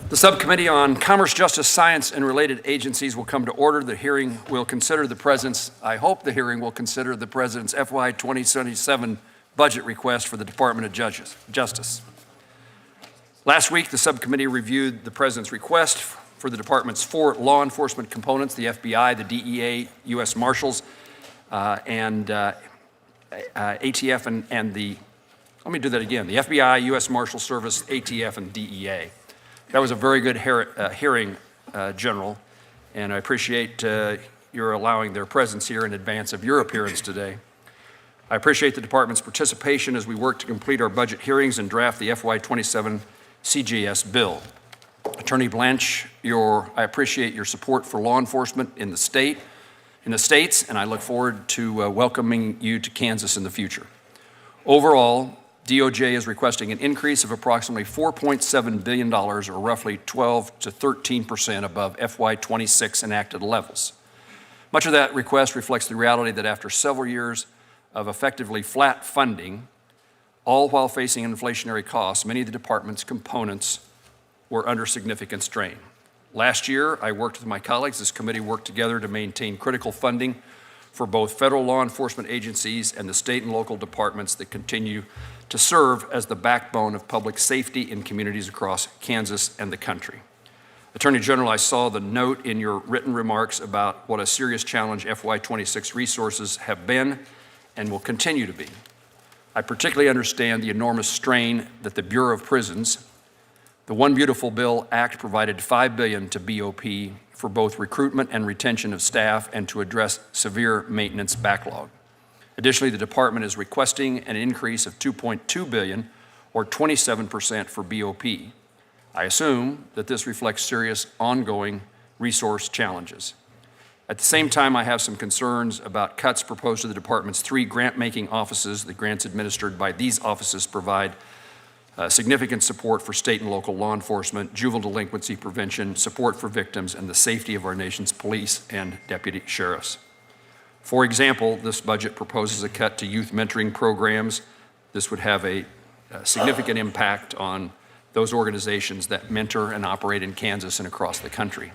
The Subcommittee on Commerce, Justice, Science, and Related Agencies will come to order. The hearing will consider the President's, I hope the hearing will consider the President's FY 2027 budget request for the Department of Justice. Last week, the Subcommittee reviewed the President's request for the Department's 4 law enforcement components, the FBI, the DEA, U.S. Marshals, and ATF and the, let me do that again, the FBI, U.S. Marshal Service, ATF, and DEA. That was a very good hearing, General, and I appreciate your allowing their presence here in advance of your appearance today. I appreciate the Department's participation as we work to complete our budget hearings and draft the FY 27 CJS bill. Attorney Blanche, I appreciate your support for law enforcement in the states, and I look forward to welcoming you to Kansas in the future. Overall, DOJ is requesting an increase of approximately $4.7 billion, or roughly 12 to 13% above FY 26 enacted levels. Much of that request reflects the reality that after several years of effectively flat funding, all while facing inflationary costs, many of the department's components were under significant strain. Last year, I worked with my colleagues. This committee worked together to maintain critical funding for both federal law enforcement agencies and the state and local departments that continue to serve as the backbone of public safety in communities across Kansas and the country. Attorney General, I saw the note in your written remarks about what a serious challenge FY 26 resources have been and will continue to be. I particularly understand the enormous strain that the Bureau of Prisons, the One Beautiful Bill Act provided $5 billion to BOP for both recruitment and retention of staff and to address severe maintenance backlog. Additionally, the department is requesting an increase of $2.2 billion, or 27% for BOP. I assume that this reflects serious ongoing resource challenges. At the same time, I have some concerns about cuts proposed to the department's 3 grant-making offices. The grants administered by these offices provide significant support for state and local law enforcement, juvenile delinquency prevention, support for victims, and the safety of our nation's police and deputy sheriffs. For example, this budget proposes a cut to youth mentoring programs. This would have a significant impact on those organizations that mentor and operate in Kansas and across the country.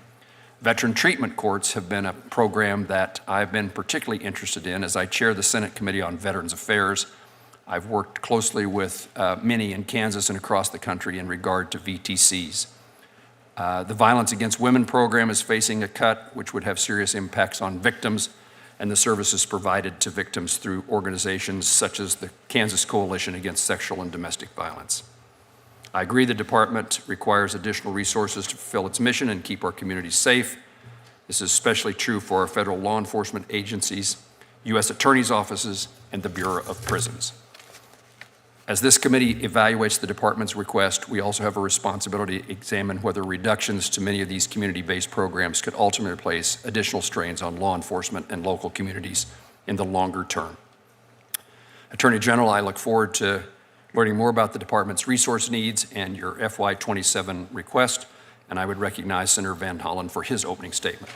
Veteran treatment courts have been a program that I've been particularly interested in. As I chair the Senate Committee on Veterans Affairs, I've worked closely with many in Kansas and across the country in regard to VTCs. The Violence Against Women program is facing a cut, which would have serious impacts on victims and the services provided to victims through organizations such as the Kansas Coalition Against Sexual and Domestic Violence. I agree the department requires additional resources to fulfill its mission and keep our communities safe. This is especially true for our federal law enforcement agencies, U.S. attorneys' offices, and the Bureau of Prisons. As this committee evaluates the department's request, we also have a responsibility to examine whether reductions to many of these community-based programs could ultimately place additional strains on law enforcement and local communities in the longer term. Attorney General, I look forward to learning more about the department's resource needs and your FY 27 request, and I would recognize Senator Van Hollen for his opening statement.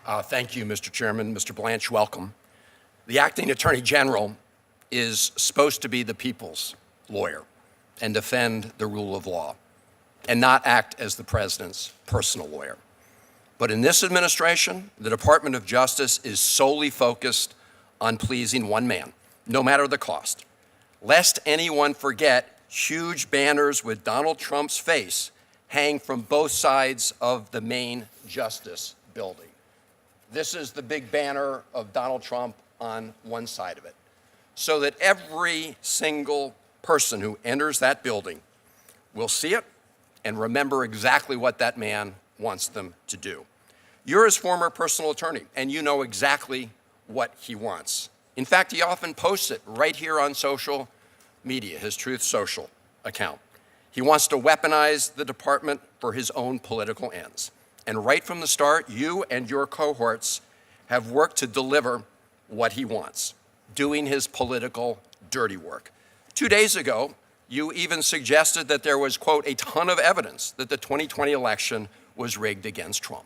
Thank you, Mr. Chairman. Mr. Blanche, welcome. The acting Attorney General is supposed to be the people's lawyer and defend the rule of law and not act as the president's personal lawyer. But in this administration, the Department of Justice is solely focused on pleasing one man, no matter the cost. Lest anyone forget, huge banners with Donald Trump's face hang from both sides of the main Justice building. This is the big banner of Donald Trump on one side of it, so that every single person who enters that building will see it and remember exactly what that man wants them to do. You're his former personal attorney, and you know exactly what he wants. In fact, he often posts it right here on social media, his Truth Social account. He wants to weaponize the department for his own political ends. And right from the start, you and your cohorts have worked to deliver what he wants, doing his political dirty work. 2 days ago, you even suggested that there was, quote, a ton of evidence that the 2020 election was rigged against Trump.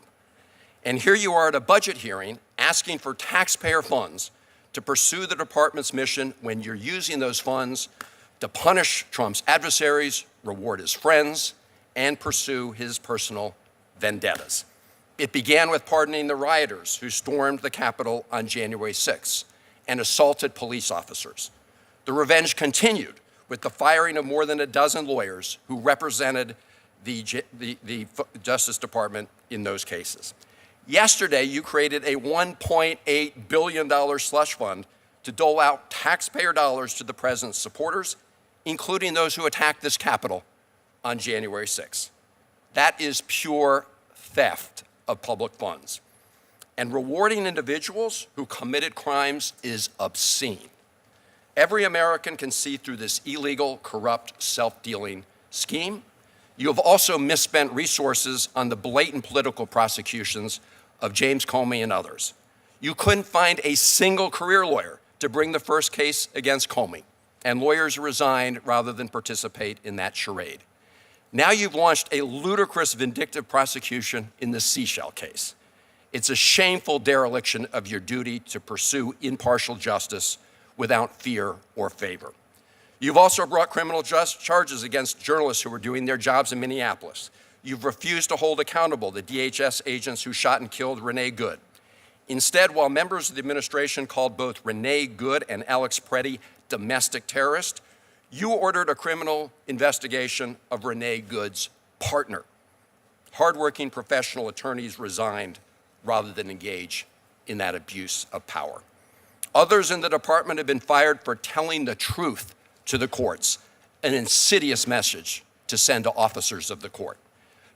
And here you are at a budget hearing asking for taxpayer funds to pursue the department's mission when you're using those funds to punish Trump's adversaries, reward his friends, and pursue his personal vendettas. It began with pardoning the rioters who stormed the Capitol on January 6th and assaulted police officers. The revenge continued with the firing of more than a dozen lawyers who represented the Justice Department in those cases. Yesterday, you created a $1.8 billion slush fund to dole out taxpayer dollars to the president's supporters, including those who attacked this Capitol on January 6th. That is pure theft of public funds. And rewarding individuals who committed crimes is obscene. Every American can see through this illegal, corrupt, self-dealing scheme. You have also misspent resources on the blatant political prosecutions of James Comey and others. You couldn't find a single career lawyer to bring the first case against Comey, and lawyers resigned rather than participate in that charade. Now you've launched a ludicrous vindictive prosecution in the Seashell case. It's a shameful dereliction of your duty to pursue impartial justice without fear or favor. You've also brought criminal charges against journalists who were doing their jobs in Minneapolis. You've refused to hold accountable the DHS agents who shot and killed Renee Good. Instead, while members of the administration called both Renee Good and Alex Preddy domestic terrorists, you ordered a criminal investigation of Renee Good's partner. Hardworking professional attorneys resigned rather than engage in that abuse of power. Others in the department have been fired for telling the truth to the courts, an insidious message to send to officers of the court.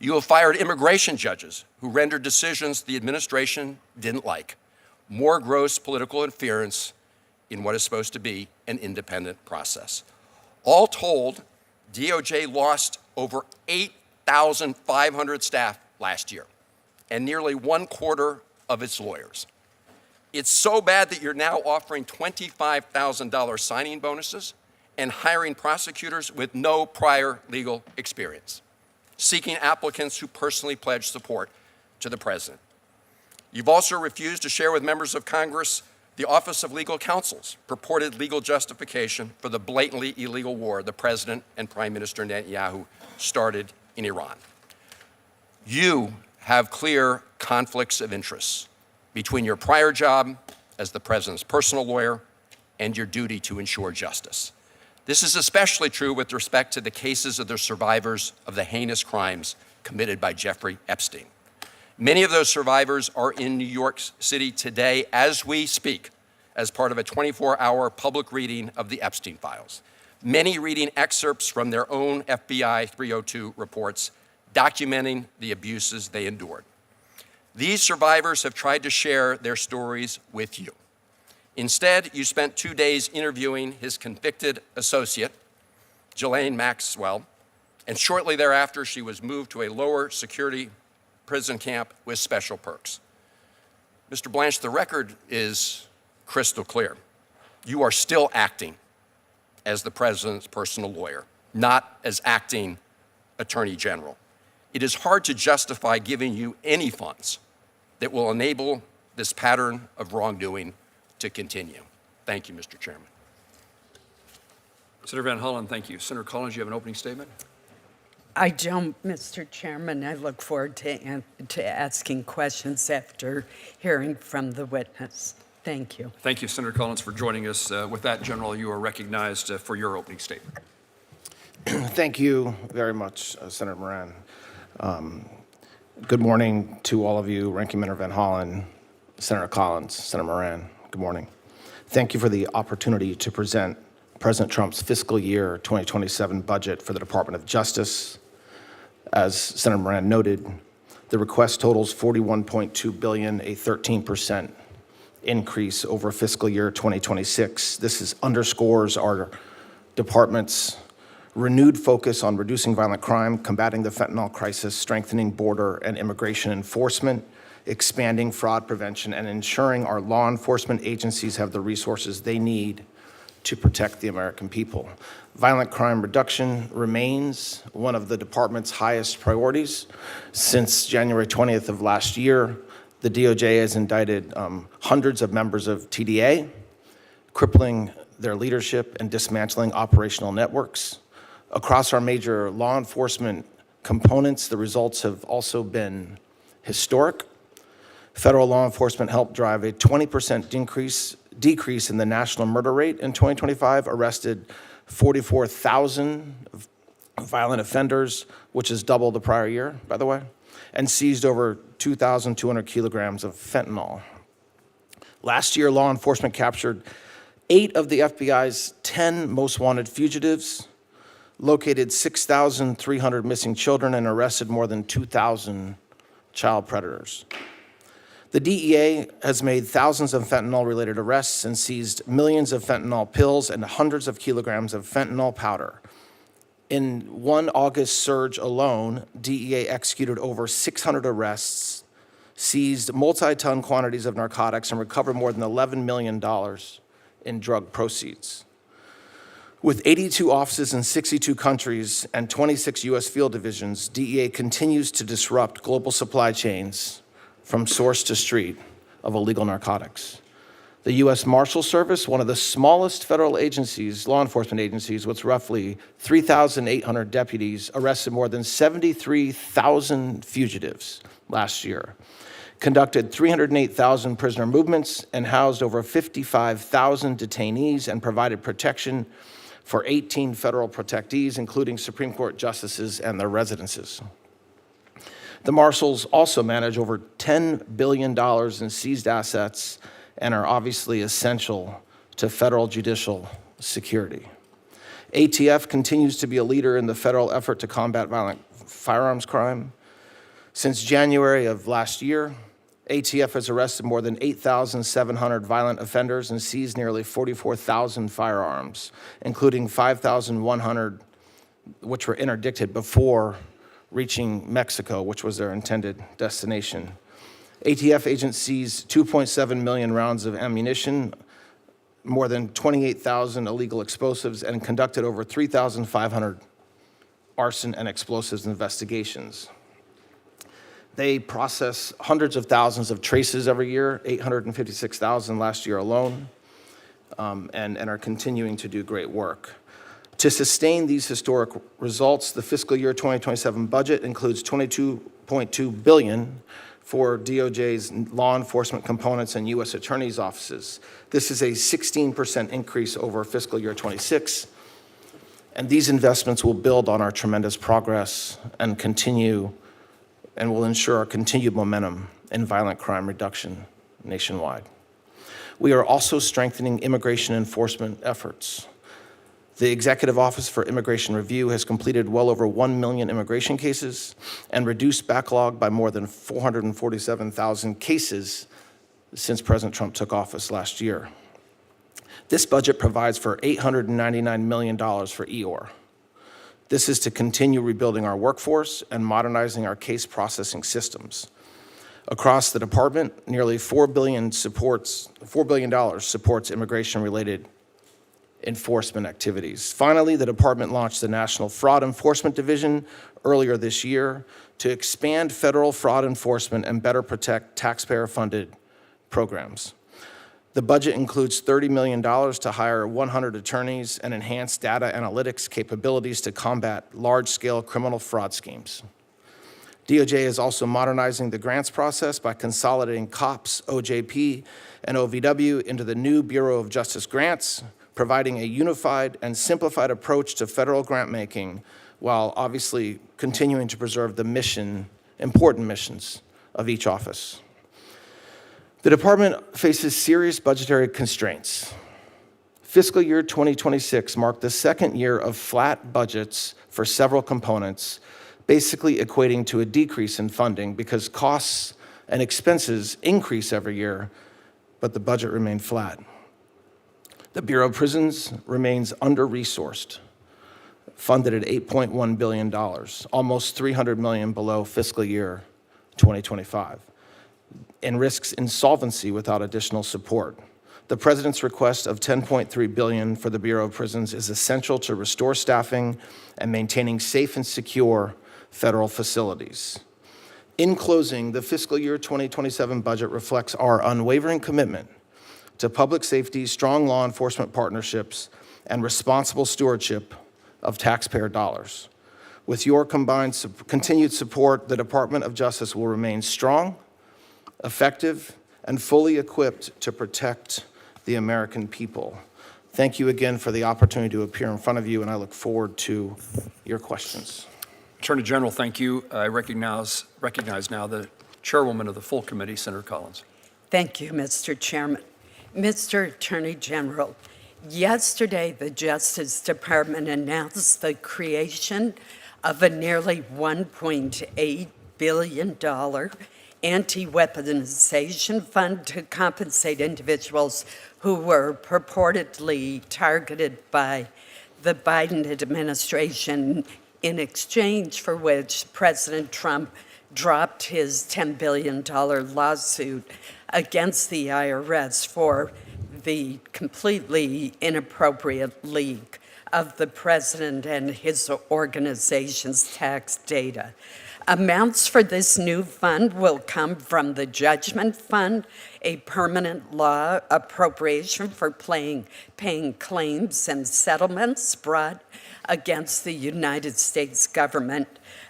You have fired immigration judges who rendered decisions the administration didn't like. More gross political interference in what is supposed to be an independent process. All told, DOJ lost over 8,500 staff last year and nearly 1/4 of its lawyers. It's so bad that you're now offering $25,000 signing bonuses and hiring prosecutors with no prior legal experience, seeking applicants who personally pledge support to the president. You've also refused to share with members of Congress the Office of Legal Counsel's purported legal justification for the blatantly illegal war the president and Prime Minister Netanyahu started in Iran. You have clear conflicts of interest between your prior job as the president's personal lawyer and your duty to ensure justice. This is especially true with respect to the cases of the survivors of the heinous crimes committed by Jeffrey Epstein. Many of those survivors are in New York City today as we speak, as part of a 24-hour public reading of the Epstein files. Many reading excerpts from their own FBI 302 reports documenting the abuses they endured. These survivors have tried to share their stories with you. Instead, you spent 2 days interviewing his convicted associate, Ghislaine Maxwell, and shortly thereafter, she was moved to a lower security prison camp with special perks. Mr. Blanche, the record is crystal clear. You are still acting as the president's personal lawyer, not as acting Attorney General. It is hard to justify giving you any funds that will enable this pattern of wrongdoing to continue. Thank you, Mr. Chairman. Senator Van Hollen, thank you. Senator Collins, you have an opening statement? I don't, Mr. Chairman. I look forward to asking questions after hearing from the witness. Thank you. Thank you, Senator Collins, for joining us. With that, General, you are recognized for your opening statement. Thank you very much, Senator Moran. Good morning to all of you, Ranking Member Van Hollen, Senator Collins, Senator Moran. Good morning. Thank you for the opportunity to present President Trump's fiscal year 2027 budget for the Department of Justice. As Senator Moran noted, the request totals $41.2 billion, a 13% increase over fiscal year 2026. This underscores our department's renewed focus on reducing violent crime, combating the fentanyl crisis, strengthening border and immigration enforcement, expanding fraud prevention, and ensuring our law enforcement agencies have the resources they need to protect the American people. Violent crime reduction remains one of the department's highest priorities. Since January 20th of last year, the DOJ has indicted hundreds of members of TDA, crippling their leadership and dismantling operational networks. Across our major law enforcement components, the results have also been historic. Federal law enforcement helped drive a 20% decrease in the national murder rate in 2025, arrested 44,000 violent offenders, which is double the prior year, by the way, and seized over 2,200 kilograms of fentanyl. Last year, law enforcement captured 8 of the FBI's 10 most wanted fugitives, located 6,300 missing children, and arrested more than 2,000 child predators. The DEA has made thousands of fentanyl-related arrests and seized millions of fentanyl pills and hundreds of kilograms of fentanyl powder. In one August surge alone, DEA executed over 600 arrests, seized multi-ton quantities of narcotics, and recovered more than $11 million in drug proceeds. With 82 offices in 62 countries and 26 U.S. field divisions, DEA continues to disrupt global supply chains from source to street of illegal narcotics. The U.S. Marshal Service, one of the smallest federal agencies, law enforcement agencies, with roughly 3,800 deputies, arrested more than 73,000 fugitives last year, conducted 308,000 prisoner movements, and housed over 55,000 detainees and provided protection for 18 federal protectees, including Supreme Court justices and their residences. The Marshals also manage over $10 billion in seized assets and are obviously essential to federal judicial security. ATF continues to be a leader in the federal effort to combat violent firearms crime. Since January of last year, ATF has arrested more than 8,700 violent offenders and seized nearly 44,000 firearms, including 5,100 which were interdicted before reaching Mexico, which was their intended destination. ATF agents seized 2.7 million rounds of ammunition, more than 28,000 illegal explosives, and conducted over 3,500 arson and explosives investigations. They process hundreds of thousands of traces every year, 856,000 last year alone, and are continuing to do great work. To sustain these historic results, the fiscal year 2027 budget includes $22.2 billion for DOJ's law enforcement components and U.S. attorneys' offices. This is a 16% increase over fiscal year 26, and these investments will build on our tremendous progress and will ensure our continued momentum in violent crime reduction nationwide. We are also strengthening immigration enforcement efforts. The Executive Office for Immigration Review has completed well over 1 million immigration cases and reduced backlog by more than 447,000 cases since President Trump took office last year. This budget provides for $899 million for EOR. This is to continue rebuilding our workforce and modernizing our case processing systems. Across the department, nearly $4 billion supports immigration-related enforcement activities. Finally, the department launched the National Fraud Enforcement Division earlier this year to expand federal fraud enforcement and better protect taxpayer-funded programs. The budget includes $30 million to hire 100 attorneys and enhance data analytics capabilities to combat large-scale criminal fraud schemes. DOJ is also modernizing the grants process by consolidating COPS, OJP, and OVW into the new Bureau of Justice Grants, providing a unified and simplified approach to federal grant making while obviously continuing to preserve the important missions of each office. The department faces serious budgetary constraints. Fiscal year 2026 marked the second year of flat budgets for several components, basically equating to a decrease in funding because costs and expenses increase every year, but the budget remained flat. The Bureau of Prisons remains under-resourced, funded at $8.1 billion, almost $300 million below fiscal year 2025, and risks insolvency without additional support. The President's request of $10.3 billion for the Bureau of Prisons is essential to restore staffing and maintaining safe and secure federal facilities. In closing, the fiscal year 2027 budget reflects our unwavering commitment to public safety, strong law enforcement partnerships, and responsible stewardship of taxpayer dollars. With your combined continued support, the Department of Justice will remain strong, effective, and fully equipped to protect the American people. Thank you again for the opportunity to appear in front of you, and I look forward to your questions. Attorney General, thank you. I recognize now the chairwoman of the full committee, Senator Collins. Thank you, Mr. Chairman. Mr. Attorney General, yesterday the Justice Department announced the creation of a nearly $1.8 billion anti-weaponization fund to compensate individuals who were purportedly targeted by the Biden administration, in exchange for which President Trump dropped his $10 billion lawsuit against the IRS for the completely inappropriate leak of the president and his organization's tax data. Amounts for this new fund will come from the Judgment Fund, a permanent law appropriation for paying claims and settlements brought against the United States government.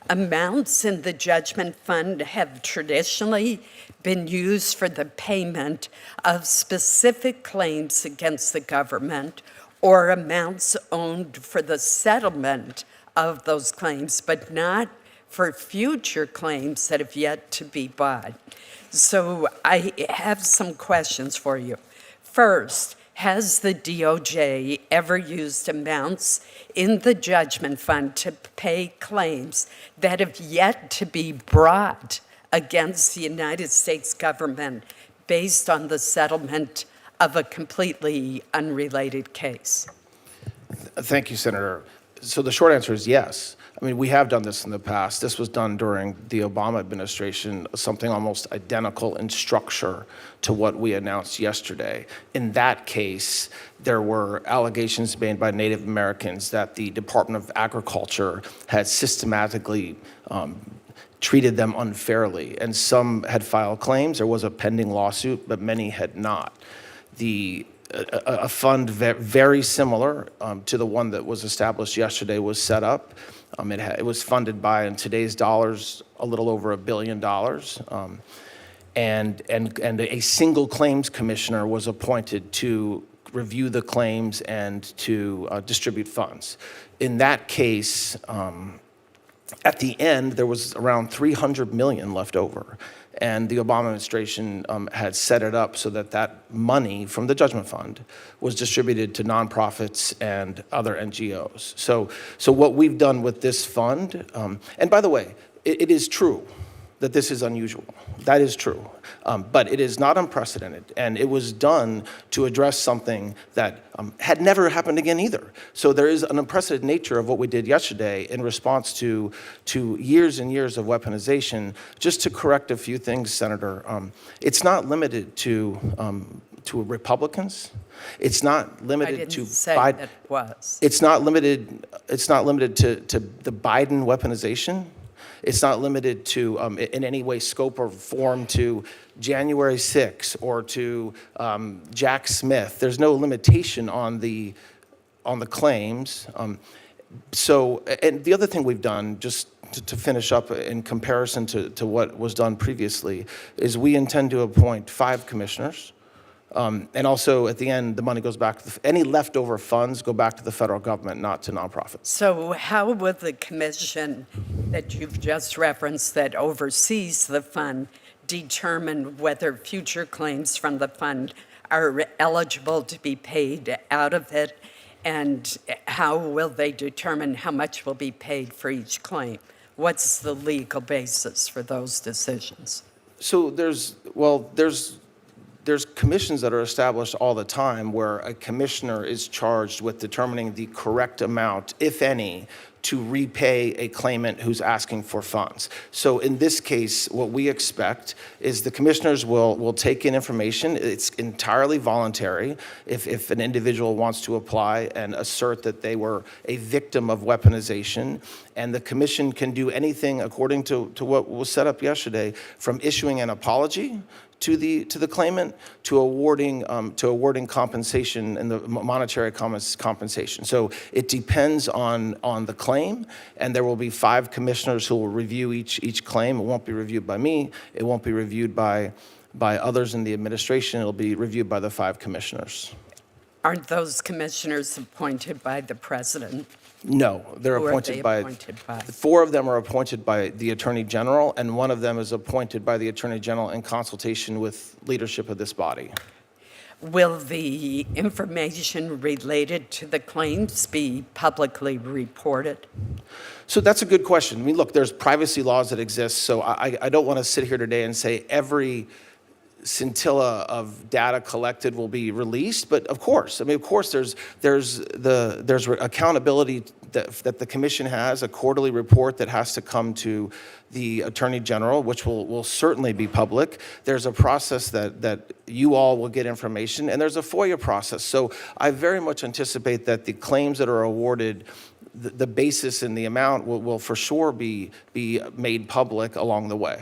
Amounts in the Judgment Fund have traditionally been used for the payment of specific claims against the government or amounts owed for the settlement of those claims, but not for future claims that have yet to be bought. So I have some questions for you. First, has the DOJ ever used amounts in the Judgment Fund to pay claims that have yet to be brought against the United States government based on the settlement of a completely unrelated case? Thank you, Senator. So the short answer is yes. I mean, we have done this in the past. This was done during the Obama administration, something almost identical in structure to what we announced yesterday. In that case, there were allegations made by Native Americans that the Department of Agriculture had systematically treated them unfairly, and some had filed claims. There was a pending lawsuit, but many had not. A fund very similar to the one that was established yesterday was set up. It was funded by, in today's dollars, a little over $1 billion. And a single claims commissioner was appointed to review the claims and to distribute funds. In that case, at the end, there was around $300 million left over. And the Obama administration had set it up so that that money from the Judgment Fund was distributed to nonprofits and other NGOs. So what we've done with this fund, and by the way, it is true that this is unusual. That is true. But it is not unprecedented, and it was done to address something that had never happened again either. So there is an unprecedented nature of what we did yesterday in response to years and years of weaponization. Just to correct a few things, Senator, it's not limited to Republicans. It's not limited to Biden. It was. It's not limited to the Biden weaponization. It's not limited to, in any way, scope, or form to January 6 or to Jack Smith. There's no limitation on the claims. So, and the other thing we've done, just to finish up in comparison to what was done previously, is we intend to appoint 5 commissioners. And also, at the end, the money goes back to any leftover funds go back to the federal government, not to nonprofits. So how will the commission that you've just referenced that oversees the fund determine whether future claims from the fund are eligible to be paid out of it? And how will they determine how much will be paid for each claim? What's the legal basis for those decisions? So there's there's commissions that are established all the time where a commissioner is charged with determining the correct amount, if any, to repay a claimant who's asking for funds. So in this case, what we expect is the commissioners will take in information. It's entirely voluntary. If an individual wants to apply and assert that they were a victim of weaponization, and the commission can do anything according to what was set up yesterday, from issuing an apology to the claimant, to awarding compensation and the monetary compensation. So it depends on the claim, and there will be 5 commissioners who will review each claim. It won't be reviewed by me. It won't be reviewed by others in the administration. It'll be reviewed by the 5 commissioners. Aren't those commissioners appointed by the president? No, they're Who are appointed they by, appointed by? 4 of them are appointed by the Attorney General, and 1 of them is appointed by the Attorney General in consultation with leadership of this body. Will the information related to the claims be publicly reported? So that's a good question. I mean, look, there's privacy laws that exist, so I don't want to sit here today and say every scintilla of data collected will be released, but of course, there's accountability that the commission has, a quarterly report that has to come to the Attorney General, which will certainly be public. There's a process that you all will get information, and there's a FOIA process. So I very much anticipate that the claims that are awarded, the basis and the amount will for sure be made public along the way.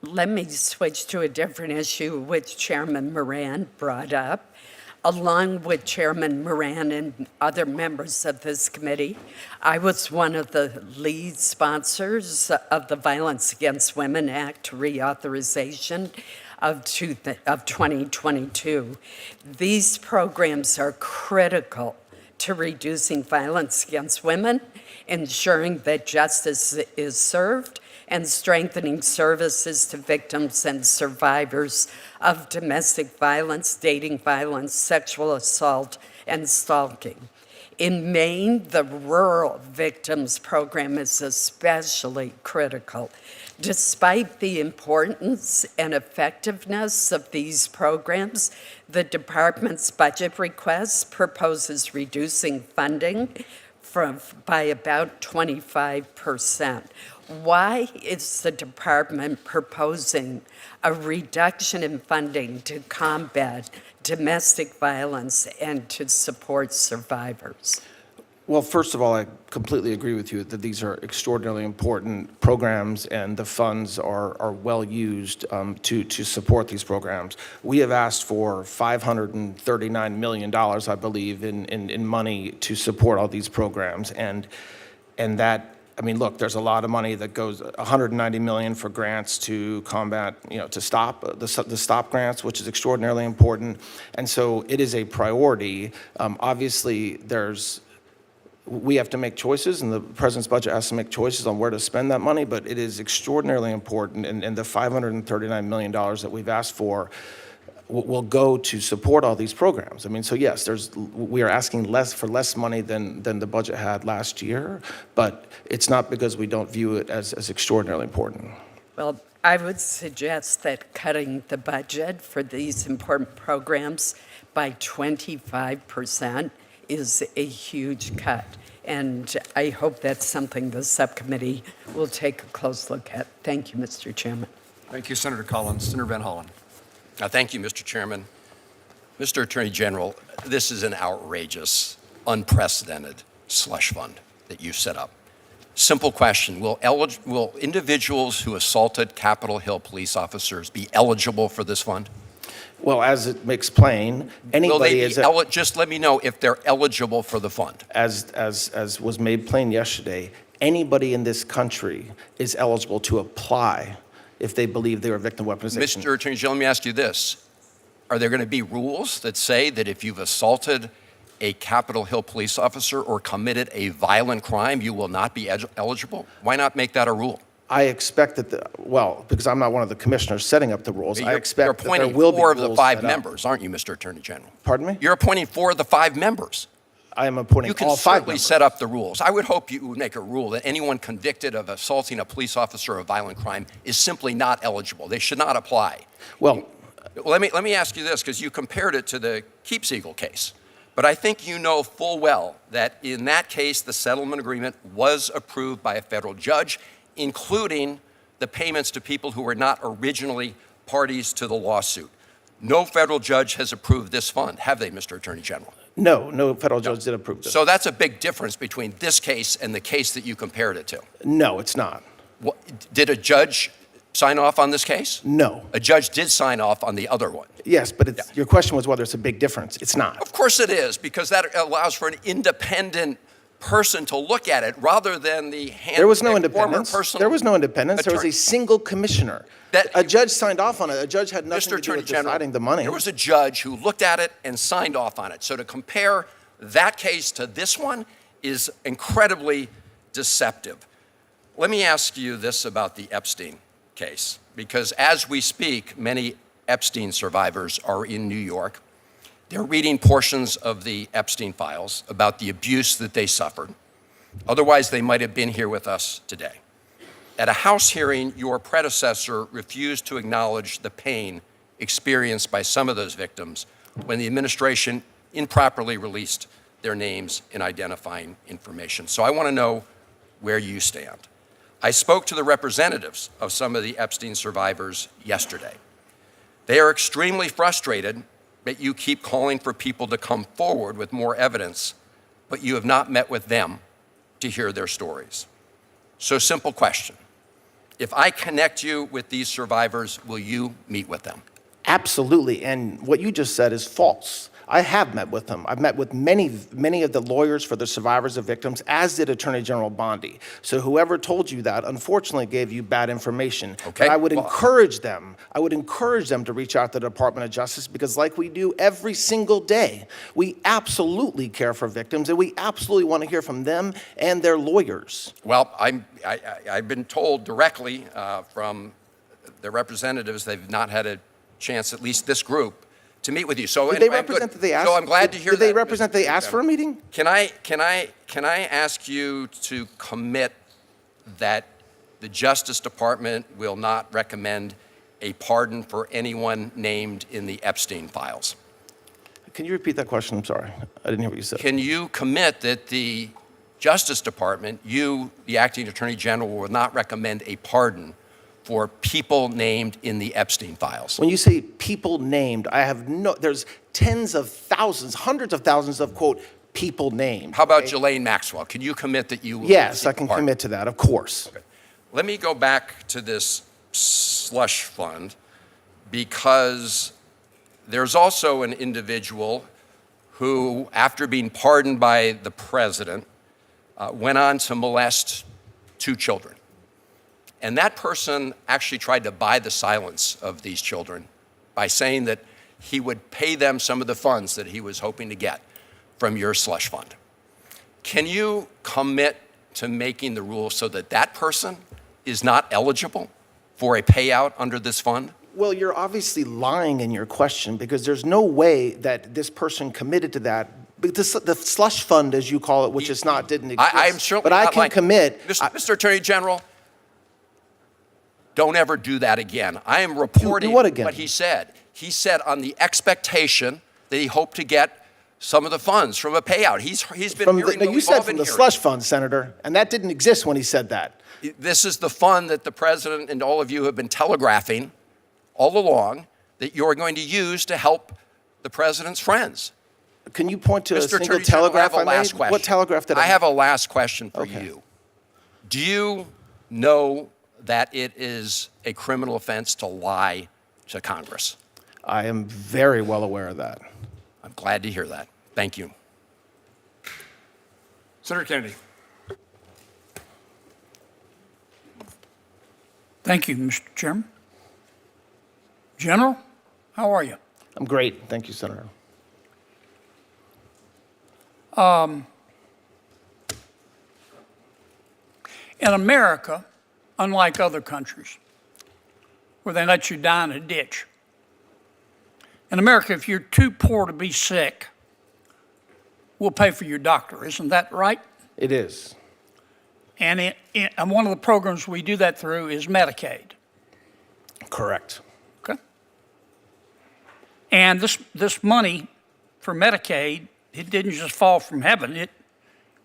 Let me switch to a different issue which Chairman Moran brought up. Along with Chairman Moran and other members of this committee, I was one of the lead sponsors of the Violence Against Women Act reauthorization of 2022. These programs are critical to reducing violence against women, ensuring that justice is served, and strengthening services to victims and survivors of domestic violence, dating violence, sexual assault, and stalking. In Maine, the Rural Victims Program is especially critical. Despite the importance and effectiveness of these programs, the department's budget request proposes reducing funding by about 25%. Why is the department proposing a reduction in funding to combat domestic violence and to support survivors? Well, first of all, I completely agree with you that these are extraordinarily important programs, and the funds are well used to support these programs. We have asked for $539 million, I believe, in money to support all these programs, and that. I mean, look, there's a lot of money that goes, $190 million for grants to combat, to stop, the stop grants, which is extraordinarily important. And so it is a priority. Obviously, we have to make choices, and the president's budget has to make choices on where to spend that money, but it is extraordinarily important, and the $539 million that we've asked for will go to support all these programs. I mean, so yes, we are asking for less money than the budget had last year, but it's not because we don't view it as extraordinarily important. Well, I would suggest that cutting the budget for these important programs by 25% is a huge cut. And I hope that's something the subcommittee will take a close look at. Thank you, Mr. Chairman. Thank you, Senator Collins. Senator Van Hollen. Thank you, Mr. Chairman. Mr. Attorney General, this is an outrageous, unprecedented slush fund that you set up. Simple question, will individuals who assaulted Capitol Hill police officers be eligible for this fund? Well, as it makes plain, anybody is just let me know if they're eligible for the fund. As was made plain yesterday, anybody in this country is eligible to apply if they believe they were a victim of weaponization. Mr. Attorney General, let me ask you this. Are there going to be rules that say that if you've assaulted a Capitol Hill police officer or committed a violent crime, you will not be eligible? Why not make that a rule? I expect that, because I'm not one of the commissioners setting up the rules, I expect you're that there appointing will be 4 of the rules 5 set up. members, aren't you, Mr. Attorney General? Pardon me? You're appointing 4 of the 5 members. I am appointing You can all 5 certainly members. set up the rules. I would hope you would make a rule that anyone convicted of assaulting a police officer or a violent crime is simply not eligible. They should not apply. Well, Let me ask you this, because you compared it to the Keepseagle case. But I think you know full well that in that case, the settlement agreement was approved by a federal judge, including the payments to people who were not originally parties to the lawsuit. No federal judge has approved this fund, have they, Mr. Attorney General? No, no federal judge did approve this. So that's a big difference between this case and the case that you compared it to. No, it's not. Did a judge sign off on this case? No. A judge did sign off on the other one. Yes, but your question was whether it's a big difference. It's not. Of course it is, because that allows for an independent person to look at it rather than the There was no former independence. personal There was no independence. There was attorney. a single commissioner. A judge signed off on it. A judge had nothing Mr. to do Attorney with General, deciding the money. there was a judge who looked at it and signed off on it. So to compare that case to this one is incredibly deceptive. Let me ask you this about the Epstein case, because as we speak, many Epstein survivors are in New York. They're reading portions of the Epstein files about the abuse that they suffered. Otherwise, they might have been here with us today. At a House hearing, your predecessor refused to acknowledge the pain experienced by some of those victims when the administration improperly released their names and identifying information. So I want to know where you stand. I spoke to the representatives of some of the Epstein survivors yesterday. They are extremely frustrated that you keep calling for people to come forward with more evidence, but you have not met with them to hear their stories. So simple question. If I connect you with these survivors, will you meet with them? Absolutely. And what you just said is false. I have met with them. I've met with many of the lawyers for the survivors of victims, as did Attorney General Bondi. So whoever told you that, unfortunately, gave you bad information. Okay. But I would encourage them to reach out to the Department of Justice, because like we do every single day, we absolutely care for victims, and we absolutely want to hear from them and their lawyers. Well, I've been told directly from the representatives they've not had a chance, at least this group, to meet with you. So Did they represent that they asked? So I'm glad to hear that. Did they represent they asked for a meeting? Can I ask you to commit that the Justice Department will not recommend a pardon for anyone named in the Epstein files? Can you repeat that question? I'm sorry. I didn't hear what you said. Can you commit that the Justice Department, you, the acting Attorney General, will not recommend a pardon for people named in the Epstein files? When you say people named, there's tens of thousands, hundreds of thousands of, quote, people named. How about Ghislaine Maxwell? Can you commit that you will? Yes, I can commit to that, of course. Okay. Let me go back to this slush fund, because there's also an individual who, after being pardoned by the president, went on to molest 2 children. And that person actually tried to buy the silence of these children by saying that he would pay them some of the funds that he was hoping to get from your slush fund. Can you commit to making the rules so that that person is not eligible for a payout under this fund? Well, you're obviously lying in your question, because there's no way that this person committed to that. The slush fund, as you call it, which is not, didn't exist. I'm certainly but I not can lying. commit. Mr. Attorney General, don't ever do that again. I am reporting what again? he said. He said on the expectation that he hoped to get some of the funds from a payout. He's been hearing what you we've said all from been the hearing. slush fund, Senator, and that didn't exist when he said that. This is the fund that the president and all of you have been telegraphing all along that you're going to use to help the president's friends. Can you point to a Mr. single Attorney General, I telegraph have a I last made? question. What telegraph did I I make? have a last question for Okay. you. Do you know that it is a criminal offense to lie to Congress? I am very well aware of that. I'm glad to hear that. Thank you. Senator Kennedy. Thank you, Mr. Chairman. General, how are you? I'm great. Thank you, Senator. In America, unlike other countries, where they let you die in a ditch, in America, if you're too poor to be sick, we'll pay for your doctor. Isn't that right? It is. And one of the programs we do that through is Medicaid. Correct. Okay. And this money for Medicaid, it didn't just fall from heaven.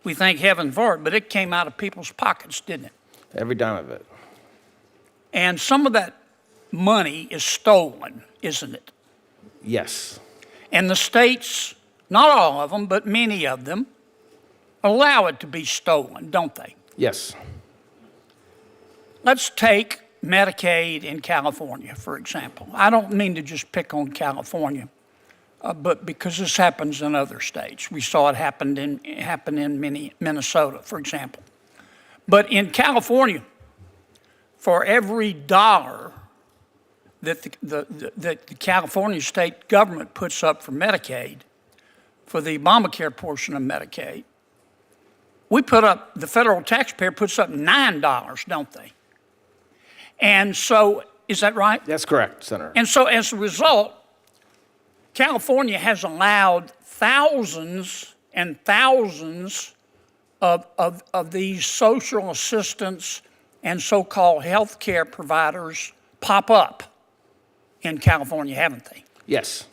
We thank heaven for it, but it came out of people's pockets, didn't it? Every dime of it. And some of that money is stolen, isn't it? Yes. And the states, not all of them, but many of them, allow it to be stolen, don't they? Yes. Let's take Medicaid in California, for example. I don't mean to just pick on California, but because this happens in other states. We saw it happen in Minnesota, for example. But in California, for every dollar that the California state government puts up for Medicaid, for the Obamacare portion of Medicaid, the federal taxpayer puts up $9, don't they? And so, is that right? That's correct, Senator. And so as a result, California has allowed thousands and thousands of these social assistance and so-called health care providers pop up in California, haven't they? Yes.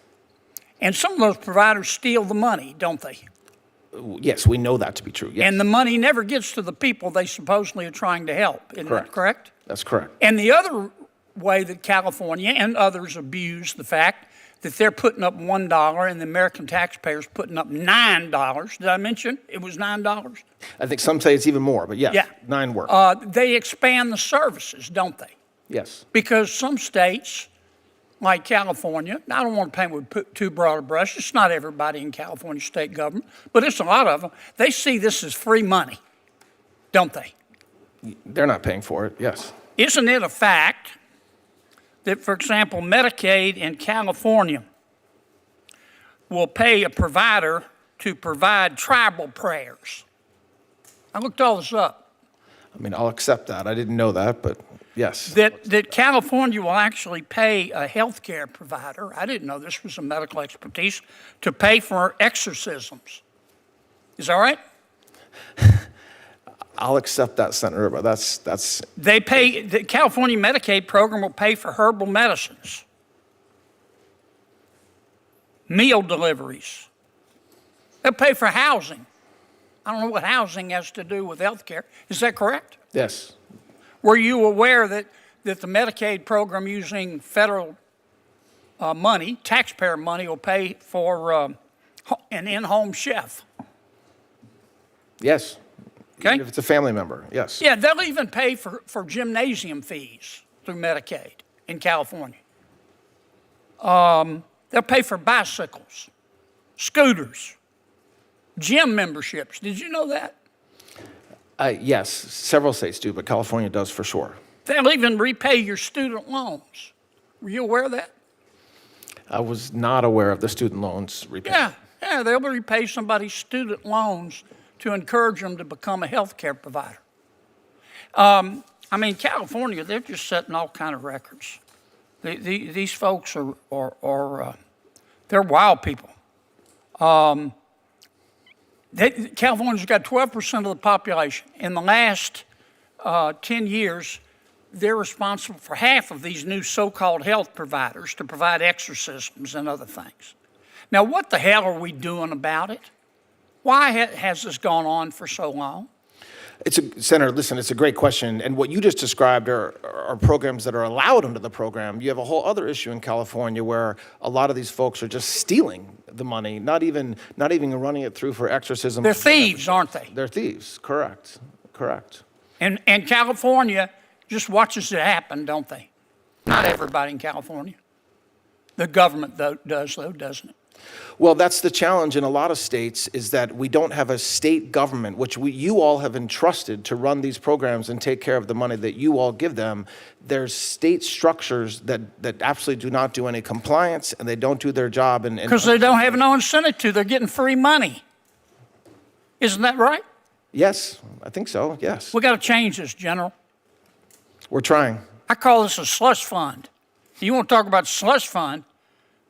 And some of those providers steal the money, don't they? Yes, we know that to be true. Yes. And the money never gets to the people they supposedly are trying to help. Isn't that correct? That's correct. And the other way that California and others abuse the fact that they're putting up $1 and the American taxpayers putting up $9. Did I mention it was $9? I think some say it's even more, but yes, Yeah. 9 work. They expand the services, don't they? Yes. Because some states, like California, I don't want to paint with too broad a brush. It's not everybody in California state government, but it's a lot of them. They see this as free money, don't they? They're not paying for it, yes. Isn't it a fact that, for example, Medicaid in California will pay a provider to provide tribal prayers? I looked all this up. I mean, I'll accept that. I didn't know that, but yes. That California will actually pay a health care provider, I didn't know this was a medical expertise, to pay for exorcisms. Is that right? I'll accept that, Senator, but that's. They pay, the California Medicaid program will pay for herbal medicines, meal deliveries. They'll pay for housing. I don't know what housing has to do with health care. Is that correct? Yes. Were you aware that the Medicaid program using federal money, taxpayer money, will pay for an in-home chef? Yes. Okay. Even if it's a family member, yes. Yeah, they'll even pay for gymnasium fees through Medicaid in California. They'll pay for bicycles, scooters, gym memberships. Did you know that? Yes, several states do, but California does for sure. They'll even repay your student loans. Were you aware of that? I was not aware of the student loans repayment. Yeah, they'll repay somebody's student loans to encourage them to become a health care provider. I mean, California, they're just setting all kind of records. These folks are they're wild people. California's got 12% of the population. In the last 10 years, they're responsible for half of these new so-called health providers to provide exorcisms and other things. Now, what the hell are we doing about it? Why has this gone on for so long? Senator, listen, it's a great question. And what you just described are programs that are allowed under the program. You have a whole other issue in California where a lot of these folks are just stealing the money, not even running it through for exorcism. They're thieves, aren't they? They're thieves, correct. And California just watches it happen, don't they? Not everybody in California. The government does, doesn't it? Well, that's the challenge in a lot of states, is that we don't have a state government, which you all have entrusted to run these programs and take care of the money that you all give them. There's state structures that absolutely do not do any compliance, and they don't do their job. Because they don't have no incentive to. They're getting free money. Isn't that right? Yes, I think so, yes. We got to change this, General. We're trying. I call this a slush fund. You want to talk about slush fund?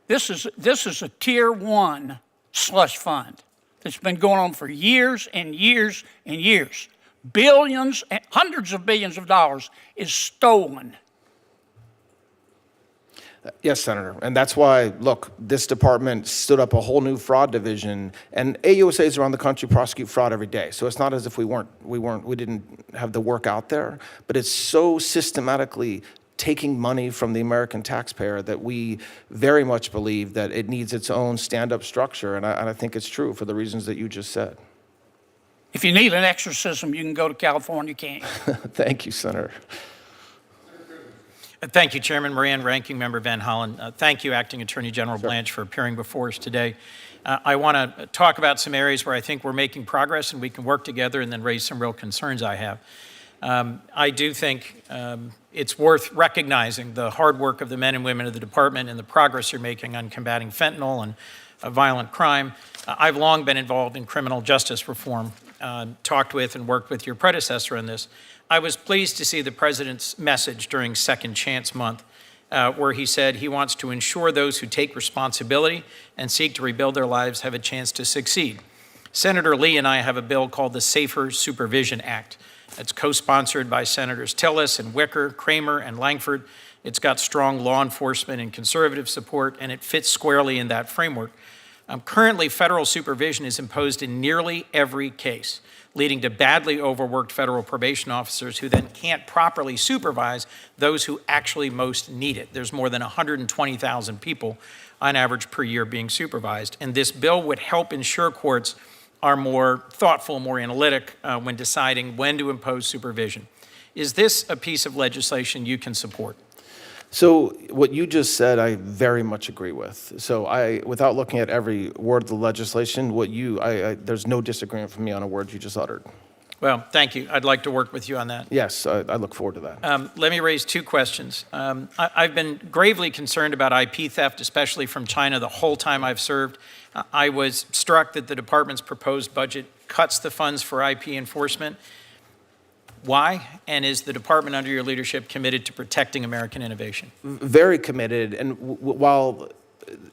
This is a tier 1 slush fund that's been going on for years and years and years. Billions, hundreds of billions of dollars is stolen. Yes, Senator. And that's why, look, this department stood up a whole new fraud division, and AUSAs around the country prosecute fraud every day. So it's not as if we didn't have the work out there, but it's so systematically taking money from the American taxpayer that we very much believe that it needs its own stand-up structure. And I think it's true for the reasons that you just said. If you need an exorcism, you can go to California, can't you? Thank you, Senator. Thank you, Chairman Moran, Ranking Member Van Hollen. Thank you, Acting Attorney General Blanche, for appearing before us today. I want to talk about some areas where I think we're making progress and we can work together, and then raise some real concerns I have. I do think it's worth recognizing the hard work of the men and women of the department and the progress you're making on combating fentanyl and violent crime. I've long been involved in criminal justice reform, talked with and worked with your predecessor on this. I was pleased to see the President's message during Second Chance Month, where he said he wants to ensure those who take responsibility and seek to rebuild their lives have a chance to succeed. Senator Lee and I have a bill called the Safer Supervision Act. It's co-sponsored by Senators Tillis and Wicker, Kramer and Langford. It's got strong law enforcement and conservative support, and it fits squarely in that framework. Currently, federal supervision is imposed in nearly every case, leading to badly overworked federal probation officers who then can't properly supervise those who actually most need it. There's more than 120,000 people on average per year being supervised, and this bill would help ensure courts are more thoughtful, more analytic when deciding when to impose supervision. Is this a piece of legislation you can support? So what you just said, I very much agree with. So without looking at every word of the legislation, there's no disagreement from me on a word you just uttered. Well, thank you. I'd like to work with you on that. Yes, I look forward to that. Let me raise two questions. I've been gravely concerned about IP theft, especially from China, the whole time I've served. I was struck that the department's proposed budget cuts the funds for IP enforcement. Why? And is the department under your leadership committed to protecting American innovation? Very committed. And while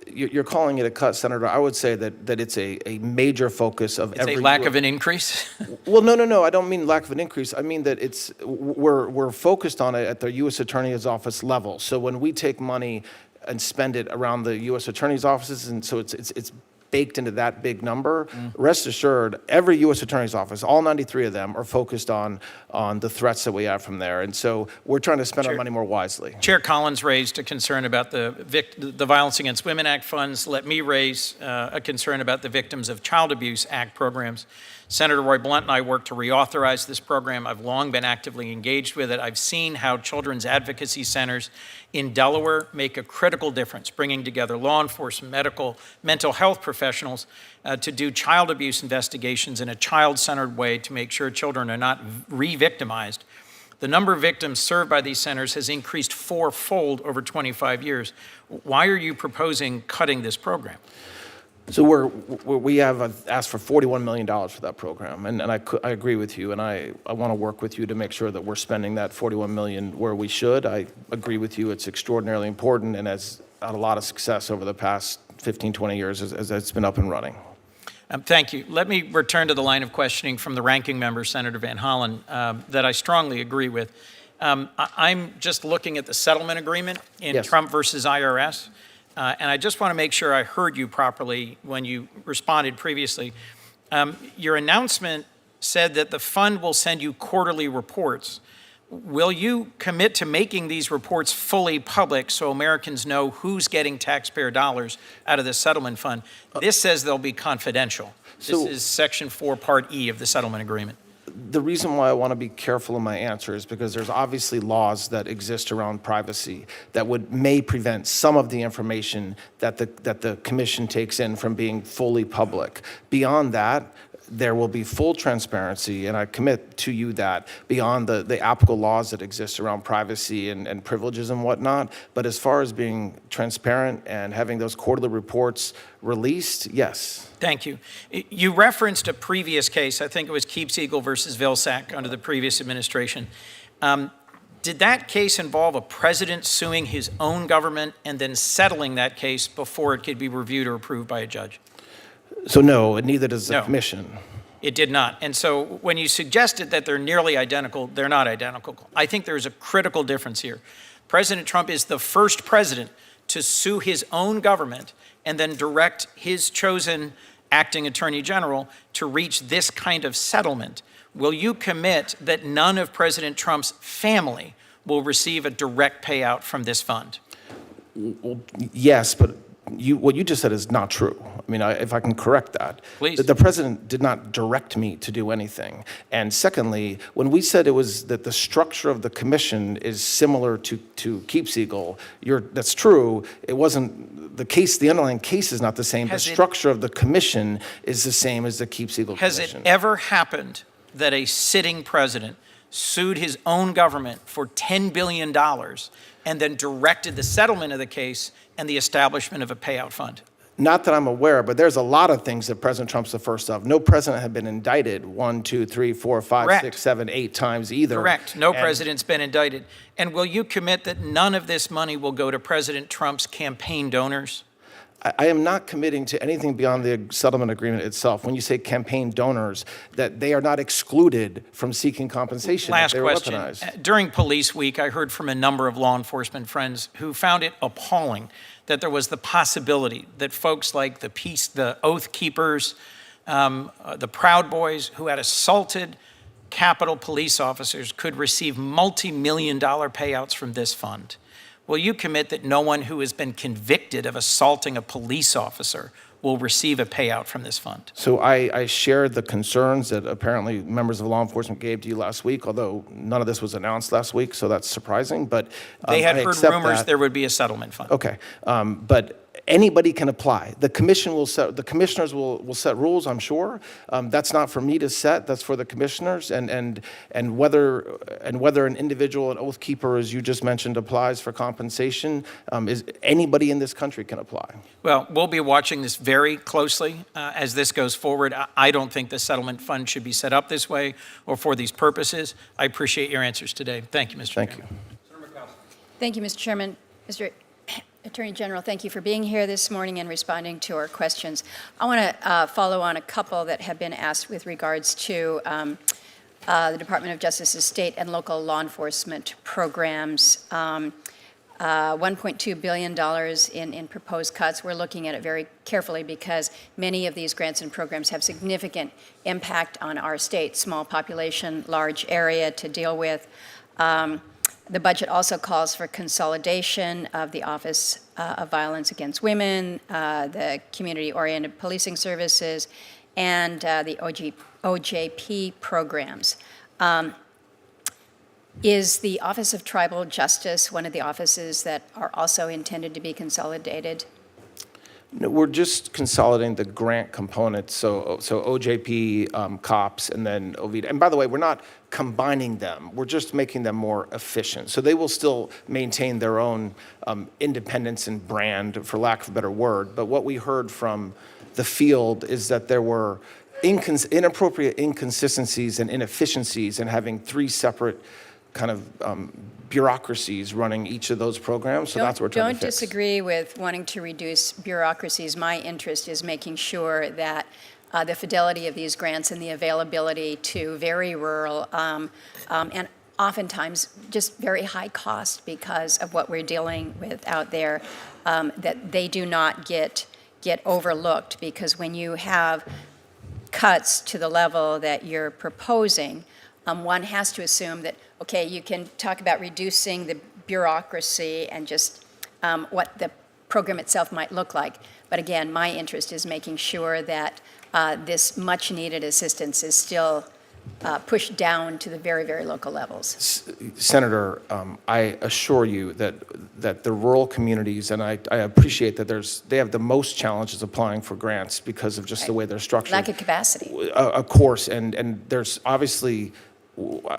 you're calling it a cut, Senator, I would say that it's a major focus of every... It's a lack of an increase? Well, no. I don't mean lack of an increase. I mean that we're focused on it at the U.S. Attorney's Office level. So when we take money and spend it around the U.S. Attorney's offices, and so it's baked into that big number, rest assured, every U.S. Attorney's Office, all 93 of them, are focused on the threats that we have from there. And so we're trying to spend our money more wisely. Chair Collins raised a concern about the Violence Against Women Act funds. Let me raise a concern about the Victims of Child Abuse Act programs. Senator Roy Blunt and I worked to reauthorize this program. I've long been actively engaged with it. I've seen how children's advocacy centers in Delaware make a critical difference, bringing together law enforcement, mental health professionals to do child abuse investigations in a child-centered way to make sure children are not re-victimized. The number of victims served by these centers has increased fourfold over 25 years. Why are you proposing cutting this program? So we have asked for $41 million for that program, and I agree with you, and I want to work with you to make sure that we're spending that $41 million where we should. I agree with you, it's extraordinarily important and has had a lot of success over the past 15, 20 years as it's been up and running. Thank you. Let me return to the line of questioning from the ranking member, Senator Van Hollen, that I strongly agree with. I'm just looking at the settlement agreement in Yes. Trump versus IRS. And I just want to make sure I heard you properly when you responded previously. Your announcement said that the fund will send you quarterly reports. Will you commit to making these reports fully public so Americans know who's getting taxpayer dollars out of the settlement fund? This says they'll be confidential. This is Section 4, Part E of the settlement agreement. The reason why I want to be careful in my answer is because there's obviously laws that exist around privacy that may prevent some of the information that the commission takes in from being fully public. Beyond that, there will be full transparency, and I commit to you that, beyond the applicable laws that exist around privacy and privileges and whatnot. But as far as being transparent and having those quarterly reports released, yes. Thank you. You referenced a previous case, I think it was Keepsiegel versus Vilsack under the previous administration. Did that case involve a president suing his own government and then settling that case before it could be reviewed or approved by a judge? So no, and neither does the commission. It did not. And so when you suggested that they're nearly identical, they're not identical. I think there's a critical difference here. President Trump is the first president to sue his own government and then direct his chosen acting attorney general to reach this kind of settlement, will you commit that none of President Trump's family will receive a direct payout from this fund? Well, yes, but what you just said is not true. I mean, if I can correct that. Please. The president did not direct me to do anything. And secondly, when we said it was that the structure of the commission is similar to Keep Eagle, that's true. It wasn't the case. The underlying case is not the same. The structure of the commission is the same as the Keep Eagle commission. Has it ever happened that a sitting president sued his own government for $10 billion and then directed the settlement of the case and the establishment of a payout fund? Not that I'm aware, but there's a lot of things that President Trump's the first of. No president had been indicted 1, 2, 3, 4, 5, Correct. 6, 7, 8 times either. Correct. No president's been indicted. And will you commit that none of this money will go to President Trump's campaign donors? I am not committing to anything beyond the settlement agreement itself. When you say campaign donors, that they are not excluded from seeking compensation. Last if they were question. weaponized. During Police Week, I heard from a number of law enforcement friends who found it appalling that there was the possibility that folks like the Oath Keepers, the Proud Boys, who had assaulted Capitol police officers, could receive multi-million-dollar payouts from this fund. Will you commit that no one who has been convicted of assaulting a police officer will receive a payout from this fund? So I shared the concerns that apparently members of law enforcement gave to you last week, although none of this was announced last week, so that's surprising. But They had I heard accept rumors that. there would be a settlement fund. Okay, but anybody can apply. The commission will set. The commissioners will set rules. I'm sure. That's not for me to set. That's for the commissioners. And whether an individual, an oath keeper, as you just mentioned, applies for compensation, is anybody in this country can apply. Well, we'll be watching this very closely as this goes forward. I don't think the settlement fund should be set up this way or for these purposes. I appreciate your answers today. Thank you, Mr. Thank Chairman. you. Thank you, Mr. Chairman. Mr. Attorney General, thank you for being here this morning and responding to our questions. I want to follow on a couple that have been asked with regards to the Department of Justice's state and local law enforcement programs. $1.2 billion in proposed cuts. We're looking at it very carefully because many of these grants and programs have significant impact on our state, small population, large area to deal with. The budget also calls for consolidation of the Office of Violence Against Women, the Community-Oriented Policing Services, and the OJP programs. Is the Office of Tribal Justice one of the offices that are also intended to be consolidated? No, we're just consolidating the grant components, so OJP, COPS, and then OVITA. And by the way, we're not combining them. We're just making them more efficient. So they will still maintain their own independence and brand, for lack of a better word. But what we heard from the field is that there were inappropriate inconsistencies and inefficiencies in having 3 separate kind of bureaucracies running each of those programs, so that's what we're trying to fix. Don't disagree with wanting to reduce bureaucracies. My interest is making sure that the fidelity of these grants and the availability to very rural and oftentimes just very high cost because of what we're dealing with out there, that they do not get overlooked, because when you have cuts to the level that you're proposing, one has to assume that, okay, you can talk about reducing the bureaucracy and just what the program itself might look like. But again, my interest is making sure that this much-needed assistance is still pushed down to the very, very local levels. Senator, I assure you that the rural communities, and I appreciate that they have the most challenges applying for grants because of just the way they're structured. Lack of capacity. Of course, and there's obviously,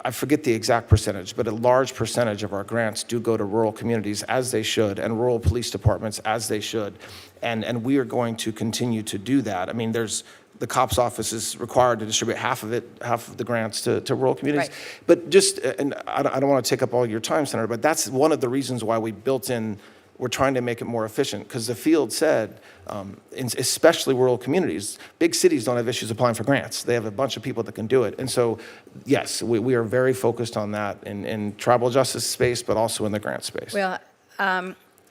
I forget the exact percentage, but a large percentage of our grants do go to rural communities, as they should, and rural police departments, as they should. And we are going to continue to do that. I mean, the COPS office is required to distribute half of the grants to rural communities. Right. But just, and I don't want to take up all your time, Senator, but that's one of the reasons why we're trying to make it more efficient, because the field said, especially rural communities, big cities don't have issues applying for grants. They have a bunch of people that can do it. And so, yes, we are very focused on that in tribal justice space, but also in the grant space. Well,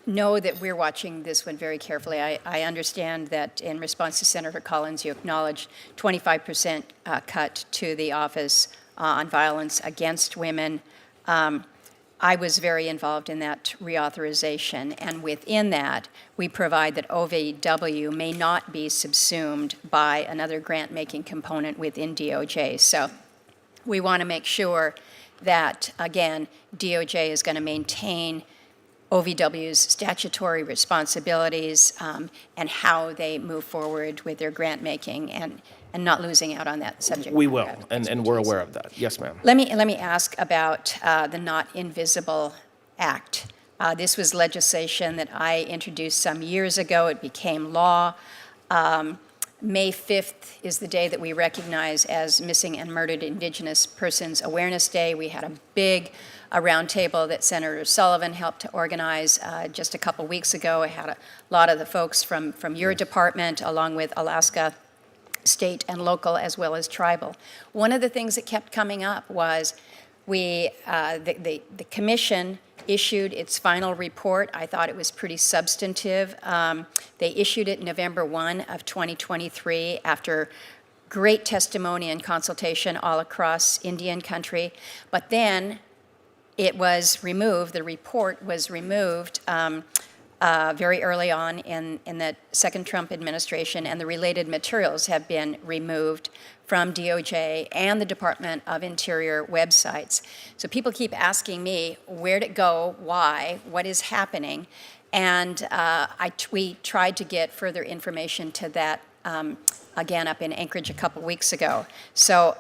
know that we're watching this one very carefully. I understand that in response to Senator Collins, you acknowledged 25% cut to the Office on Violence Against Women. I was very involved in that reauthorization, and within that, we provide that OVW may not be subsumed by another grant-making component within DOJ. So we want to make sure that, again, DOJ is going to maintain OVW's statutory responsibilities and how they move forward with their grant-making and not losing out on that subject. We will, and we're aware of that. Yes, ma'am. Let me ask about the Not Invisible Act. This was legislation that I introduced some years ago. It became law. May 5th is the day that we recognize as Missing and Murdered Indigenous Persons Awareness Day. We had a big roundtable that Senator Sullivan helped to organize just a couple weeks ago. I had a lot of the folks from your department, along with Alaska State and local, as well as tribal. One of the things that kept coming up was the commission issued its final report. I thought it was pretty substantive. They issued it November 1 of 2023 after great testimony and consultation all across Indian country. But then it was removed, the report was removed very early on in the second Trump administration, and the related materials have been removed from DOJ and the Department of Interior websites. So people keep asking me, where'd it go, why, what is happening? And we tried to get further information to that, again, up in Anchorage a couple weeks ago. So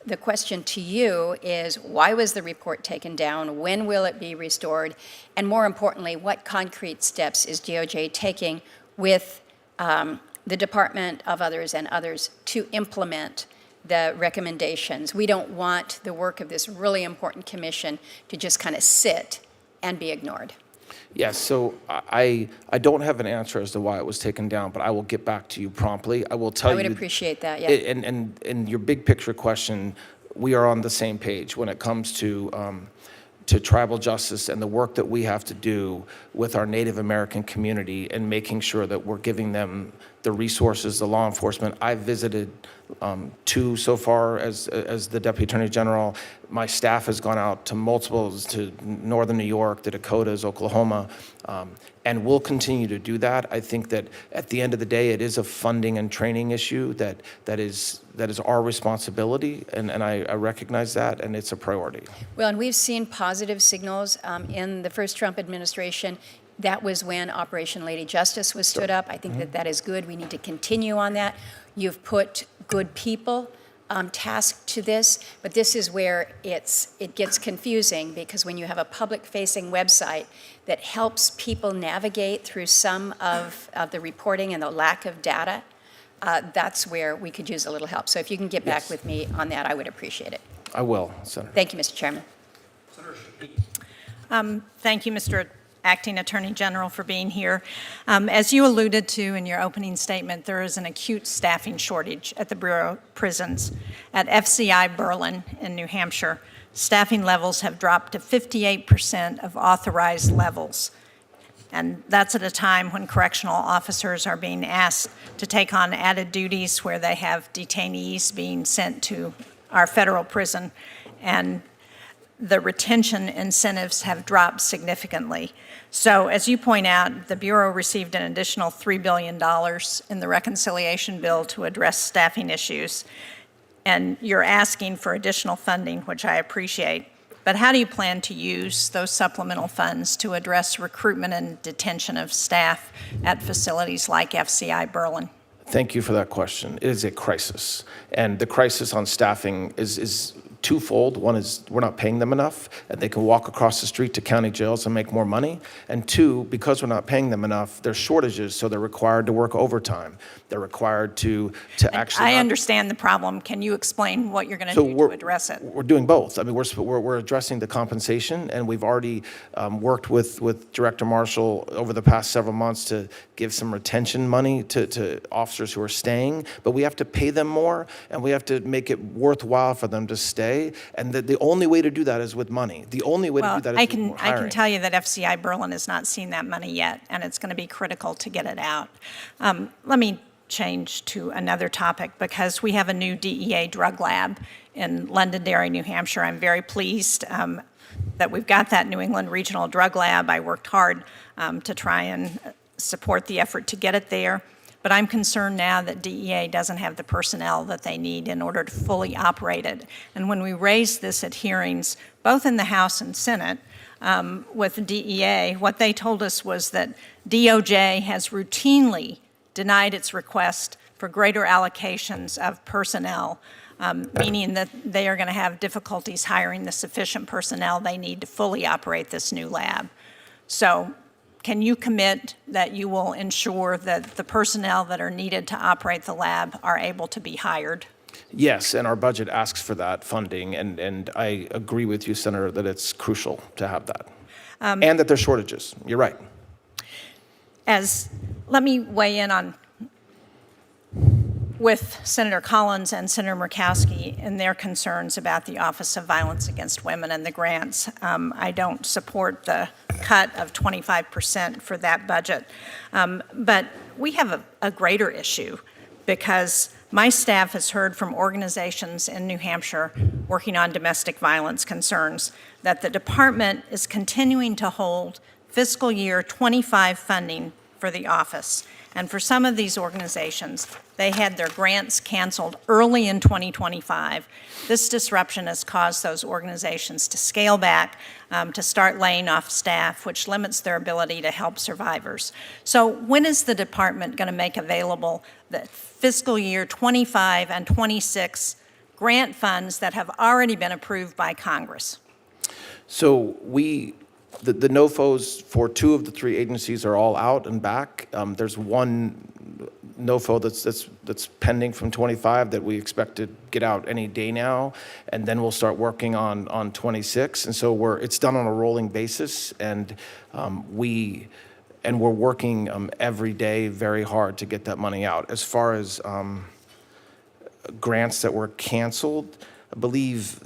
the question to you is, why was the report taken down? When will it be restored? And more importantly, what concrete steps is DOJ taking with the Department of Others and others to implement the recommendations? We don't want the work of this really important commission to just kind of sit and be ignored. Yes, so I don't have an answer as to why it was taken down, but I will get back to you promptly. I will tell you. I would appreciate that, yeah. And your big picture question, we are on the same page when it comes to tribal justice and the work that we have to do with our Native American community and making sure that we're giving them the resources, the law enforcement. I've visited 2 so far as the Deputy Attorney General. My staff has gone out to multiples, to northern New York, the Dakotas, Oklahoma, and we'll continue to do that. I think that at the end of the day, it is a funding and training issue that is our responsibility, and I recognize that, and it's a priority. Well, and we've seen positive signals in the first Trump administration. That was when Operation Lady Justice was stood up. I think that is good. We need to continue on that. You've put good people tasked to this, but this is where it gets confusing, because when you have a public-facing website that helps people navigate through some of the reporting and the lack of data, that's where we could use a little help. So if you can get back with me on that, I would appreciate it. I will, Senator. Thank you, Mr. Chairman. Thank you, Mr. Acting Attorney General, for being here. As you alluded to in your opening statement, there is an acute staffing shortage at the Bureau of Prisons. At FCI Berlin in New Hampshire, staffing levels have dropped to 58% of authorized levels. And that's at a time when correctional officers are being asked to take on added duties where they have detainees being sent to our federal prison, and the retention incentives have dropped significantly. So as you point out, the Bureau received an additional $3 billion in the reconciliation bill to address staffing issues. And you're asking for additional funding, which I appreciate. But how do you plan to use those supplemental funds to address recruitment and detention of staff at facilities like FCI Berlin? Thank you for that question. It is a crisis. And the crisis on staffing is twofold. One is we're not paying them enough, and they can walk across the street to county jails and make more money. And 2, because we're not paying them enough, there's shortages, so they're required to work overtime. They're required to actually. I understand the problem. Can you explain what you're going to do to address it? We're doing both. I mean, we're addressing the compensation, and we've already worked with Director Marshall over the past several months to give some retention money to officers who are staying. But we have to pay them more, and we have to make it worthwhile for them to stay. way, and that the only way to do that is with money. The only way to Well, do that is I with can, more I hiring. can tell you that FCI Berlin has not seen that money yet, and it's going to be critical to get it out. Let me change to another topic, because we have a new DEA drug lab in Londonderry, New Hampshire. I'm very pleased that we've got that New England Regional Drug Lab. I worked hard to try and support the effort to get it there. But I'm concerned now that DEA doesn't have the personnel that they need in order to fully operate it. And when we raised this at hearings, both in the House and Senate, with DEA, what they told us was that DOJ has routinely denied its request for greater allocations of personnel, meaning that they are going to have difficulties hiring the sufficient personnel they need to fully operate this new lab. So can you commit that you will ensure that the personnel that are needed to operate the lab are able to be hired? Yes, and our budget asks for that funding, and I agree with you, Senator, that it's crucial to have that. And that there's shortages. You're right. Let me weigh in on with Senator Collins and Senator Murkowski and their concerns about the Office of Violence Against Women and the grants. I don't support the cut of 25% for that budget. But we have a greater issue, because my staff has heard from organizations in New Hampshire working on domestic violence concerns that the department is continuing to hold fiscal year 25 funding for the office. And for some of these organizations, they had their grants canceled early in 2025. This disruption has caused those organizations to scale back, to start laying off staff, which limits their ability to help survivors. So when is the department going to make available the fiscal year 25 and 26 grant funds that have already been approved by Congress? So the NOFOs for 2 of the 3 agencies are all out and back. There's one NOFO that's pending from 25 that we expect to get out any day now, and then we'll start working on 26. And so it's done on a rolling basis, and we're working every day very hard to get that money out. As far as grants that were canceled, I believe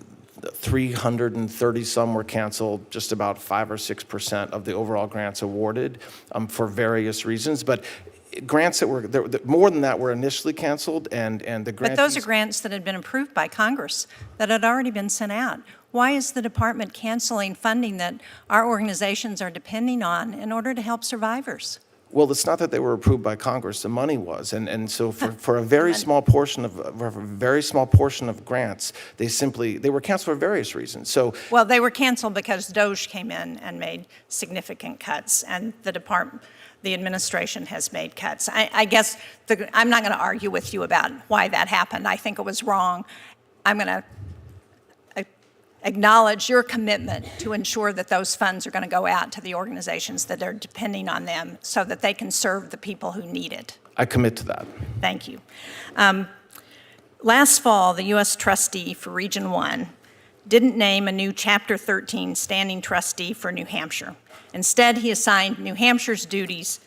330 some were canceled, just about 5 or 6% of the overall grants awarded for various reasons. But grants that were more than that were initially canceled, and the grants. But those are grants that had been approved by Congress, that had already been sent out. Why is the department canceling funding that our organizations are depending on in order to help survivors? Well, it's not that they were approved by Congress. The money was, and so for a very small portion of grants, they were canceled for various reasons. So Well, they were canceled because DOJ came in and made significant cuts, and the administration has made cuts. I guess I'm not going to argue with you about why that happened. I think it was wrong. I'm going to acknowledge your commitment to ensure that those funds are going to go out to the organizations that are depending on them so that they can serve the people who need it. I commit to that. Thank you. Last fall, the U.S. trustee for Region 1 didn't name a new Chapter 13 standing trustee for New Hampshire. Instead, he assigned New Hampshire's duties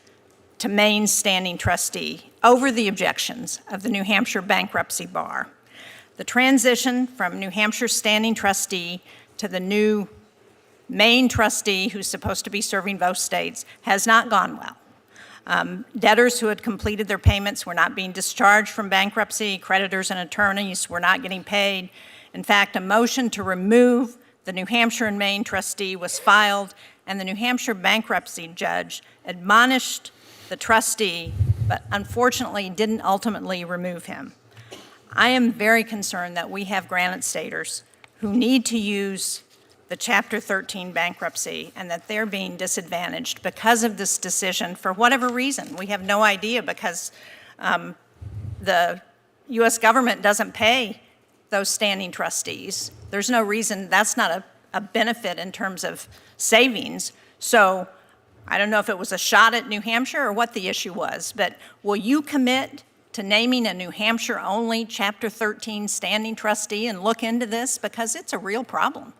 to Maine's standing trustee over the objections of the New Hampshire Bankruptcy Bar. The transition from New Hampshire's standing trustee to the new Maine trustee, who's supposed to be serving both states, has not gone well. Debtors who had completed their payments were not being discharged from bankruptcy. Creditors and attorneys were not getting paid. In fact, a motion to remove the New Hampshire and Maine trustee was filed, and the New Hampshire bankruptcy judge admonished the trustee, but unfortunately didn't ultimately remove him. I am very concerned that we have granite staters who need to use the Chapter 13 bankruptcy, and that they're being disadvantaged because of this decision for whatever reason. We have no idea, because the U.S. government doesn't pay those standing trustees. There's no reason. That's not a benefit in terms of savings. So I don't know if it was a shot at New Hampshire or what the issue was, but will you commit to naming a New Hampshire-only Chapter 13 standing trustee and look into this? Because it's a real problem.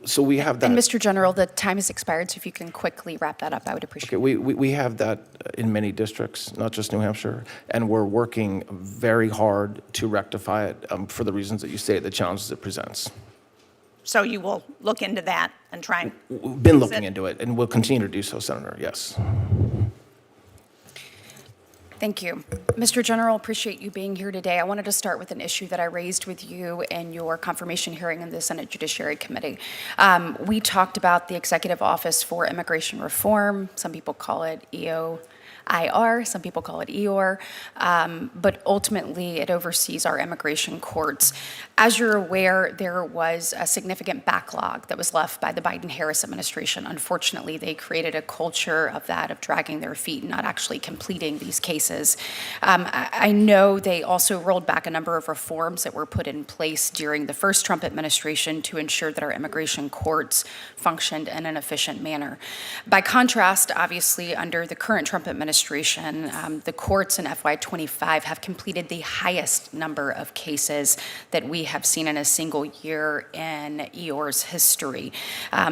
So we have that. And Mr. General, the time has expired, so if you can quickly wrap that up, I would appreciate Okay, it. we have that in many districts, not just New Hampshire, and we're working very hard to rectify it for the reasons that you say, the challenges it presents. So you will look into that and try and We've been Is looking it- into it, and we'll continue to do so, Senator, yes. Thank you. Mr. General, appreciate you being here today. I wanted to start with an issue that I raised with you in your confirmation hearing in the Senate Judiciary Committee. We talked about the Executive Office for Immigration Reform. Some people call it EOIR, some people call it EOR, but ultimately it oversees our immigration courts. As you're aware, there was a significant backlog that was left by the Biden-Harris administration. Unfortunately, they created a culture of dragging their feet and not actually completing these cases. I know they also rolled back a number of reforms that were put in place during the first Trump administration to ensure that our immigration courts functioned in an efficient manner. By contrast, obviously, under the current Trump administration, the courts in FY25 have completed the highest number of cases that we have seen in a single year in EOR's history.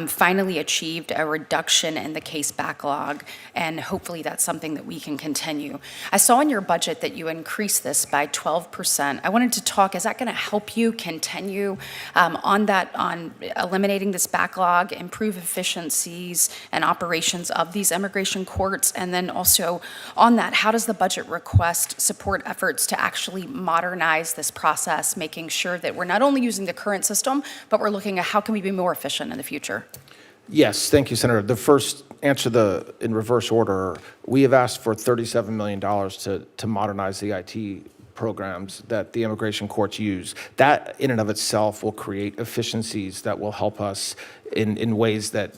Finally achieved a reduction in the case backlog, and hopefully that's something that we can continue. I saw in your budget that you increased this by 12%. I wanted to talk, is that going to help you continue on eliminating this backlog, improve efficiencies and operations of these immigration courts? And then also on that, how does the budget request support efforts to actually modernize this process, making sure that we're not only using the current system, but we're looking at how can we be more efficient in the future? Yes, thank you, Senator. The first answer in reverse order, we have asked for $37 million to modernize the IT programs that the immigration courts use. That in and of itself will create efficiencies that will help us in ways that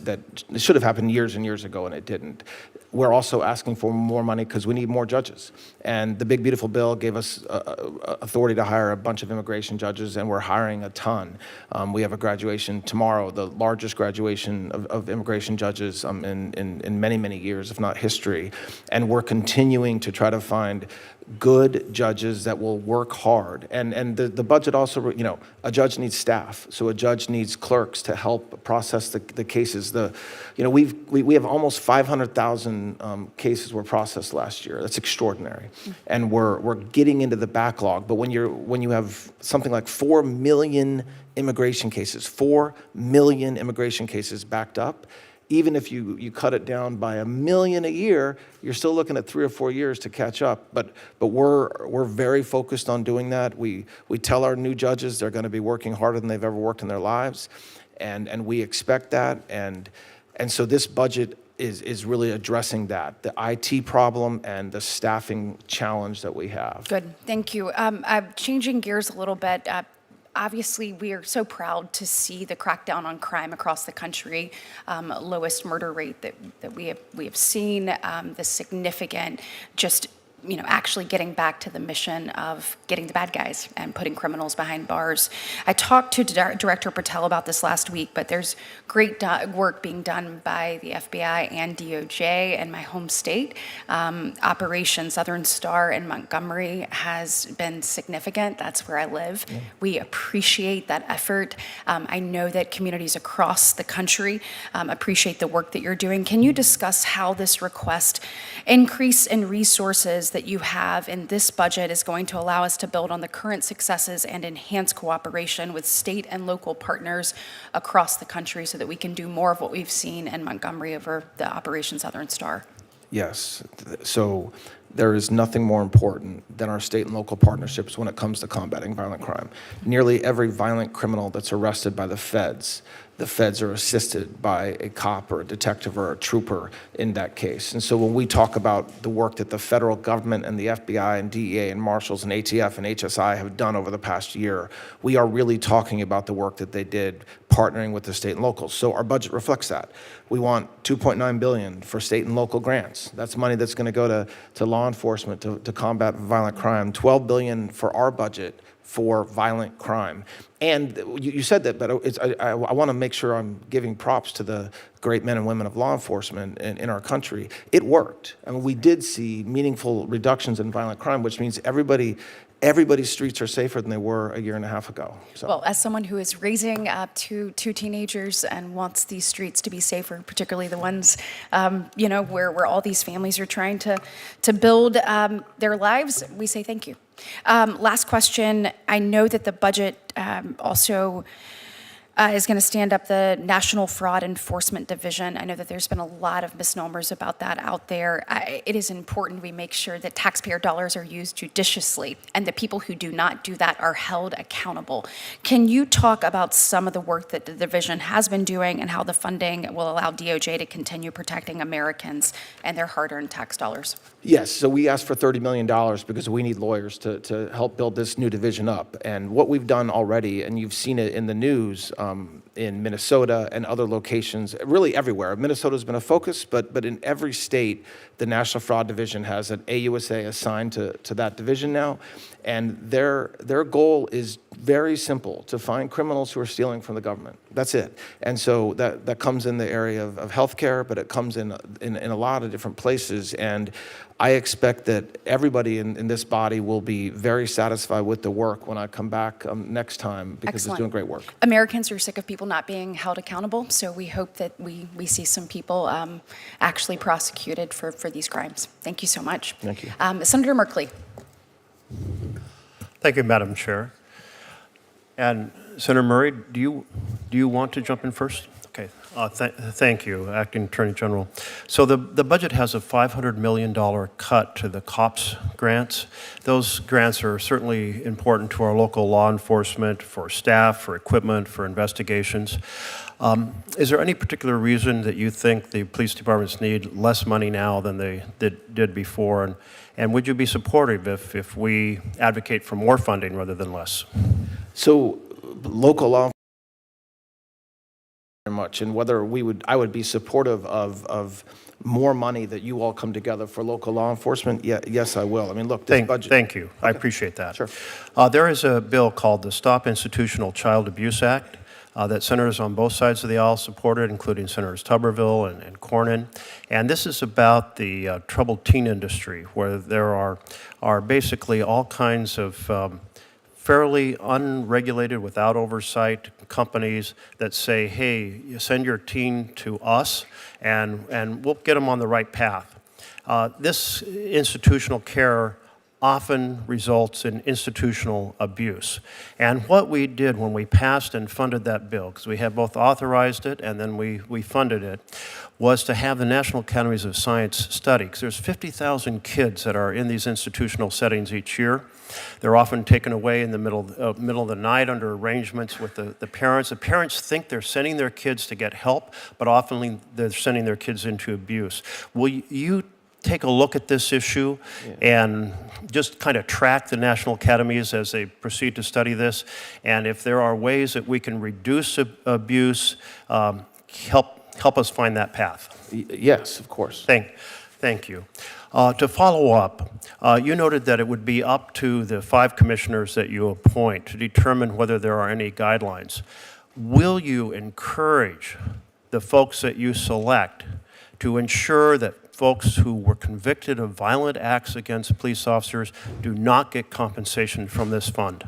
should have happened years and years ago, and it didn't. We're also asking for more money because we need more judges. And the big, beautiful bill gave us authority to hire a bunch of immigration judges, and we're hiring a ton. We have a graduation tomorrow, the largest graduation of immigration judges in many, many years, if not history. And we're continuing to try to find good judges that will work hard. And the budget also, a judge needs staff. So a judge needs clerks to help process the cases. We have almost 500,000 cases were processed last year. That's extraordinary. And we're getting into the backlog. But when you have something like 4 million immigration cases, 4 million immigration cases backed up, even if you cut it down by 1 million a year, you're still looking at 3 or 4 years to catch up. But we're very focused on doing that. We tell our new judges they're going to be working harder than they've ever worked in their lives, and we expect that. And so this budget is really addressing that, the IT problem and the staffing challenge that we have. Good, thank you. I'm changing gears a little bit. Obviously, we are so proud to see the crackdown on crime across the country, lowest murder rate that we have seen, the significant actually getting back to the mission of getting the bad guys and putting criminals behind bars. I talked to Director Patel about this last week, but there's great work being done by the FBI and DOJ in my home state. Operation Southern Star in Montgomery has been significant. That's where I live. Yeah. We appreciate that effort. I know that communities across the country appreciate the work that you're doing. Can you discuss how this request increase in resources that you have in this budget is going to allow us to build on the current successes and enhance cooperation with state and local partners across the country so that we can do more of what we've seen in Montgomery over the Operation Southern Star? Yes. So there is nothing more important than our state and local partnerships when it comes to combating violent crime. Nearly every violent criminal that's arrested by the feds are assisted by a cop or a detective or a trooper in that case. And so when we talk about the work that the federal government and the FBI and DEA and Marshals and ATF and HSI have done over the past year, we are really talking about the work that they did partnering with the state and locals. So our budget reflects that. We want $2.9 billion for state and local grants. That's money that's going to go to law enforcement to combat violent crime. $12 billion for our budget for violent crime. And you said that, but I want to make sure I'm giving props to the great men and women of law enforcement in our country. It worked. I mean, we did see meaningful reductions in violent crime, which means everybody's streets are safer than they were a year and a half ago. So. Well, as someone who is raising two teenagers and wants these streets to be safer, particularly the ones, where all these families are trying to build their lives, we say thank you. Last question. I know that the budget also is going to stand up the National Fraud Enforcement Division. I know that there's been a lot of misnomers about that out there. It is important we make sure that taxpayer dollars are used judiciously, and the people who do not do that are held accountable. Can you talk about some of the work that the division has been doing and how the funding will allow DOJ to continue protecting Americans and their hard-earned tax dollars? Yes, so we asked for $30 million because we need lawyers to help build this new division up. And what we've done already, and you've seen it in the news in Minnesota and other locations, really everywhere. Minnesota's been a focus, but in every state, the National Fraud Division has an AUSA assigned to that division now. And their goal is very simple, to find criminals who are stealing from the government. That's it. And so that comes in the area of healthcare, but it comes in a lot of different places. And I expect that everybody in this body will be very satisfied with the work when I come back next time, because Excellent. it's doing great work. Americans are sick of people not being held accountable, so we hope that we see some people actually prosecuted for these crimes. Thank you so much. Thank you. Senator Merkley. Thank you, Madam Chair. And Senator Murray, do you want to jump in first? Okay. Thank you, Acting Attorney General. So the budget has a $500 million cut to the COPS grants. Those grants are certainly important to our local law enforcement, for staff, for equipment, for investigations. Is there any particular reason that you think the police departments need less money now than they did before? And would you be supportive if we advocate for more funding rather than less? So local law very much, and whether I would be supportive of more money that you all come together for local law enforcement. Yes, I will. I mean, look, this budget. Thank you. Okay. I appreciate that. Sure. There is a bill called the Stop Institutional Child Abuse Act that senators on both sides of the aisle supported, including Senators Tuberville and Cornyn. And this is about the troubled teen industry, where there are basically all kinds of fairly unregulated, without oversight, companies that say, hey, you send your teen to us, and we'll get them on the right path. This institutional care often results in institutional abuse. And what we did when we passed and funded that bill, because we had both authorized it and then we funded it, was to have the National Academies of Science study, because there's 50,000 kids that are in these institutional settings each year. They're often taken away in the middle of the night under arrangements with the parents. The parents think they're sending their kids to get help, but often they're sending their kids into abuse. Will you take a look at this issue and just kind of track the national academies as they proceed to study this? And if there are ways that we can reduce abuse, help us find that path. Yes, of course. Thank you. To follow up, you noted that it would be up to the 5 commissioners that you appoint to determine whether there are any guidelines. Will you encourage the folks that you select to ensure that folks who were convicted of violent acts against police officers do not get compensation from this fund?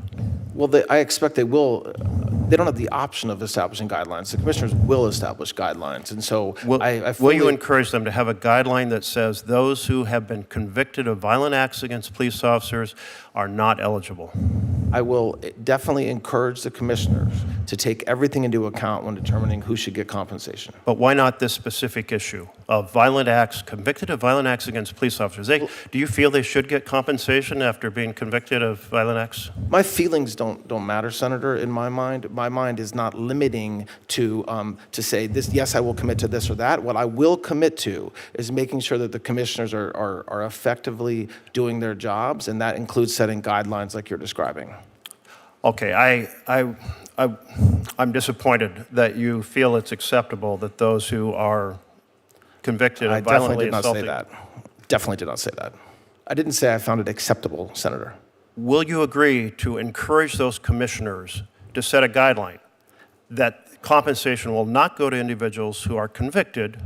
Well, I expect they will. They don't have the option of establishing guidelines. The commissioners will establish guidelines. And so will you encourage them to have a guideline that says those who have been convicted of violent acts against police officers are not eligible? I will definitely encourage the commissioners to take everything into account when determining who should get compensation. But why not this specific issue of violent acts, convicted of violent acts against police officers? Do you feel they should get compensation after being convicted of violent acts? My feelings don't matter, Senator, in my mind. My mind is not limiting to say this, yes, I will commit to this or that. What I will commit to is making sure that the commissioners are effectively doing their jobs, and that includes setting guidelines like you're describing. Okay, I'm disappointed that you feel it's acceptable that those who are convicted of violently assaulting... Definitely did not say that. I didn't say I found it acceptable, Senator. Will you agree to encourage those commissioners to set a guideline that compensation will not go to individuals who are convicted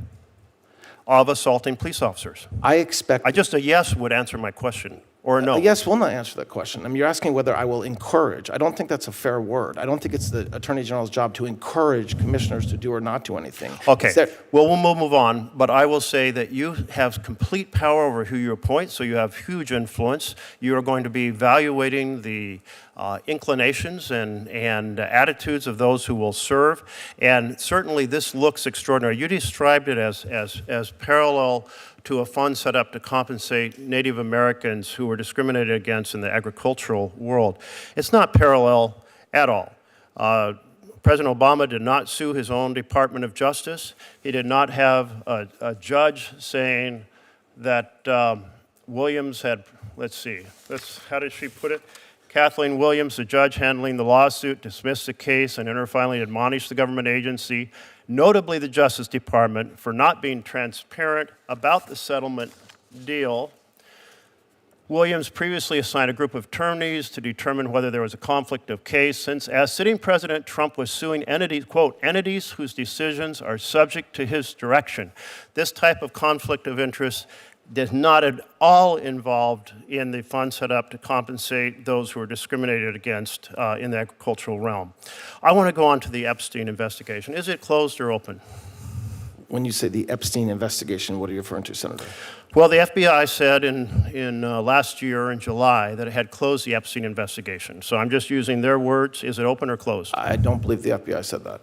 of assaulting police officers? I expect... Just a yes would answer my question. or no? Yes will not answer that question. I mean, you're asking whether I will encourage. I don't think that's a fair word. I don't think it's the Attorney General's job to encourage commissioners to do or not do anything. Okay, Instead- well, we'll move on, but I will say that you have complete power over who you appoint, so you have huge influence. You are going to be evaluating the inclinations and attitudes of those who will serve, and certainly this looks extraordinary. You described it as parallel to a fund set up to compensate Native Americans who were discriminated against in the agricultural world. It's not parallel at all. President Obama did not sue his own Department of Justice. He did not have a judge saying that Williams had, how did she put it? Kathleen Williams, the judge handling the lawsuit, dismissed the case and in her filing admonished the government agency, notably the Justice Department, for not being transparent about the settlement deal. Williams previously assigned a group of attorneys to determine whether there was a conflict of case, since as sitting President, Trump was suing entities, quote, entities whose decisions are subject to his direction. This type of conflict of interest is not at all involved in the fund set up to compensate those who are discriminated against in the agricultural realm. I want to go on to the Epstein investigation. Is it closed or open? When you say the Epstein investigation, what are you referring to, Senator? Well, the FBI said in last year in July that it had closed the Epstein investigation. So I'm just using their words. Is it open or closed? I don't believe the FBI said that.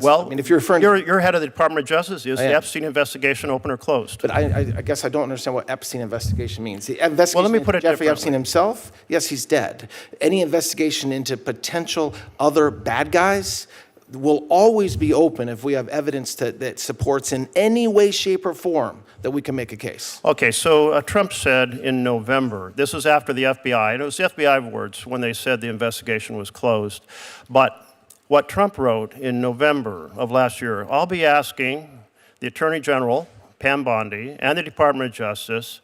Well, I mean, if you're referring you're head of the Department of Justice. Is I the am. Epstein investigation open or closed? But I guess I don't understand what Epstein investigation means. The investigation Well, let me put into it Jeffrey Epstein differently. himself, yes, he's dead. Any investigation into potential other bad guys will always be open if we have evidence that supports in any way, shape, or form that we can make a case. Okay, so Trump said in November, this was after the FBI, and it was the FBI words when they said the investigation was closed, but what Trump wrote in November of last year, I'll be asking the Attorney General, Pam Bondi, and the Department of Justice,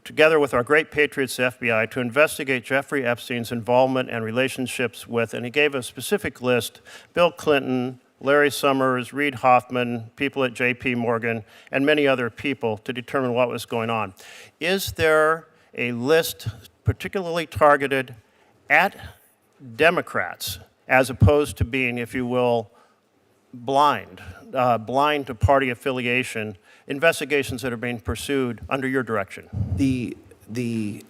together with our great patriots, the FBI, to investigate Jeffrey Epstein's involvement and relationships with, and he gave a specific list, Bill Clinton, Larry Summers, Reid Hoffman, people at J.P. Morgan, and many other people to determine what was going on. Is there a list particularly targeted at Democrats, as opposed to being, if you will, blind to party affiliation, investigations that are being pursued under your direction?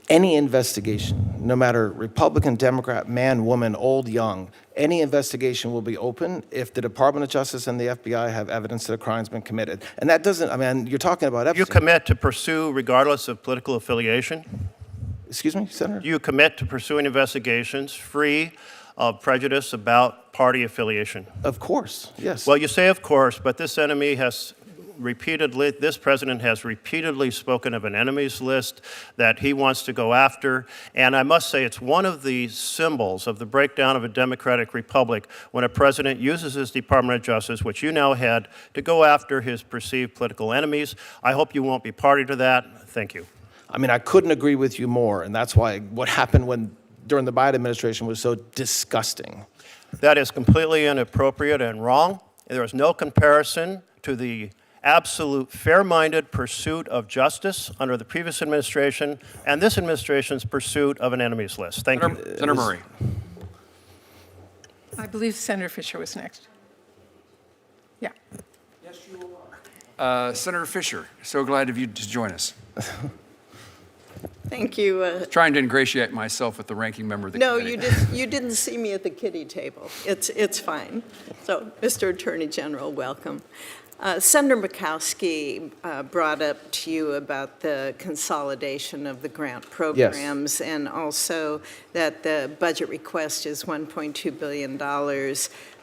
Any investigation, no matter Republican, Democrat, man, woman, old, young, any investigation will be open if the Department of Justice and the FBI have evidence that a crime's been committed. And that doesn't, I mean, you're talking about Epstein. You commit to pursue regardless of political affiliation? Excuse me, Senator? Do you commit to pursuing investigations free of prejudice about party affiliation? Of course, yes. Well, you say of course, but this president has repeatedly spoken of an enemies list that he wants to go after. And I must say, it's one of the symbols of the breakdown of a democratic republic when a president uses his Department of Justice, which you now head, to go after his perceived political enemies. I hope you won't be party to that. Thank you. I mean, I couldn't agree with you more, and that's why what happened during the Biden administration was so disgusting. That is completely inappropriate and wrong. There is no comparison to the absolute fair-minded pursuit of justice under the previous administration and this administration's pursuit of an enemies list. Thank you. Senator Murray. I believe Senator Fisher was next. Yeah. Senator Fisher, so glad of you to join us. Thank you. Trying to ingratiate myself with the ranking member of the No, committee. you didn't see me at the kiddie table. It's fine. So, Mr. Attorney General, welcome. Senator Murkowski brought up to you about the consolidation of the grant programs and also that the budget request is $1.2 billion,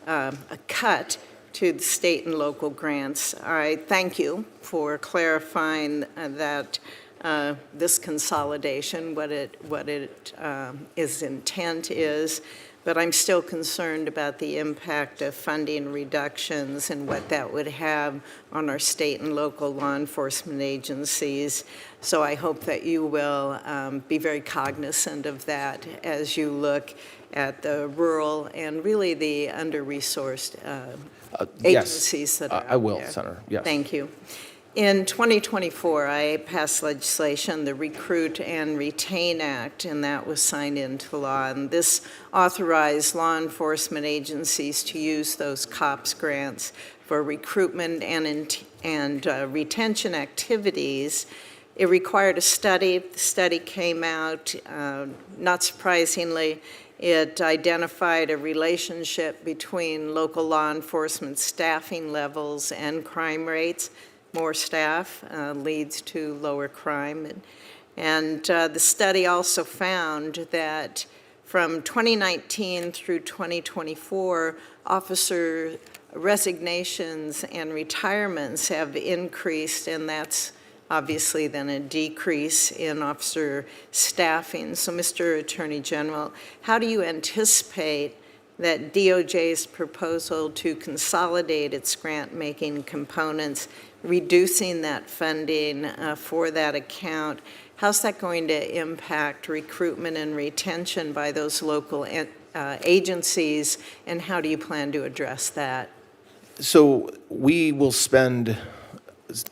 a cut to the state and local grants. I thank you for clarifying that this consolidation, what its intent is, but I'm still concerned about the impact of funding reductions and what that would have on our state and local law enforcement agencies. So I hope that you will be very cognizant of that as you look at the rural and really the under-resourced agencies that are I will, out there. Senator, yes. Thank you. In 2024, I passed legislation, the Recruit and Retain Act, and that was signed into law. And this authorized law enforcement agencies to use those COPS grants for recruitment and retention activities. It required a study. The study came out, not surprisingly, it identified a relationship between local law enforcement staffing levels and crime rates. More staff leads to lower crime. And the study also found that from 2019 through 2024, officer resignations and retirements have increased, and that's obviously then a decrease in officer staffing. So, Mr. Attorney General, how do you anticipate that DOJ's proposal to consolidate its grant-making components, reducing that funding for that account, how's that going to impact recruitment and retention by those local agencies, and how do you plan to address that? So we will spend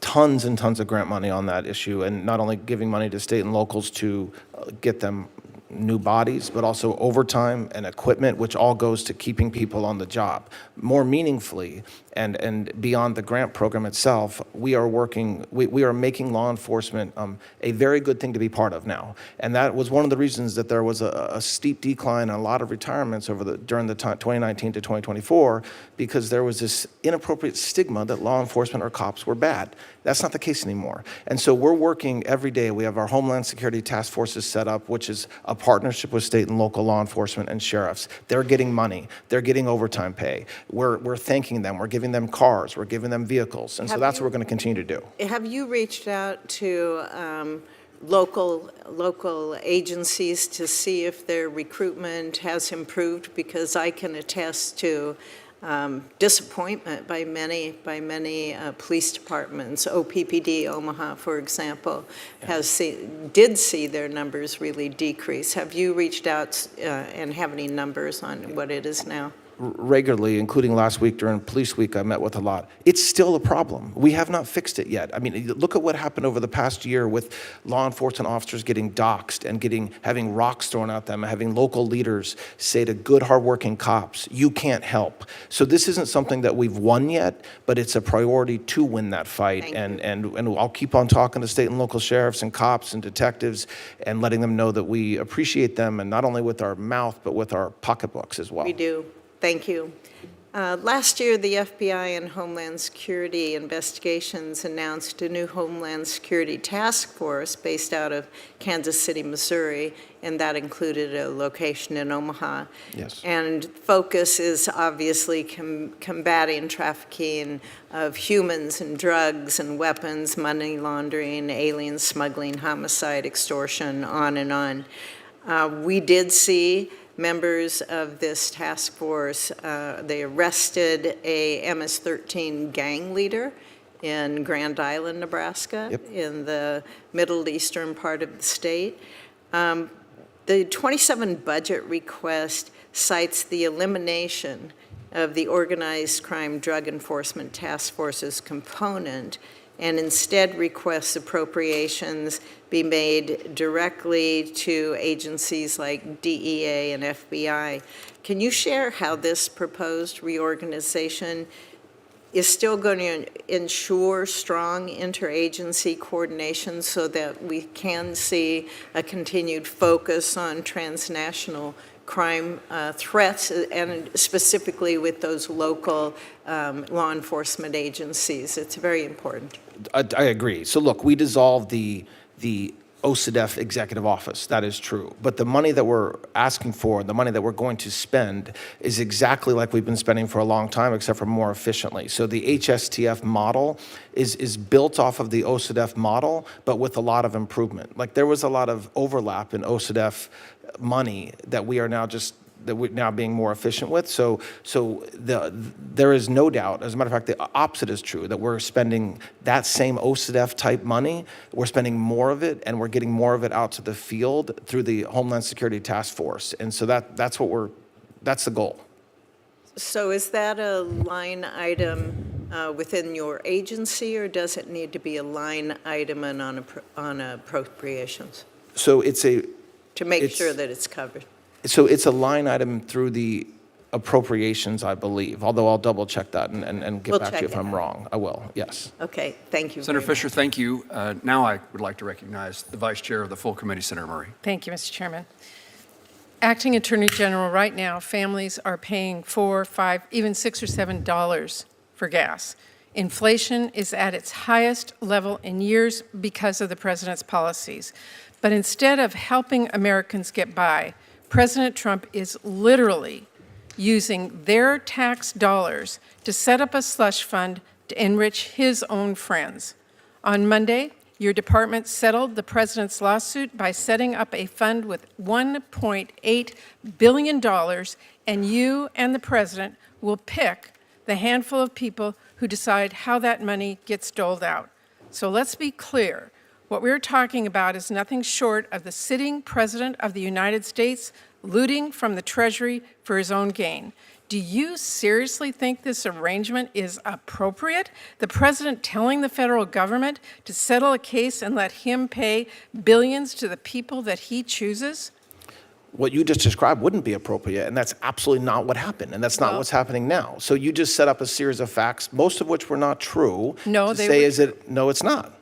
tons and tons of grant money on that issue, and not only giving money to state and locals to get them new bodies, but also overtime and equipment, which all goes to keeping people on the job. More meaningfully, and beyond the grant program itself, we are making law enforcement a very good thing to be part of now. And that was one of the reasons that there was a steep decline in a lot of retirements during the time 2019 to 2024, because there was this inappropriate stigma that law enforcement or cops were bad. That's not the case anymore. And so we're working every day. We have our Homeland Security Task Forces set up, which is a partnership with state and local law enforcement and sheriffs. They're getting money. They're getting overtime pay. We're thanking them. We're giving them cars. We're giving them vehicles. And so that's what we're going to continue to do. Have you reached out to local agencies to see if their recruitment has improved? Because I can attest to disappointment by many police departments. OPPD Omaha, for example, did see their numbers really decrease. Have you reached out and have any numbers on what it is now? Regularly, including last week during Police Week, I met with a lot. It's still a problem. We have not fixed it yet. I mean, look at what happened over the past year with law enforcement officers getting doxxed and having rocks thrown at them, having local leaders say to good, hardworking cops, you can't help. So this isn't something that we've won yet, but it's a priority to win that fight. And I'll keep on talking to state and local sheriffs and cops and detectives and letting them know that we appreciate them, and not only with our mouth, but with our pocketbooks as well. We do. Thank you. Last year, the FBI and Homeland Security Investigations announced a new Homeland Security Task Force based out of Kansas City, Missouri, and that included a location in Omaha. Yes. And focus is obviously combating trafficking of humans and drugs and weapons, money laundering, alien smuggling, homicide, extortion, on and on. We did see members of this task force, they arrested a MS-13 gang leader in Grand Island, Nebraska, in the middle eastern part of the state. The 27 budget request cites the elimination of the Organized Crime Drug Enforcement Task Force's component, and instead requests appropriations be made directly to agencies like DEA and FBI. Can you share how this proposed reorganization is still going to ensure strong interagency coordination so that we can see a continued focus on transnational crime threats, and specifically with those local law enforcement agencies? It's very important. I agree. So look, we dissolved the OCDF executive office. That is true. But the money that we're asking for, the money that we're going to spend, is exactly like we've been spending for a long time, except for more efficiently. So the HSTF model is built off of the OCDF model, but with a lot of improvement. Like, there was a lot of overlap in OCDF money that we're now being more efficient with. So there is no doubt, as a matter of fact, the opposite is true, that we're spending that same OCDF type money, we're spending more of it, and we're getting more of it out to the field through the Homeland Security Task Force. And so that's the goal. So is that a line item within your agency, or does it need to be a line item and on appropriations So it's a, to make It's- sure that it's covered? so it's a line item through the appropriations, I believe, although I'll double check that and get We'll back to you check if it I'm out. wrong. I will, yes. Okay, thank you. Senator very much. Fisher, thank you. Now I would like to recognize the Vice Chair of the full committee, Senator Murray. Thank you, Mr. Chairman. Acting Attorney General, right now, families are paying $4, $5, even $6 or $7 for gas. Inflation is at its highest level in years because of the president's policies. But instead of helping Americans get by, President Trump is literally using their tax dollars to set up a slush fund to enrich his own friends. On Monday, your department settled the president's lawsuit by setting up a fund with $1.8 billion, and you and the president will pick the handful of people who decide how that money gets doled out. So let's be clear. What we're talking about is nothing short of the sitting president of the United States looting from the Treasury for his own gain. Do you seriously think this arrangement is appropriate? The president telling the federal government to settle a case and let him pay billions to the people that he chooses? What you just described wouldn't be appropriate, and that's absolutely not what happened, and that's not Well- what's happening now. So you just set up a series of facts, most of which were not true. No, to they say were is it? No, it's not.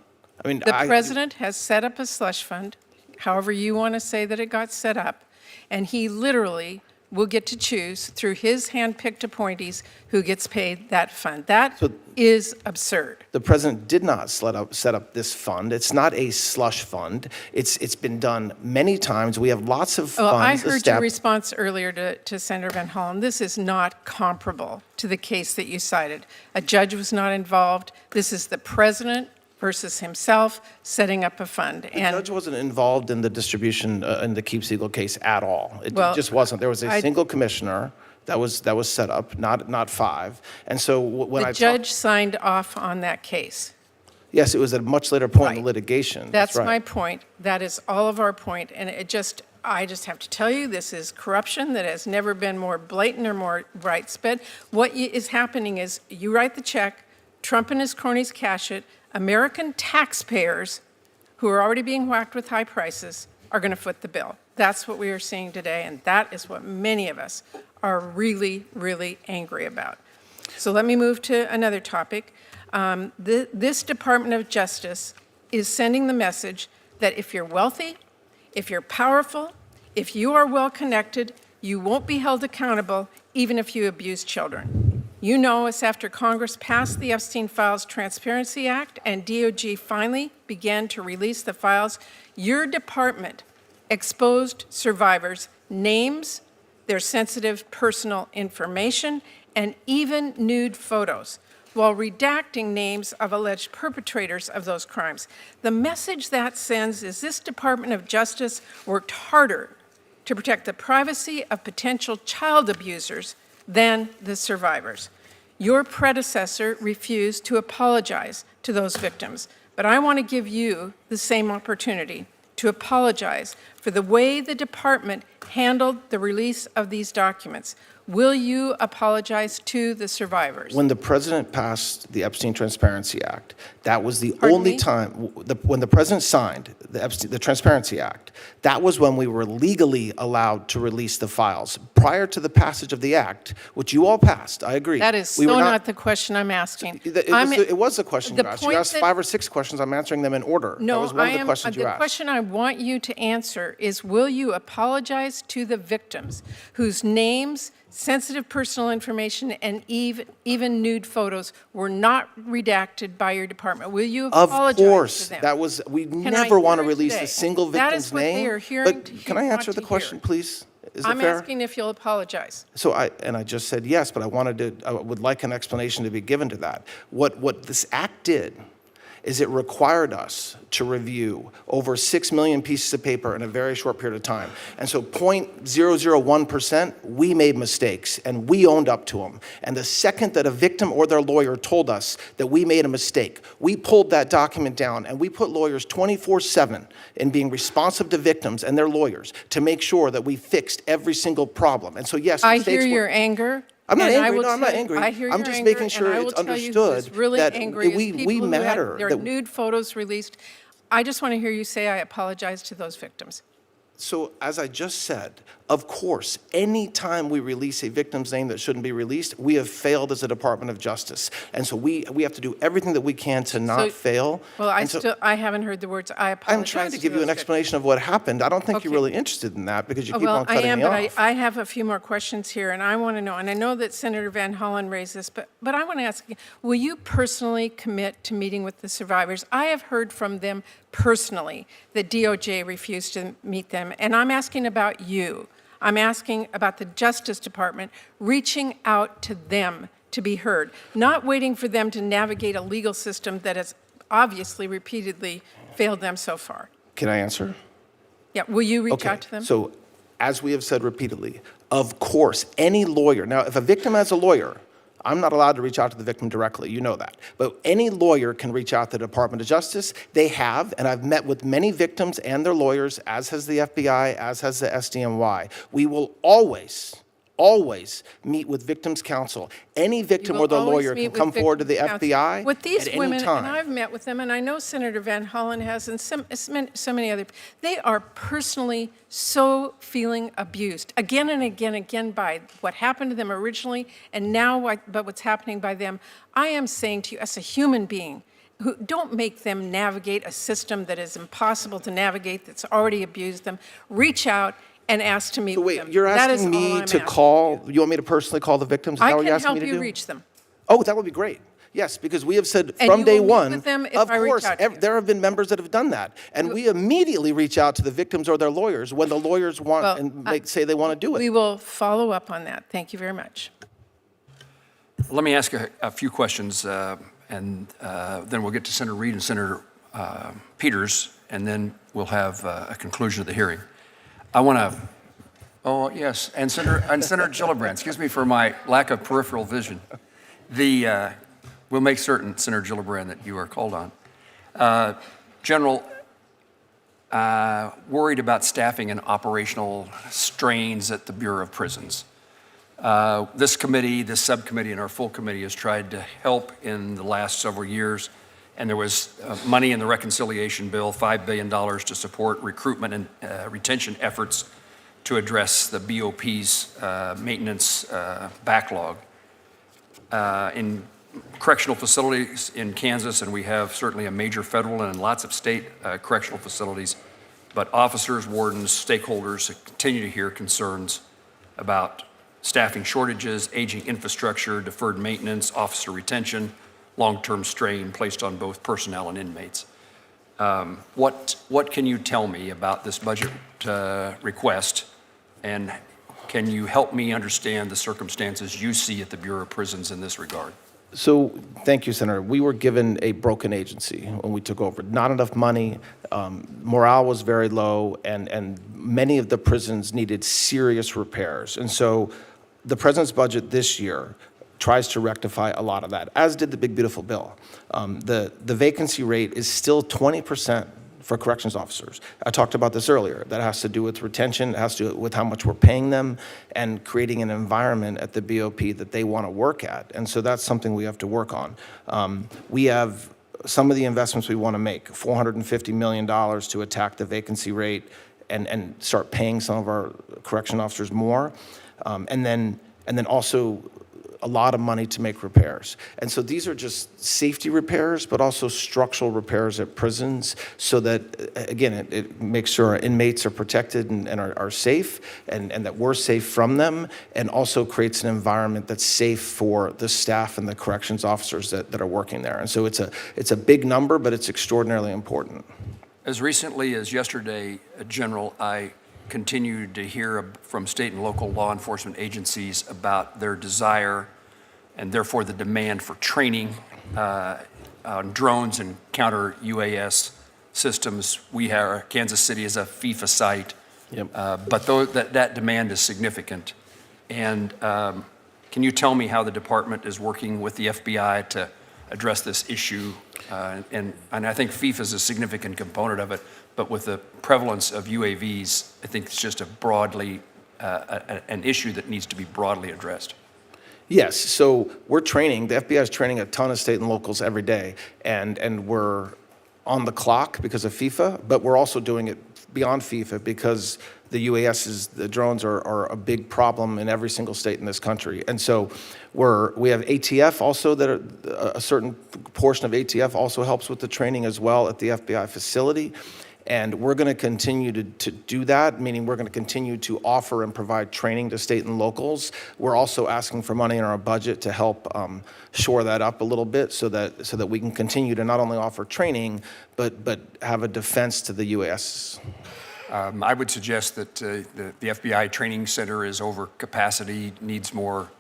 I mean, The president has set up a slush fund, however you want to say that it got set up, and he literally will get to choose through his hand-picked appointees who gets paid that fund. That is absurd. The president did not set up this fund. It's not a slush fund. It's been done many times. We have lots of funds. Well, I heard your established. response earlier to Senator Van Hollen. This is not comparable to the case that you cited. A judge was not involved. This is the president versus himself setting up a fund. The judge wasn't involved in the distribution in the Keep Siegel case at all. It Well, just wasn't. There was a single commissioner that was set up, not five. And so when The judge signed off on that case. yes, it was at a much later point in the Right. litigation. That's right. my point. That is all of our point. And I just have to tell you, this is corruption that has never been more blatant or more widespread. What is happening is you write the check, Trump and his cronies cash it, American taxpayers who are already being whacked with high prices are going to foot the bill. That's what we are seeing today, and that is what many of us are really, really angry about. So let me move to another topic. This Department of Justice is sending the message that if you're wealthy, if you're powerful, if you are well-connected, you won't be held accountable even if you abuse children. You know us after Congress passed the Epstein Files Transparency Act and DOJ finally began to release the files. Your department exposed survivors' names, their sensitive personal information, and even nude photos, while redacting names of alleged perpetrators of those crimes. The message that sends is this Department of Justice worked harder to protect the privacy of potential child abusers than the survivors. Your predecessor refused to apologize to those victims, but I want to give you the same opportunity to apologize for the way the department handled the release of these documents. Will you apologize to the survivors? When the president passed the Epstein Transparency Act, that was the Pardon only me? time, when the president signed the Transparency Act, that was when we were legally allowed to release the files. Prior to the passage of the act, which you all passed, I agree. That is we so were not the question I'm asking. It was the question you the asked. You point asked that- 5 or 6 questions. I'm answering them in order. That No, was one of the questions you the asked. question I want you to answer is, will you apologize to the victims whose names, sensitive personal information, and even nude photos were not redacted by your department? Will you Of apologize to course, them? we Can I never want to hear it release today? a single That victim's is what they name. are hearing- But can I want answer the to question, hear. please? Is I'm it fair? asking if you'll apologize. So I just said yes, but I would like an explanation to be given to that. What this act did is it required us to review over 6 million pieces of paper in a very short period of time. And so 0.001%, we made mistakes and we owned up to them. And the second that a victim or their lawyer told us that we made a mistake, we pulled that document down and we put lawyers 24/7 in being responsive to victims and their lawyers to make sure that we fixed every single problem. And so yes, I mistakes hear were- your anger. I'm not And I angry. will No, I'm not tell you- angry. I hear I'm your just anger, making sure and I will it's tell you understood who's really that angry is we people who had matter. their that- nude photos released. I just want to hear you say I apologize to those victims. So as I just said, of course, any time we release a victim's name that shouldn't be released, we have failed as a Department of Justice. And so we have to do everything that we can to not fail. Well, And so I haven't heard the words, I apologize. I'm trying to give you those an victims. explanation of what happened. I don't think you're Okay. really interested in that because you keep Well, on cutting I am, me but off. I have a few more questions here, and I want to know, and I know that Senator Van Hollen raised this, but I want to ask you, will you personally commit to meeting with the survivors? I have heard from them personally that DOJ refused to meet them, and I'm asking about you. I'm asking about the Justice Department reaching out to them to be heard, not waiting for them to navigate a legal system that has obviously repeatedly failed them so far. Can I answer? Yeah, will you reach out to them? So as we have said repeatedly, of course, any lawyer, now if a victim has a lawyer, I'm not allowed to reach out to the victim directly, you know that. But any lawyer can reach out to the Department of Justice. They have, and I've met with many victims and their lawyers, as has the FBI, as has the SDNY. We will always meet with victims' counsel. Any victim You or will their always lawyer meet can with come forward to the victims' counsel. FBI With these at women, any time. and I've met with them, and I know Senator Van Hollen has, and so many other, they are personally so feeling abused, again and again and again, by what happened to them originally, and now but what's happening by them. I am saying to you, as a human being, who don't make them navigate a system that is impossible to navigate, that's already abused them. Reach out and ask to meet So with wait, them. you're That is asking all me I'm to asking call, you want me to personally call the victims? Is that I what can you're asking help me to you do? reach them. Oh, that would be great. Yes, because we have said And from you day will meet one, with them if of I reach course, out to you. there have been members that have done that. And we immediately reach out to the victims or their lawyers when the lawyers want Well, and say they want to do it. We will follow up on that. Thank you very much. Let me ask a few questions, and then we'll get to Senator Reid and Senator Peters, and then we'll have a conclusion of the hearing. I want to, oh, yes, and Senator Gillibrand, excuse me for my lack of peripheral vision. We'll make certain, Senator Gillibrand, that you are called on. General, worried about staffing and operational strains at the Bureau of Prisons. This committee, this subcommittee, and our full committee has tried to help in the last several years, and there was money in the reconciliation bill, $5 billion to support recruitment and retention efforts to address the BOP's maintenance backlog. In correctional facilities in Kansas, and we have certainly a major federal and lots of state correctional facilities, but officers, wardens, stakeholders continue to hear concerns about staffing shortages, aging infrastructure, deferred maintenance, officer retention, long-term strain placed on both personnel and inmates. What can you tell me about this budget request, and can you help me understand the circumstances you see at the Bureau of Prisons in this regard? So, thank you, Senator. We were given a broken agency when we took over. Not enough money, morale was very low, and many of the prisons needed serious repairs. And so the president's budget this year tries to rectify a lot of that, as did the Big Beautiful Bill. The vacancy rate is still 20% for corrections officers. I talked about this earlier. That has to do with retention, it has to do with how much we're paying them, and creating an environment at the BOP that they want to work at. And so that's something we have to work on. We have some of the investments we want to make, $450 million to attack the vacancy rate and start paying some of our correction officers more. And then also a lot of money to make repairs. And so these are just safety repairs, but also structural repairs at prisons so that, again, it makes sure our inmates are protected and are safe and that we're safe from them, and also creates an environment that's safe for the staff and the corrections officers that are working there. And so it's a big number, but it's extraordinarily important. As recently as yesterday, General, I continued to hear from state and local law enforcement agencies about their desire and therefore the demand for training on drones and counter UAS systems. Kansas City is a FIFA site, but that demand is significant. And can you tell me how the department is working with the FBI to address this issue? And I think FIFA is a significant component of it, but with the prevalence of UAVs, I think it's just an issue that needs to be broadly addressed. Yes, so we're training, the FBI is training a ton of state and locals every day, and we're on the clock because of FIFA, but we're also doing it beyond FIFA because the UASs, the drones are a big problem in every single state in this country. And so we have ATF also, a certain portion of ATF also helps with the training as well at the FBI facility. And we're going to continue to do that, meaning we're going to continue to offer and provide training to state and locals. We're also asking for money in our budget to help shore that up a little bit so that we can continue to not only offer training, but have a defense to the UAS. I would suggest that the FBI training center is over capacity, needs more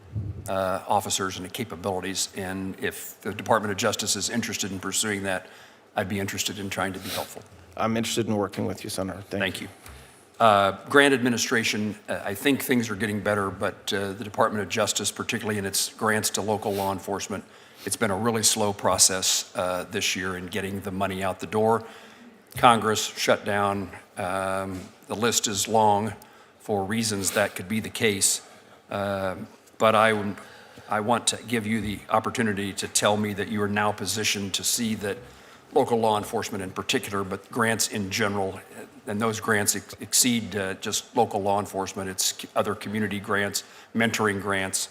officers and capabilities. And if the Department of Justice is interested in pursuing that, I'd be interested in trying to be helpful. I'm interested in working with you, Senator. Thank you. Grant administration, I think things are getting better, but the Department of Justice, particularly in its grants to local law enforcement, it's been a really slow process this year in getting the money out the door. Congress shut down. The list is long for reasons that could be the case, but I want to give you the opportunity to tell me that you are now positioned to see that local law enforcement in particular, but grants in general, and those grants exceed just local law enforcement. It's other community grants, mentoring grants.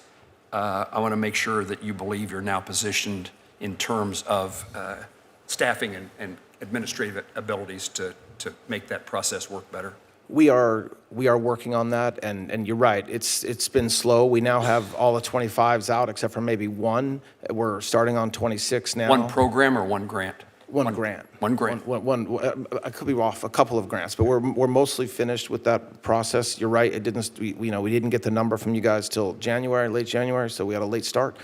I want to make sure that you believe you're now positioned in terms of staffing and administrative abilities to make that process work better. We are working on that, and you're right. It's been slow. We now have all the 25s out except for maybe one. We're starting on 26 now. One program or one grant? One grant. One grant. I could be off a couple of grants, but we're mostly finished with that process. You're right. We didn't get the number from you guys till January, late January, so we had a late start.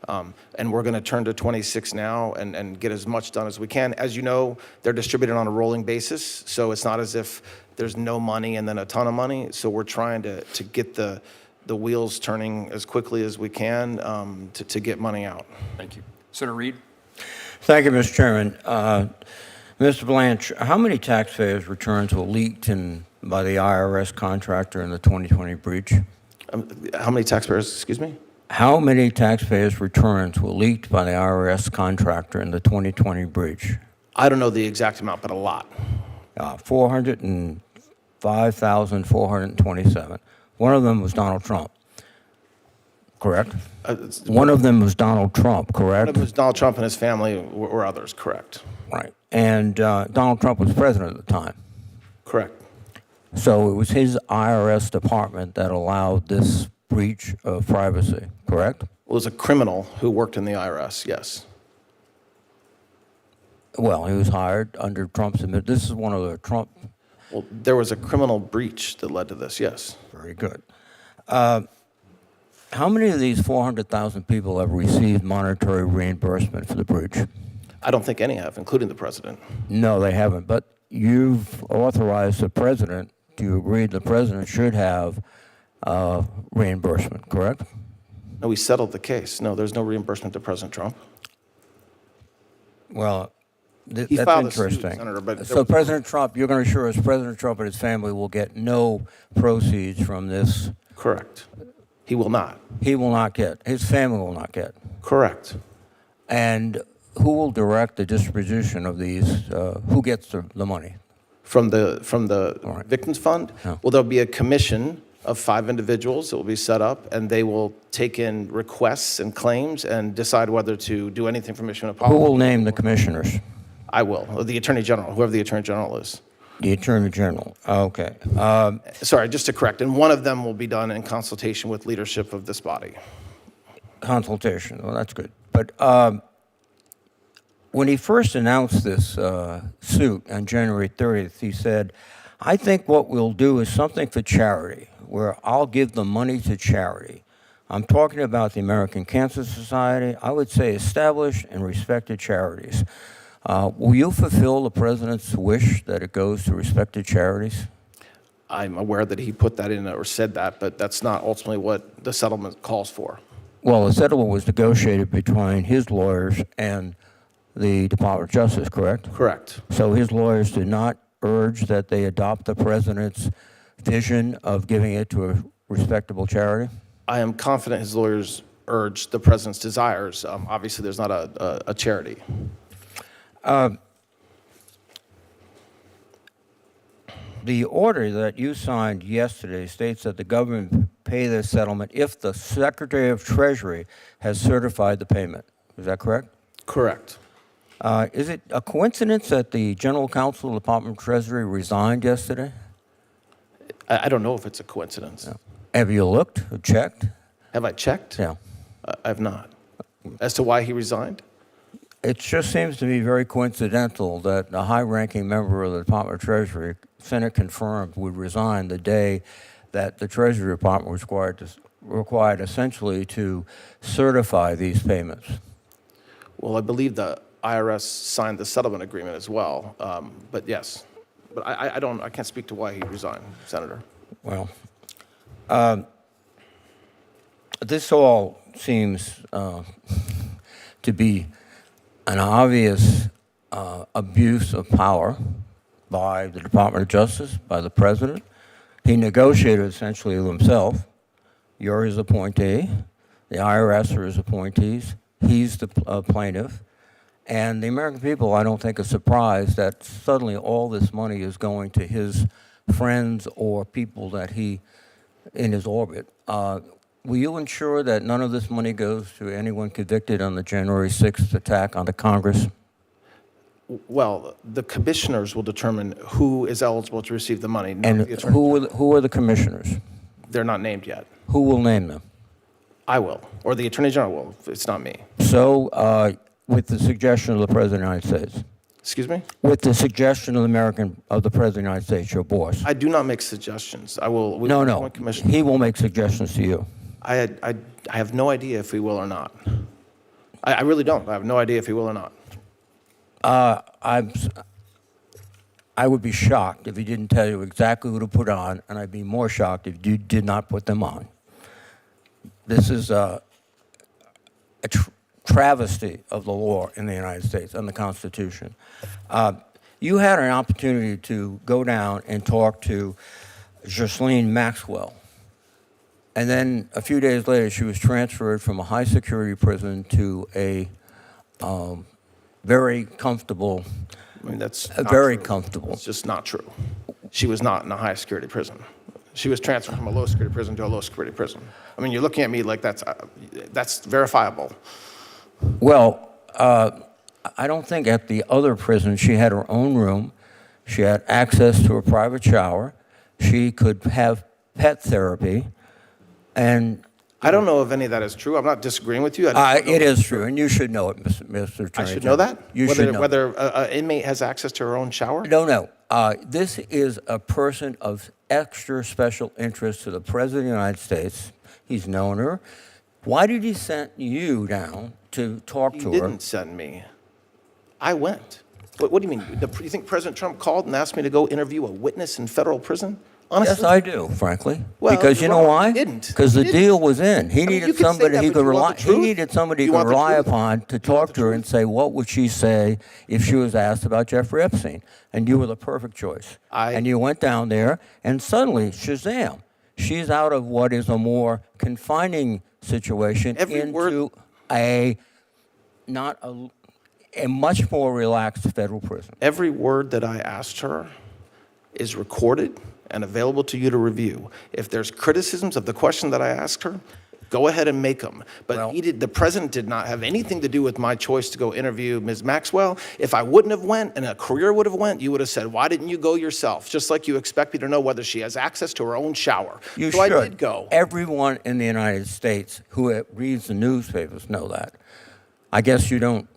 And we're going to turn to 26 now and get as much done as we can. As you know, they're distributed on a rolling basis, so it's not as if there's no money and then a ton of money. So we're trying to get the wheels turning as quickly as we can to get money out. Thank you. Senator Reed? Thank you, Mr. Chairman. Mr. Blanche, how many taxpayers' returns were leaked by the IRS contractor in the 2020 breach? How many taxpayers, excuse me? How many taxpayers' returns were leaked by the IRS contractor in the 2020 breach? I don't know the exact amount, but a lot. 405,427. One of them was Donald Trump, correct? One of them was Donald Trump, correct? One of them was Donald Trump and his family or others, correct. Right. And Donald Trump was president at the time. Correct. So it was his IRS department that allowed this breach of privacy, correct? Well, it was a criminal who worked in the IRS, yes. Well, he was hired under Trump's administration. This is one of the Trump. Well, there was a criminal breach that led to this, yes. Very good. How many of these 400,000 people have received monetary reimbursement for the breach? I don't think any have, including the president. No, they haven't. But you've authorized the president to agree the president should have reimbursement, correct? No, we settled the case. No, there's no reimbursement to President Trump. Well, that's filed a suit, interesting. Senator, but So President Trump, you're going to assure us President Trump and his family will get no proceeds from this? Correct. He will not. He will not get. His family will not get. Correct. And who will direct the distribution of these? Who gets the money? From the Right. Victims Fund? Yeah. Well, there'll be a commission of 5 individuals that will be set up, and they will take in requests and claims and decide whether to do anything from mission of Who policy. will name the commissioners? I will. Or the Attorney General, whoever the Attorney General is. The Attorney General. Okay. Sorry, just to correct, and one of them will be done in consultation with leadership of this body. Consultation. Well, that's good. But when he first announced this suit on January 30th, he said, I think what we'll do is something for charity, where I'll give the money to charity. I'm talking about the American Cancer Society. I would say established and respected charities. Will you fulfill the president's wish that it goes to respected charities? I'm aware that he put that in or said that, but that's not ultimately what the settlement calls for. Well, the settlement was negotiated between his lawyers and the Department of Justice, correct? Correct. So his lawyers did not urge that they adopt the president's vision of giving it to a respectable charity? I am confident his lawyers urge the president's desires. Obviously, there's not a charity. The order that you signed yesterday states that the government pay this settlement if the Secretary of Treasury has certified the payment. Is that correct? Correct. Is it a coincidence that the General Counsel of the Department of Treasury resigned yesterday? I don't know if it's a coincidence. No. Have you looked or checked? Have I checked? Yeah. I have not. As to why he resigned? It just seems to be very coincidental that a high-ranking member of the Department of Treasury, Senate confirmed, would resign the day that the Treasury Department was required essentially to certify these payments. Well, I believe the IRS signed the settlement agreement as well. But yes, but I can't speak to why he resigned, Senator. Well, this all seems to be an obvious abuse of power by the Department of Justice, by the President. He negotiated essentially with himself. You're his appointee. The IRS are his appointees. He's the plaintiff. And the American people, I don't think, are surprised that suddenly all this money is going to his friends or people that he, in his orbit. Will you ensure that none of this money goes to anyone convicted on the January 6th attack on the Congress? Well, the commissioners will determine who is eligible to receive the money. Not And the Attorney General. who are the commissioners? They're not named yet. Who will name them? I will, or the Attorney General will. It's not me. So, with the suggestion of the President of the United States? Excuse me? With the suggestion of the President of the United States, your boss? I do not make suggestions. I will. No, no. appoint commissioners. He will make suggestions to you. I have no idea if he will or not. I really don't. I have no idea if he will or not. I would be shocked if he didn't tell you exactly who to put on, and I'd be more shocked if you did not put them on. This is a travesty of the law in the United States and the Constitution. You had an opportunity to go down and talk to Ghislaine Maxwell. And then a few days later, she was transferred from a high-security prison to a very comfortable, I mean, that's very not true. comfortable. It's just not true. She was not in a high-security prison. She was transferred from a low-security prison to a low-security prison. I mean, you're looking at me like that's verifiable. Well, I don't think at the other prison she had her own room. She had access to a private shower. She could have pet therapy. And I don't know if any of that is true. I'm not disagreeing with you. it is true, and you should know it, Mr. Attorney I should General. know that? You should know. Whether an inmate has access to her own shower? No. This is a person of extra special interest to the President of the United States. He's known her. Why did he send you down to talk to her? He didn't send me. I went. What do you mean? You think President Trump called and asked me to go interview a witness in federal prison? Honestly? Yes, I do, frankly. Well, because you know well, why? he didn't. Because the He didn't. deal was in. He I mean, you needed could say somebody that, he but could you want rely. the He truth? needed somebody he You could want the rely truth? upon to talk to her and say, what would she say if she was asked about Jeffrey Epstein? And you were the perfect choice. And you went down there, and suddenly, shazam! She's out of what is a more confining situation into a much more relaxed federal prison. Every word that I asked her is recorded and available to you to review. If there's criticisms of the question that I asked her, go ahead and make them. But the president did not have anything to do with my choice to go interview Ms. Maxwell. If I wouldn't have went and a career would have went, you would have said, why didn't you go yourself? Just like you expect me to know whether she has access to her own shower. You so should. I did go. Everyone in the United States who reads the newspapers know that. I guess you don't,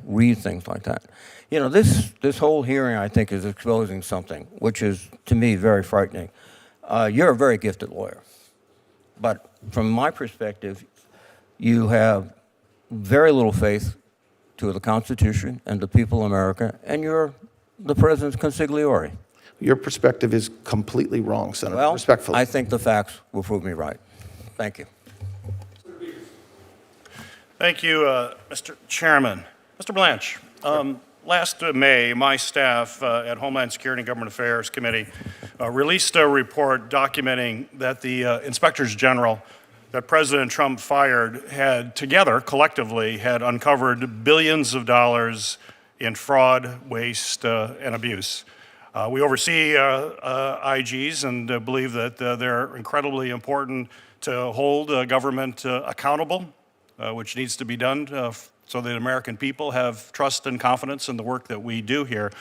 read things like that. This whole hearing, I think, is exposing something, which is, to me, very frightening. You're a very gifted lawyer. But from my perspective, you have very little faith to the Constitution and the people of America, and you're the president's consigliere. Your perspective is completely wrong, Senator, Well, respectfully. I think the facts will prove me right. Thank you. Thank you, Mr. Chairman. Mr. Blanche, last May, my staff at Homeland Security and Government Affairs Committee released a report documenting that the inspectors general that President Trump fired had together, collectively, had uncovered billions of dollars in fraud, waste, and abuse. We oversee IGs and believe that they're incredibly important to hold government accountable, which needs to be done so that American people have trust and confidence in the work that we do here.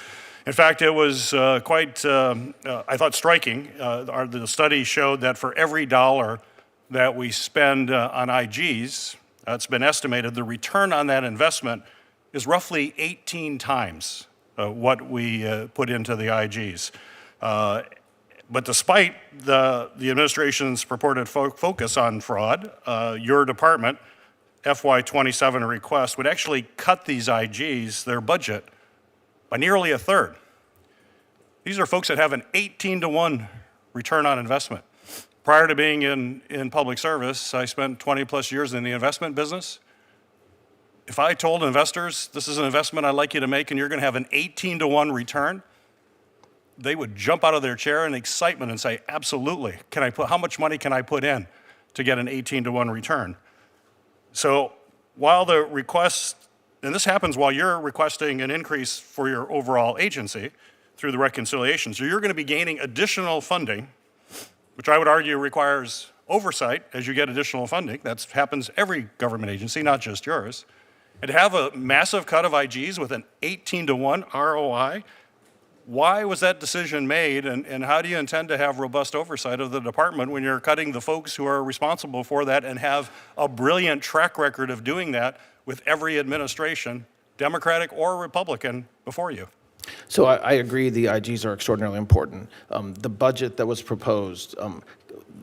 In fact, it was quite, I thought, striking. The study showed that for every dollar that we spend on IGs, it's been estimated the return on that investment is roughly 18 times what we put into the IGs. But despite the administration's purported focus on fraud, your department, FY27 request, would actually cut these IGs, their budget, by nearly a third. These are folks that have an 18-to-1 return on investment. Prior to being in public service, I spent 20 plus years in the investment business. If I told investors, this is an investment I'd like you to make and you're going to have an 18-to-1 return, they would jump out of their chair in excitement and say, absolutely, how much money can I put in to get an 18-to-1 return? So while the request, and this happens while you're requesting an increase for your overall agency through the reconciliation, so you're going to be gaining additional funding, which I would argue requires oversight as you get additional funding. That happens every government agency, not just yours. And to have a massive cut of IGs with an 18-to-1 ROI, why was that decision made, and how do you intend to have robust oversight of the department when you're cutting the folks who are responsible for that and have a brilliant track record of doing that with every administration, Democratic or Republican, before you? So I agree the IGs are extraordinarily important. The budget that was proposed,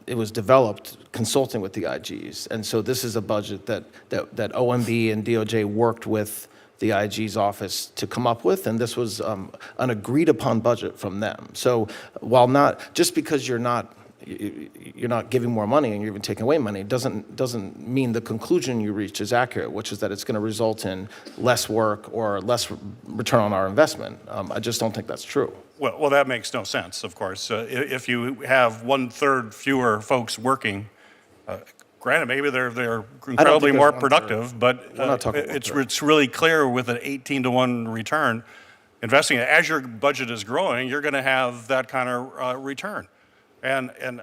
it was developed consulting with the IGs. And so this is a budget that OMB and DOJ worked with the IG's office to come up with, and this was an agreed upon budget from them. So while not, just because you're not giving more money and you're even taking away money, doesn't mean the conclusion you reach is accurate, which is that it's going to result in less work or less return on our investment. I just don't think that's true. Well, that makes no sense, of course. If you have 1/3 fewer folks working, granted, maybe they're incredibly more productive, but it's really clear with an 18-to-1 return, investing as your budget is growing, you're going to have that kind of return. And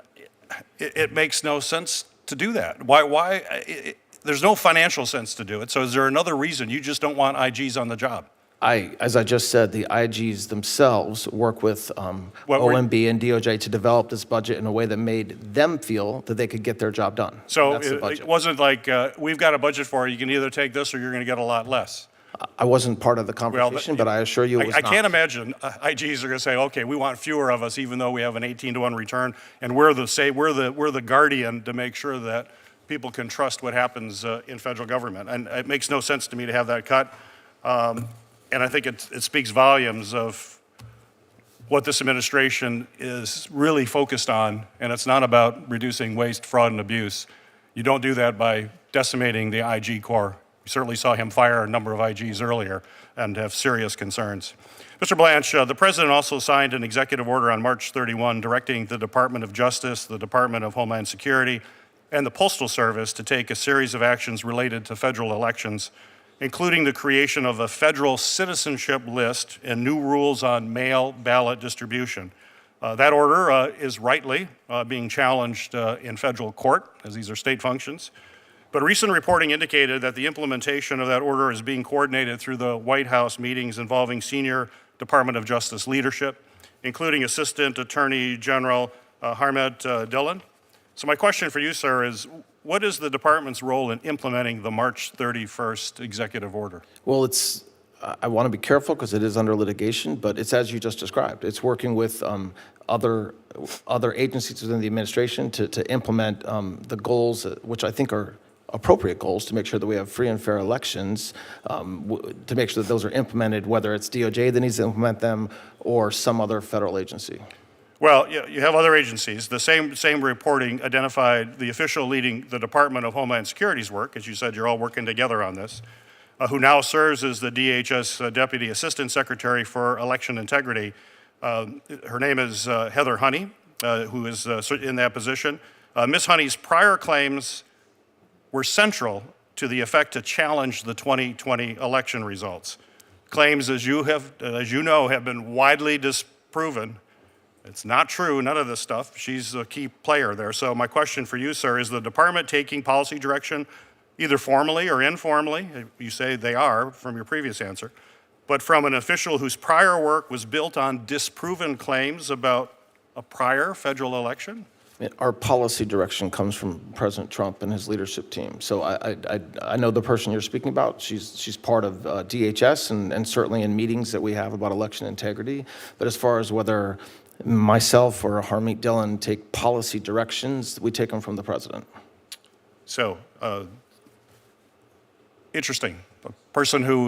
it makes no sense to do that. Why? There's no financial sense to do it. So is there another reason you just don't want IGs on the job? As I just said, the IGs themselves work with OMB and DOJ to develop this budget in a way that made them feel that they could get their job done. So it wasn't like, we've got a budget for it, you can either take this or you're going to get a lot less. I wasn't part of the conversation, but I assure you it was I not. can't imagine IGs are going to say, okay, we want fewer of us even though we have an 18-to-1 return, and we're the guardian to make sure that people can trust what happens in federal government. And it makes no sense to me to have that cut. And I think it speaks volumes of what this administration is really focused on, and it's not about reducing waste, fraud, and abuse. You don't do that by decimating the IG Corps. We certainly saw him fire a number of IGs earlier and have serious concerns. Mr. Blanche, the President also signed an executive order on March 31 directing the Department of Justice, the Department of Homeland Security, and the Postal Service to take a series of actions related to federal elections, including the creation of a federal citizenship list and new rules on mail ballot distribution. That order is rightly being challenged in federal court, as these are state functions. But recent reporting indicated that the implementation of that order is being coordinated through the White House meetings involving senior Department of Justice leadership, including Assistant Attorney General Harmet Dillon. So my question for you, sir, is what is the department's role in implementing the March 31st executive order? Well, I want to be careful because it is under litigation, but it's as you just described. It's working with other agencies within the administration to implement the goals, which I think are appropriate goals, to make sure that we have free and fair elections, to make sure that those are implemented, whether it's DOJ that needs to implement them or some other federal agency. Well, you have other agencies. The same reporting identified the official leading the Department of Homeland Security's work. As you said, you're all working together on this, who now serves as the DHS Deputy Assistant Secretary for Election Integrity. Her name is Heather Honey, who is in that position. Ms. Honey's prior claims were central to the effect to challenge the 2020 election results. Claims, as you know, have been widely disproven. It's not true, none of this stuff. She's a key player there. So my question for you, sir, is the department taking policy direction either formally or informally? You say they are from your previous answer, but from an official whose prior work was built on disproven claims about a prior federal election? Our policy direction comes from President Trump and his leadership team. So I know the person you're speaking about. She's part of DHS and certainly in meetings that we have about election integrity. But as far as whether myself or Harmeet Dillon take policy directions, we take them from the president. So, interesting. A person who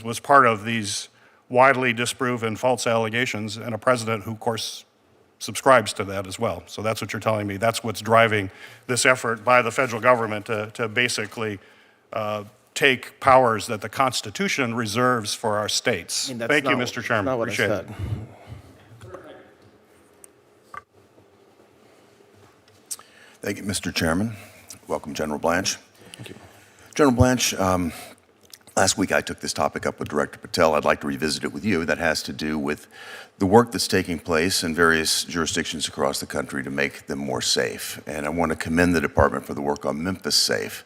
was part of these widely disproven false allegations, and a president who, of course, subscribes to that as well. So that's what you're telling me. That's what's driving this effort by the federal government to basically take powers that the Constitution reserves for our states. Thank you, Mr. Chairman. Appreciate it. Thank you, Mr. Chairman. Welcome, General Blanche. Thank you. General Blanche, last week I took this topic up with Director Patel. I'd like to revisit it with you. That has to do with the work that's taking place in various jurisdictions across the country to make them more safe. And I want to commend the department for the work on Memphis Safe.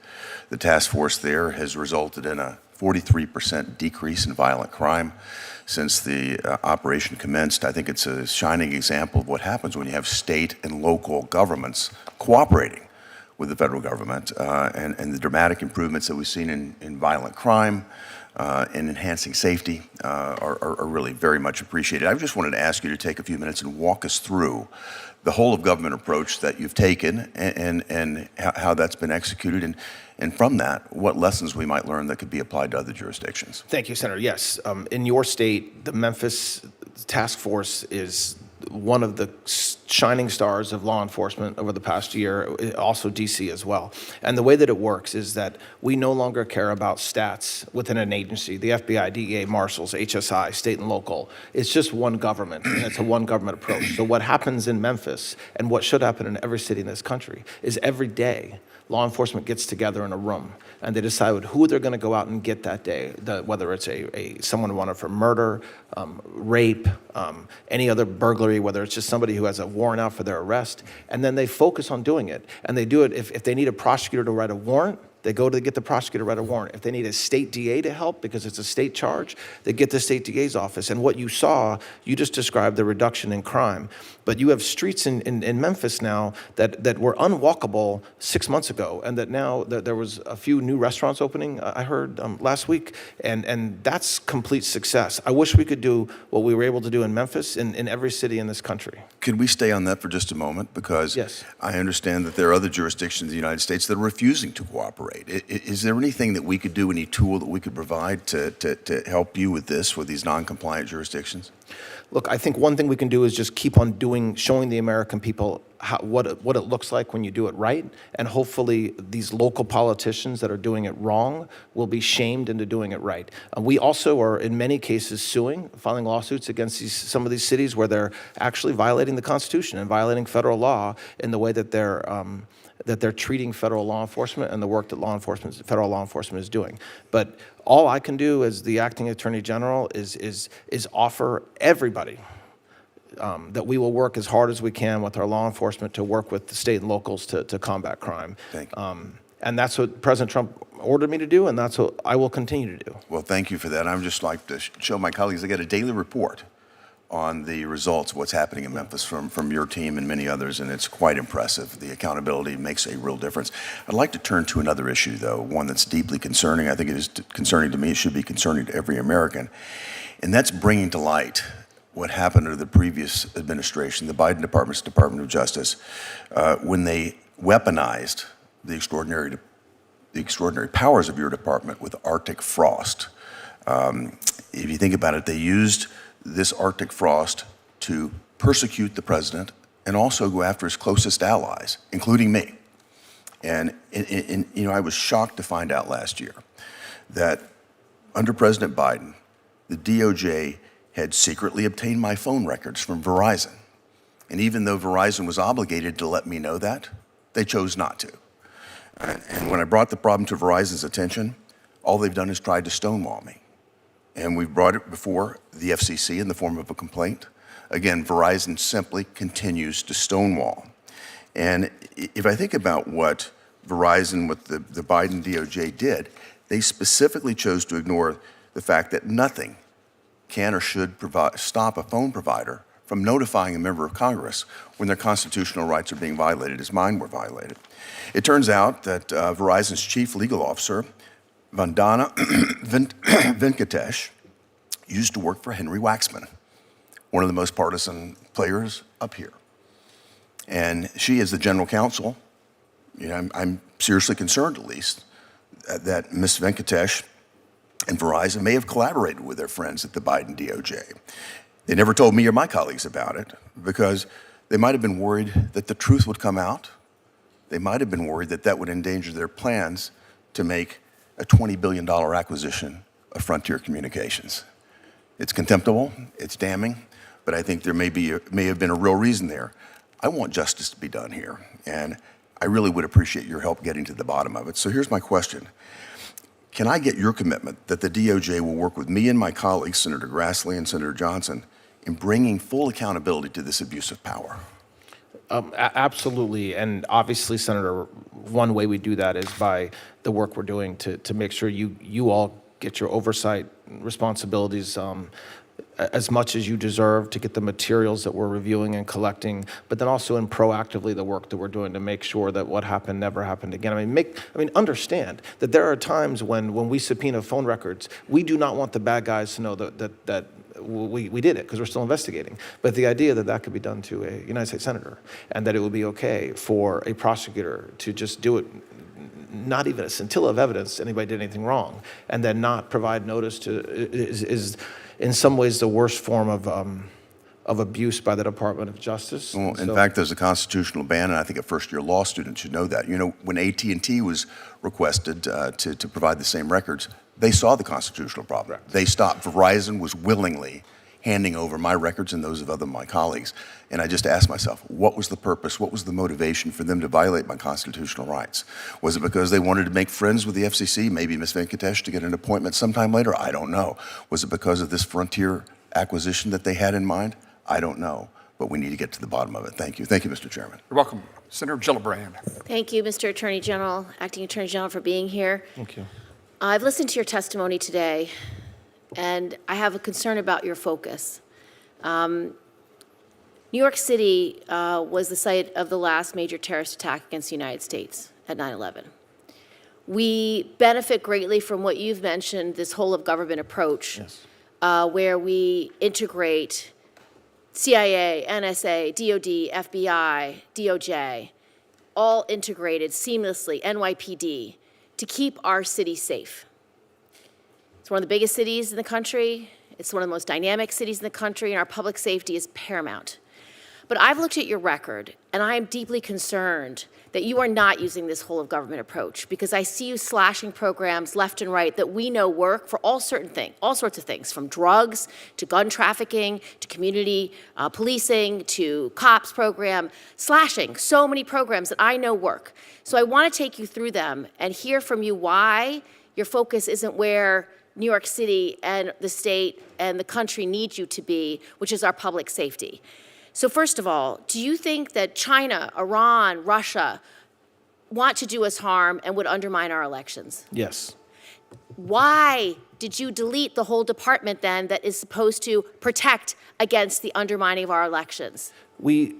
The task force there has resulted in a 43% decrease in violent crime since the operation commenced. I think it's a shining example of what happens when you have state and local governments cooperating with the federal government, and the dramatic improvements that we've seen in violent crime and enhancing safety are really very much appreciated. I just wanted to ask you to take a few minutes and walk us through the whole of government approach that you've taken and how that's been executed, and from that, what lessons we might learn that could be applied to other jurisdictions. Thank you, Senator. Yes, in your state, the Memphis Task Force is one of the shining stars of law enforcement over the past year, also DC as well. And the way that it works is that we no longer care about stats within an agency, the FBI, DEA, Marshals, HSI, state and local. It's just one government, and it's a one government approach. So what happens in Memphis, and what should happen in every city in this country, is every day law enforcement gets together in a room and they decide who they're going to go out and get that day, whether it's someone wanted for murder, rape, any other burglary, whether it's just somebody who has a warrant out for their arrest, and then they focus on doing it. And they do it if they need a prosecutor to write a warrant, they go to get the prosecutor to write a warrant. If they need a state DA to help because it's a state charge, they get the state DA's office. And what you saw, you just described the reduction in crime. But you have streets in Memphis now that were unwalkable 6 months ago, and that now there was a few new restaurants opening, I heard last week, and that's complete success. I wish we could do what we were able to do in Memphis in every city in this country. Could we stay on that for just a moment? Because yes. I understand that there are other jurisdictions in the United States that are refusing to cooperate. Is there anything that we could do, any tool that we could provide to help you with this, with these non-compliant jurisdictions? Look, I think one thing we can do is just keep on showing the American people what it looks like when you do it right, and hopefully these local politicians that are doing it wrong will be shamed into doing it right. We also are, in many cases, filing lawsuits against some of these cities where they're actually violating the Constitution and violating federal law in the way that they're treating federal law enforcement and the work that federal law enforcement is doing. But all I can do as the acting Attorney General is offer everybody that we will work as hard as we can with our law enforcement to work with the state and locals to combat crime. Thank you. And that's what President Trump ordered me to do, and that's what I will continue to do. Well, thank you for that. I would just like to show my colleagues I get a daily report on the results of what's happening in Memphis from your team and many others, and it's quite impressive. The accountability makes a real difference. I'd like to turn to another issue, though, one that's deeply concerning. I think it is concerning to me. It should be concerning to every American, and that's bringing to light what happened under the previous administration, the Biden Department of Justice, when they weaponized the extraordinary powers of your department with Arctic frost. If you think about it, they used this Arctic frost to persecute the president and also go after his closest allies, including me. And I was shocked to find out last year that under President Biden, the DOJ had secretly obtained my phone records from Verizon. And even though Verizon was obligated to let me know that, they chose not to. And when I brought the problem to Verizon's attention, all they've done is tried to stonewall me. And we've brought it before the FCC in the form of a complaint. Again, Verizon simply continues to stonewall. And if I think about what Verizon with the Biden DOJ did, they specifically chose to ignore the fact that nothing can or should stop a phone provider from notifying a member of Congress when their constitutional rights are being violated, as mine were violated. It turns out that Verizon's chief legal officer, Vandana Venkatesh, used to work for Henry Waxman, one of the most partisan players up here. And she, as the general counsel, I'm seriously concerned, at least, that Ms. Venkatesh and Verizon may have collaborated with their friends at the Biden DOJ. They never told me or my colleagues about it because they might have been worried that the truth would come out. They might have been worried that that would endanger their plans to make a $20 billion acquisition of Frontier Communications. It's contemptible, it's damning, but I think there may have been a real reason there. I want justice to be done here, and I really would appreciate your help getting to the bottom of it. So here's my question. Can I get your commitment that the DOJ will work with me and my colleagues, Senator Grassley and Senator Johnson, in bringing full accountability to this abuse of power? Absolutely, and obviously, Senator, one way we do that is by the work we're doing to make sure you all get your oversight responsibilities as much as you deserve to get the materials that we're reviewing and collecting, but then also in proactively the work that we're doing to make sure that what happened never happened again. Understand that there are times when we subpoena phone records, we do not want the bad guys to know that we did it because we're still investigating. But the idea that could be done to a United States senator and that it would be okay for a prosecutor to just do it, not even a scintilla of evidence anybody did anything wrong, and then not provide notice to is in some ways the worst form of abuse by the Department of Justice. Well, in fact, there's a constitutional ban, and I think a first-year law student should know that. When AT&T was requested to provide the same records, they saw the constitutional problem. Right. They stopped. Verizon was willingly handing over my records and those of other of my colleagues. And I just asked myself, what was the purpose? What was the motivation for them to violate my constitutional rights? Was it because they wanted to make friends with the FCC, maybe Ms. Venkatesh, to get an appointment sometime later? I don't know. Was it because of this Frontier acquisition that they had in mind? I don't know. But we need to get to the bottom of it. Thank you. Thank you, Mr. Chairman. You're welcome. Senator Gillibrand. Thank you, Mr. Attorney General, Acting Attorney General, for being here. Thank you. I've listened to your testimony today, and I have a concern about your focus. New York City was the site of the last major terrorist attack against the United States at 9/11. We benefit greatly from what you've mentioned, this whole of government approach, Yes. where we integrate CIA, NSA, DOD, FBI, DOJ, all integrated seamlessly, NYPD, to keep our city safe. It's one of the biggest cities in the country. It's one of the most dynamic cities in the country, and our public safety is paramount. But I've looked at your record, and I am deeply concerned that you are not using this whole of government approach, because I see you slashing programs left and right that we know work for all sorts of things, from drugs to gun trafficking to community policing to cops program, slashing so many programs that I know work. So I want to take you through them and hear from you why your focus isn't where New York City and the state and the country need you to be, which is our public safety. So first of all, do you think that China, Iran, Russia want to do us harm and would undermine our elections? Yes. Why did you delete the whole department then that is supposed to protect against the undermining of our elections? We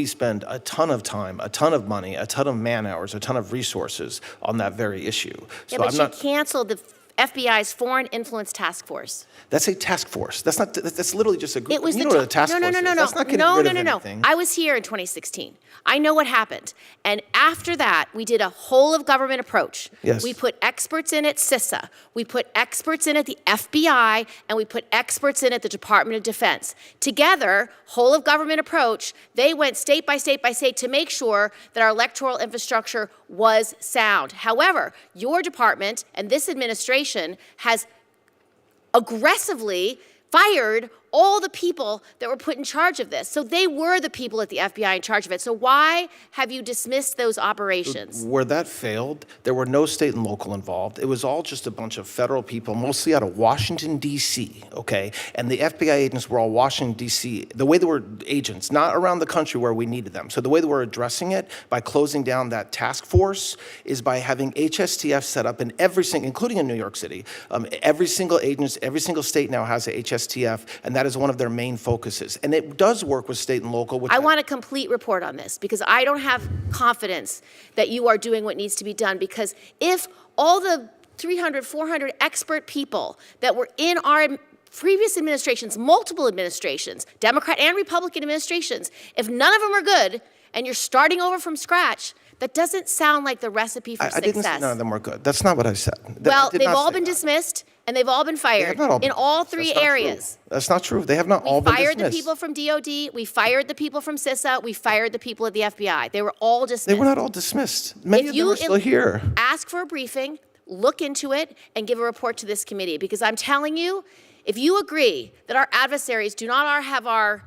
spend a ton of time, a ton of money, a ton of man hours, a ton of resources on that very issue. Yeah, but you canceled the FBI's Foreign Influence Task Force. That's a task force. That's literally just a group. It was you know what a task force is. That's not getting rid of anything. I was here in 2016. I know what happened. And after that, we did a whole of government approach. Yes. We put experts in at CISA. We put experts in at the FBI, and we put experts in at the Department of Defense. Together, whole of government approach, they went state by state by state to make sure that our electoral infrastructure was sound. However, your department and this administration has aggressively fired all the people that were put in charge of this. So they were the people at the FBI in charge of it. So why have you dismissed those operations? Where that failed, there were no state and local involved. It was all just a bunch of federal people, mostly out of Washington, D.C., okay? And the FBI agents were all Washington, D.C. The way they were agents, not around the country where we needed them. So the way that we're addressing it by closing down that task force is by having HSTF set up in every single, including in New York City. Every single agency, every single state now has a HSTF, and that is one of their main focuses. And it does work with state and local. I want a complete report on this because I don't have confidence that you are doing what needs to be done, because if all the 300, 400 expert people that were in our previous administrations, multiple administrations, Democrat and Republican administrations, if none of them are good and you're starting over from scratch, that doesn't sound like the recipe for success. I didn't say none of them were good. That's not what I said. Well, they've all been dismissed, and they've all been fired in all three areas. That's not true. They have not all been dismissed. We fired the people from DOD, we fired the people from CISA, we fired the people at the FBI. They were all dismissed. They were not all dismissed. Many of them are still here. Ask for a briefing, look into it, and give a report to this committee, because I'm telling you, if you agree that our adversaries do not have our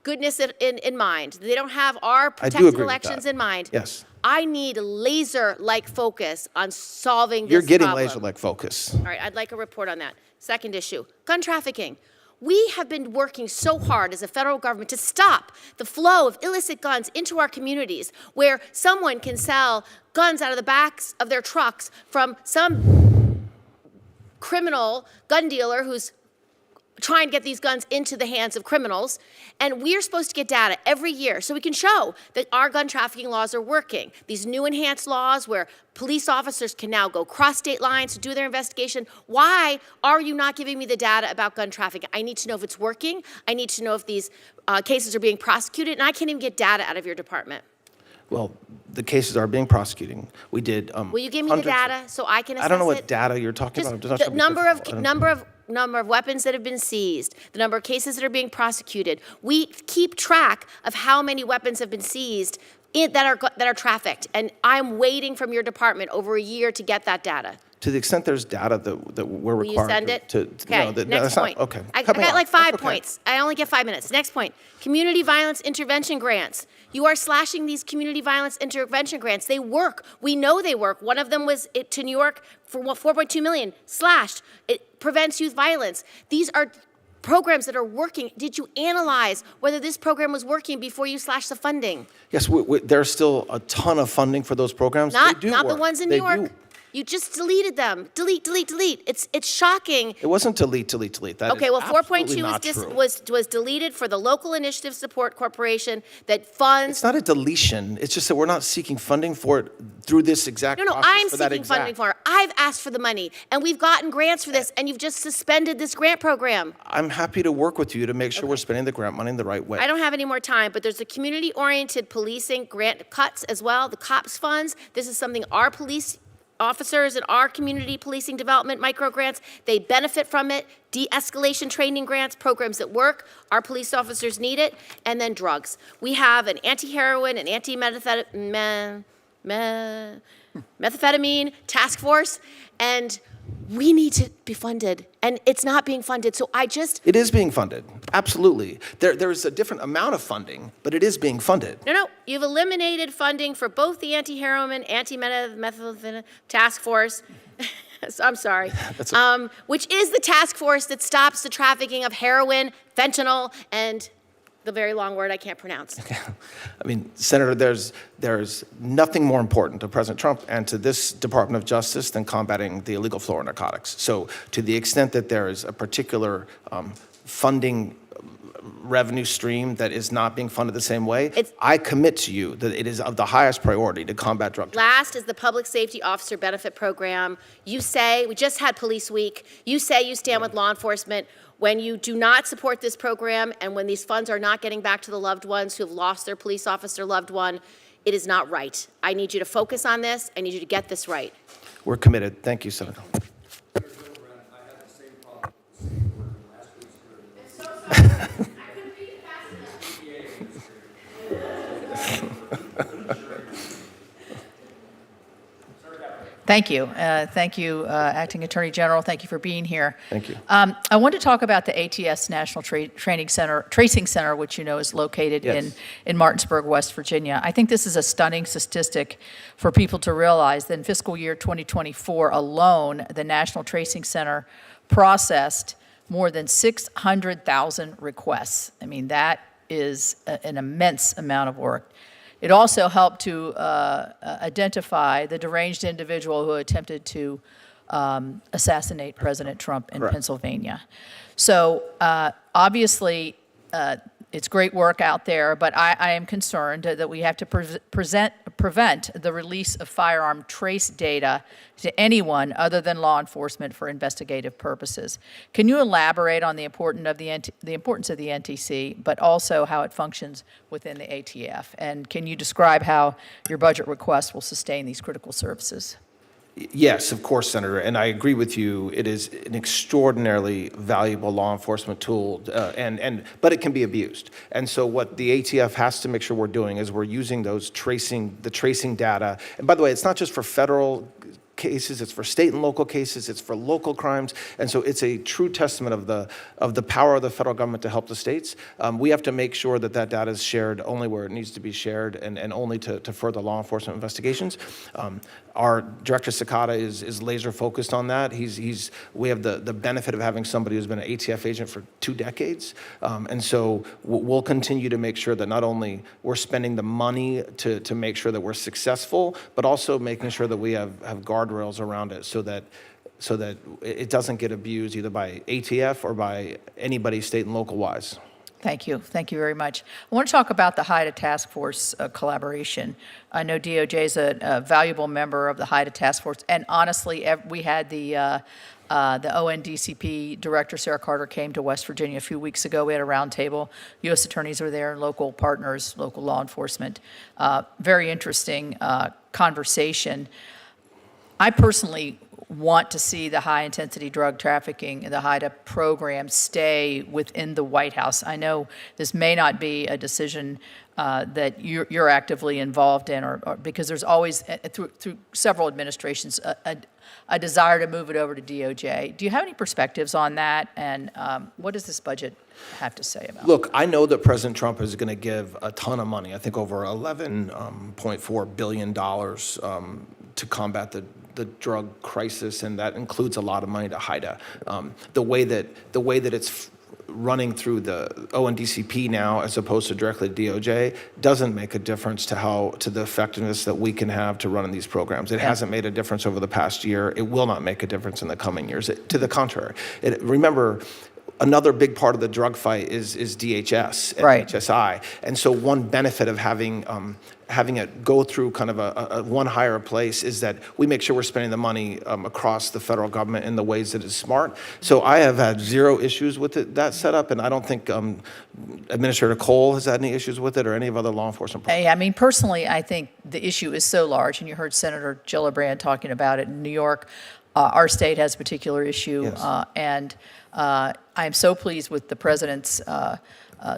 goodness in mind, they don't have our protected elections in mind, yes. I need laser-like focus on solving this You're getting problem. laser-like focus. All right, I'd like a report on that. Second issue, gun trafficking. We have been working so hard as a federal government to stop the flow of illicit guns into our communities, where someone can sell guns out of the backs of their trucks from some criminal gun dealer who's trying to get these guns into the hands of criminals. And we're supposed to get data every year so we can show that our gun trafficking laws are working. These new enhanced laws where police officers can now go cross state lines to do their investigation. Why are you not giving me the data about gun trafficking? I need to know if it's working. I need to know if these cases are being prosecuted. And I can't even get data out of your department. Well, the cases are being prosecuted. We did. Will you give me the data so I can assess it? I don't know what data you're talking about. The number of weapons that have been seized, the number of cases that are being prosecuted. We keep track of how many weapons have been seized that are trafficked, and I'm waiting from your department over a year to get that data. To the extent there's data that we're Will required you send it? no, Okay, no, next that's point. Not, okay. I Cut me got off. like 5 That's okay. points. I only get 5 minutes. Next point, community violence intervention grants. You are slashing these community violence intervention grants. They work. We know they work. One of them was to New York for $4.2 million, slashed. It prevents youth violence. These are programs that are working. Did you analyze whether this program was working before you slashed the funding? Yes, there's still a ton of funding for those programs. Not They do the work. ones in They New York. do. You just deleted them. Delete, delete, delete. It's shocking. It wasn't delete. That Okay, is well, 4.2 absolutely not true. was deleted for the Local Initiative Support Corporation that funds. It's not a deletion. It's just that we're not seeking funding for it through this exact No, process. I'm for that seeking exact. funding for it. I've asked for the money, and we've gotten grants for this, and you've just suspended this grant program. I'm happy to work with you to make sure we're spending the grant money in the right way. I don't have any more time, but there's a community-oriented policing grant cuts as well, the COPS funds. This is something our police officers in our community policing development micro grants, they benefit from it. De-escalation training grants, programs that work. Our police officers need it. And then drugs. We have an anti-heroin and anti-methamphetamine task force, and we need to be funded, and it's not being funded. So It is being funded, absolutely. There's a different amount of funding, but it is being funded. No, you've eliminated funding for both the anti-heroin, anti-methamphetamine task force. I'm sorry. Which is the task force that stops the trafficking of heroin, fentanyl, and the very long word I can't pronounce. I mean, Senator, there's nothing more important to President Trump and to this Department of Justice than combating the illegal flow of narcotics. So to the extent that there is a particular funding revenue stream that is not being funded the same way, I commit to you that it is of the highest priority to combat drug trafficking. Last is the Public Safety Officer Benefit Program. You say, we just had Police Week, you say you stand with law enforcement. When you do not support this program and when these funds are not getting back to the loved ones who have lost their police officer loved one, it is not right. I need you to focus on this. I need you to get this right. We're committed. Thank you, Senator. Thank you. Thank you, Acting Attorney General. Thank you for being here. Thank you. I want to talk about the ATS National Tracing Center, which you know is located in Martinsburg, West Virginia. I think this is a stunning statistic for people to realize that in fiscal year 2024 alone, the National Tracing Center processed more than 600,000 requests. I mean, that is an immense amount of work. It also helped to identify the deranged individual who attempted to assassinate President Trump in Pennsylvania. So obviously, it's great work out there, but I am concerned that we have to prevent the release of firearm trace data to anyone other than law enforcement for investigative purposes. Can you elaborate on the importance of the NTC, but also how it functions within the ATF? And can you describe how your budget request will sustain these critical services? Yes, of course, Senator, and I agree with you. It is an extraordinarily valuable law enforcement tool, but it can be abused. And so what the ATF has to make sure we're doing is we're using the tracing data. And by the way, it's not just for federal cases, it's for state and local cases, it's for local crimes, and so it's a true testament of the power of the federal government to help the states. We have to make sure that that data is shared only where it needs to be shared and only to further law enforcement investigations. Our Director Cicada is laser focused on that. We have the benefit of having somebody who's been an ATF agent for 2 decades, and so we'll continue to make sure that not only we're spending the money to make sure that we're successful, but also making sure that we have guardrails around it so that it doesn't get abused either by ATF or by anybody state and local wise. Thank you. Thank you very much. I want to talk about the HIDTA task force collaboration. I know DOJ is a valuable member of the HIDTA task force, and honestly, we had the ONDCP director, Sarah Carter, came to West Virginia a few weeks ago. We had a roundtable. U.S. attorneys were there, local partners, local law enforcement. Very interesting conversation. I personally want to see the high-intensity drug trafficking and the HIDTA program stay within the White House. I know this may not be a decision that you're actively involved in, or because there's always, through several administrations, a desire to move it over to DOJ. Do you have any perspectives on that, and what does this budget have to say about it? Look, I know that President Trump is going to give a ton of money, I think over $11.4 billion to combat the drug crisis, and that includes a lot of money to HIDTA. The way that it's running through the ONDCP now as opposed to directly to DOJ doesn't make a difference to the effectiveness that we can have to run these programs. It hasn't made a difference over the past year. It will not make a difference in the coming years. To the contrary. Remember, another big part of the drug fight is DHS and HSI. And so one benefit of having it go through kind of a one higher place is that we make sure we're spending the money across the federal government in the ways that is smart. So I have had zero issues with that setup, and I don't think Administrator Cole has had any issues with it or any of other law enforcement. I mean, personally, I think the issue is so large, and you heard Senator Gillibrand talking about it in New York. Our state has a particular issue, and I am so pleased with the president's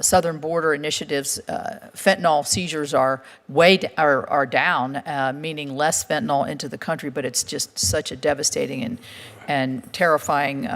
southern border initiatives. Fentanyl seizures are down, meaning less fentanyl into the country, but it's just such a devastating and terrifying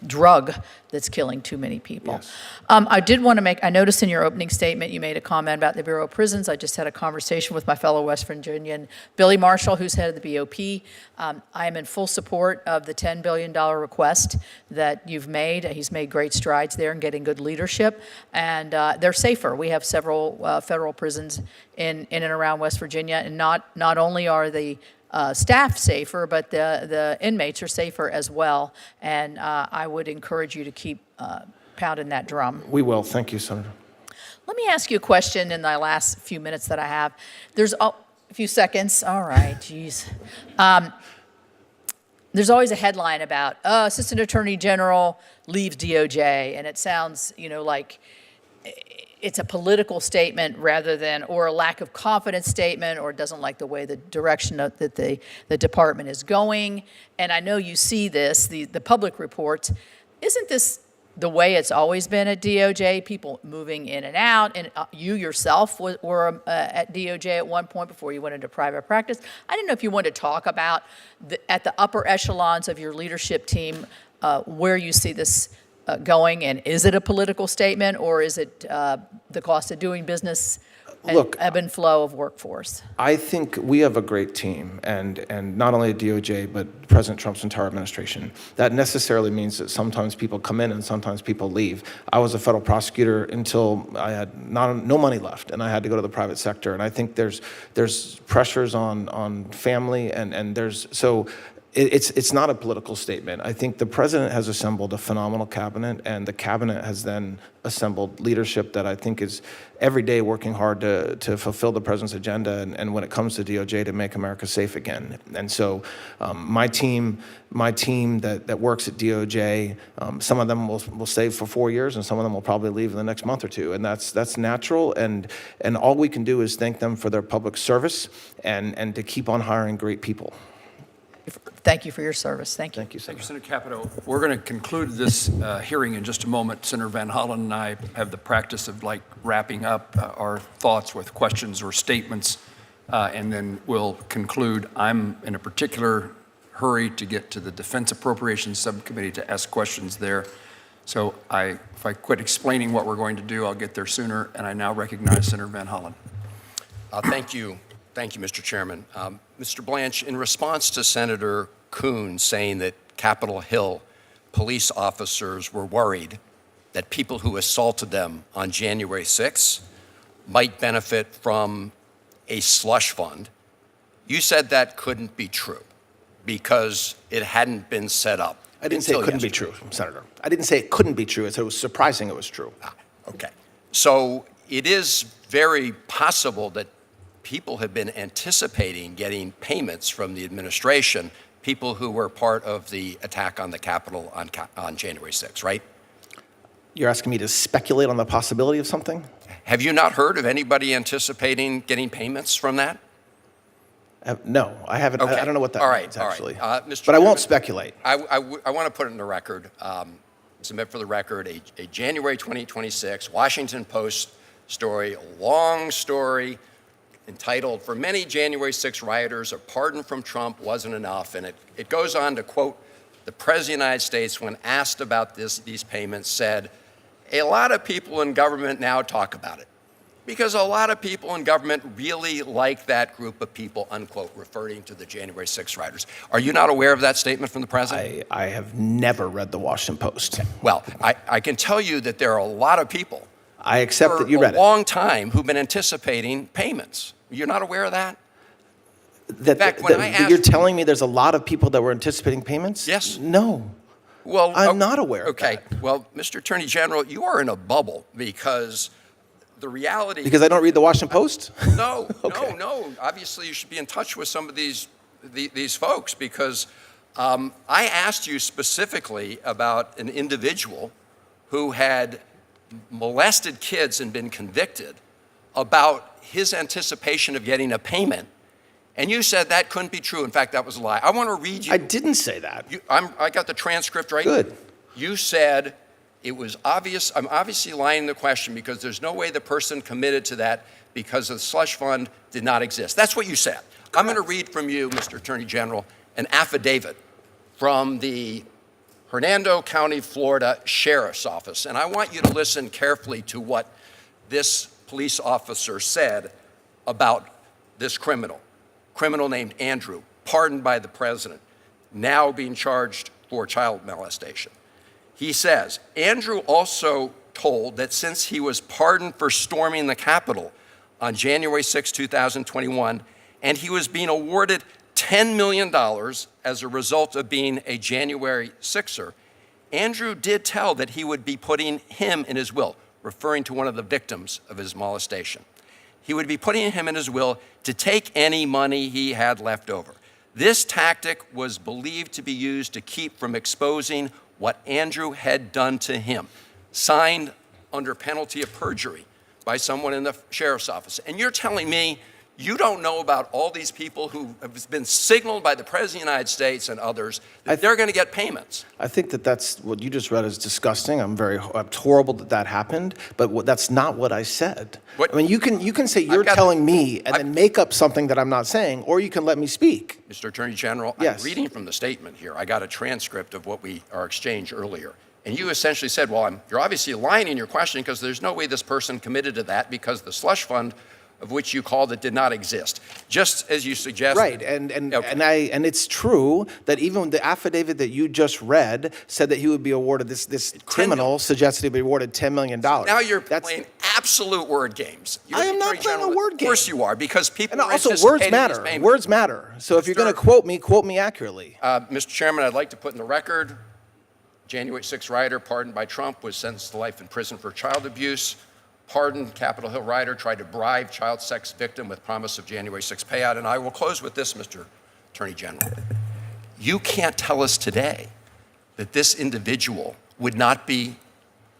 drug that's killing too many people. Yes. I did want to I noticed in your opening statement you made a comment about the Bureau of Prisons. I just had a conversation with my fellow West Virginian, Billy Marshall, who's head of the BOP. I am in full support of the $10 billion request that you've made. He's made great strides there in getting good leadership, and they're safer. We have several federal prisons in and around West Virginia, and not only are the staff safer, but the inmates are safer as well. And I would encourage you to keep pounding that drum. We will. Thank you, Senator. Let me ask you a question in the last few minutes that I have. There's a few seconds. All right, geez. There's always a headline about Assistant Attorney General leaves DOJ, and it sounds, like it's a political statement rather than, or a lack of confidence statement, or doesn't like the way the direction that the department is going. And I know you see this, the public reports. Isn't this the way it's always been at DOJ, people moving in and out, and you yourself were at DOJ at one point before you went into private practice. I didn't know if you wanted to talk about, at the upper echelons of your leadership team, where you see this going, and is it a political statement, or is it the cost of doing business and Look, ebb and flow of workforce? I think we have a great team, and not only at DOJ, but President Trump's entire administration. That necessarily means that sometimes people come in and sometimes people leave. I was a federal prosecutor until I had no money left, and I had to go to the private sector. And I think there's pressures on family, and there's so. It's not a political statement. I think the president has assembled a phenomenal cabinet, and the cabinet has then assembled leadership that I think is every day working hard to fulfill the president's agenda, and when it comes to DOJ, to make America safe again. And so my team that works at DOJ, some of them will stay for 4 years, and some of them will probably leave in the next month or two, and that's natural. And all we can do is thank them for their public service and to keep on hiring great people. Thank you for your service. Thank you. Thank you, Senator. Thank you, Senator Capito. We're going to conclude this hearing in just a moment. Senator Van Hollen and I have the practice of wrapping up our thoughts with questions or statements, and then we'll conclude. I'm in a particular hurry to get to the Defense Appropriations Subcommittee to ask questions there. So if I quit explaining what we're going to do, I'll get there sooner. And I now recognize Senator Van Hollen. Thank you. Thank you, Mr. Chairman. Mr. Blanche, in response to Senator Coons saying that Capitol Hill police officers were worried that people who assaulted them on January 6th might benefit from a slush fund, you said that couldn't be true because it hadn't been set up. I didn't say it couldn't be true, Senator. I didn't say it couldn't be true. I said it was surprising it was true. Okay. So it is very possible that people have been anticipating getting payments from the administration, people who were part of the attack on the Capitol on January 6th, right? You're asking me to speculate on the possibility of something? Have you not heard of anybody anticipating getting payments from that? No, I haven't. Okay. I don't know what that means, actually. All right. But I won't speculate. I want to put it in the record, submit for the record, a January 2026 Washington Post story, a long story, entitled, "For Many January 6 Rioters, a Pardon from Trump Wasn't Enough." And it goes on to quote the President of the United States, when asked about these payments, said, "A lot of people in government now talk about it because a lot of people in government really like that group of people," unquote, referring to the January 6 rioters. Are you not aware of that statement from the president? I have never read the Washington Post. Well, I can tell you that there are a lot of people I accept that you read it. For a long time who've been anticipating payments. You're not aware of that? In fact, when I asked, you're telling me there's a lot of people that were anticipating payments? Yes. No. Well, I'm not aware of okay. that. Well, Mr. Attorney General, you are in a bubble because the reality... Because I don't read the Washington Post? No, Okay. no. Obviously, you should be in touch with some of these folks because I asked you specifically about an individual who had molested kids and been convicted, about his anticipation of getting a payment. And you said that couldn't be true. In fact, that was a lie. I want to read you. I didn't say that. I got the transcript right. Good. You said it was obvious. I'm obviously lying in the question because there's no way the person committed to that because the slush fund did not exist. That's what you said. I'm going to read from you, Mr. Attorney General, an affidavit from the Hernando County, Florida Sheriff's Office. And I want you to listen carefully to what this police officer said about this criminal named Andrew, pardoned by the president, now being charged for child molestation. He says, Andrew also told that since he was pardoned for storming the Capitol on January 6, 2021, and he was being awarded $10 million as a result of being a January 6er, Andrew did tell that he would be putting him in his will, referring to one of the victims of his molestation. He would be putting him in his will to take any money he had left over. This tactic was believed to be used to keep from exposing what Andrew had done to him, signed under penalty of perjury by someone in the sheriff's office. And you're telling me You don't know about all these people who have been signaled by the President of the United States and others that they're going to get payments. I think that that's what you just read is disgusting. It's horrible that that happened, but that's not what I said. I mean, you can say you're telling me and then make up something that I'm not saying, or you can let me speak. Mr. Attorney General, Yes. I'm reading from the statement here. I got a transcript of what our exchange earlier. And you essentially said, well, you're obviously lying in your question because there's no way this person committed to that because the slush fund of which you called it did not exist, just as you suggested. Right, and it's true that even the affidavit that you just read said that he would be awarded this criminal suggested he'd be awarded $10 million. Now you're playing absolute word games. I am not playing a word game. Of course you are, because people And are also, anticipating words these matter. payments. Words matter. So if you're going to quote me accurately. Mr. Chairman, I'd like to put in the record, January 6 rider pardoned by Trump was sentenced to life in prison for child abuse. Pardoned Capitol Hill rider tried to bribe child sex victim with promise of January 6 payout. And I will close with this, Mr. Attorney General. You can't tell us today that this individual would not be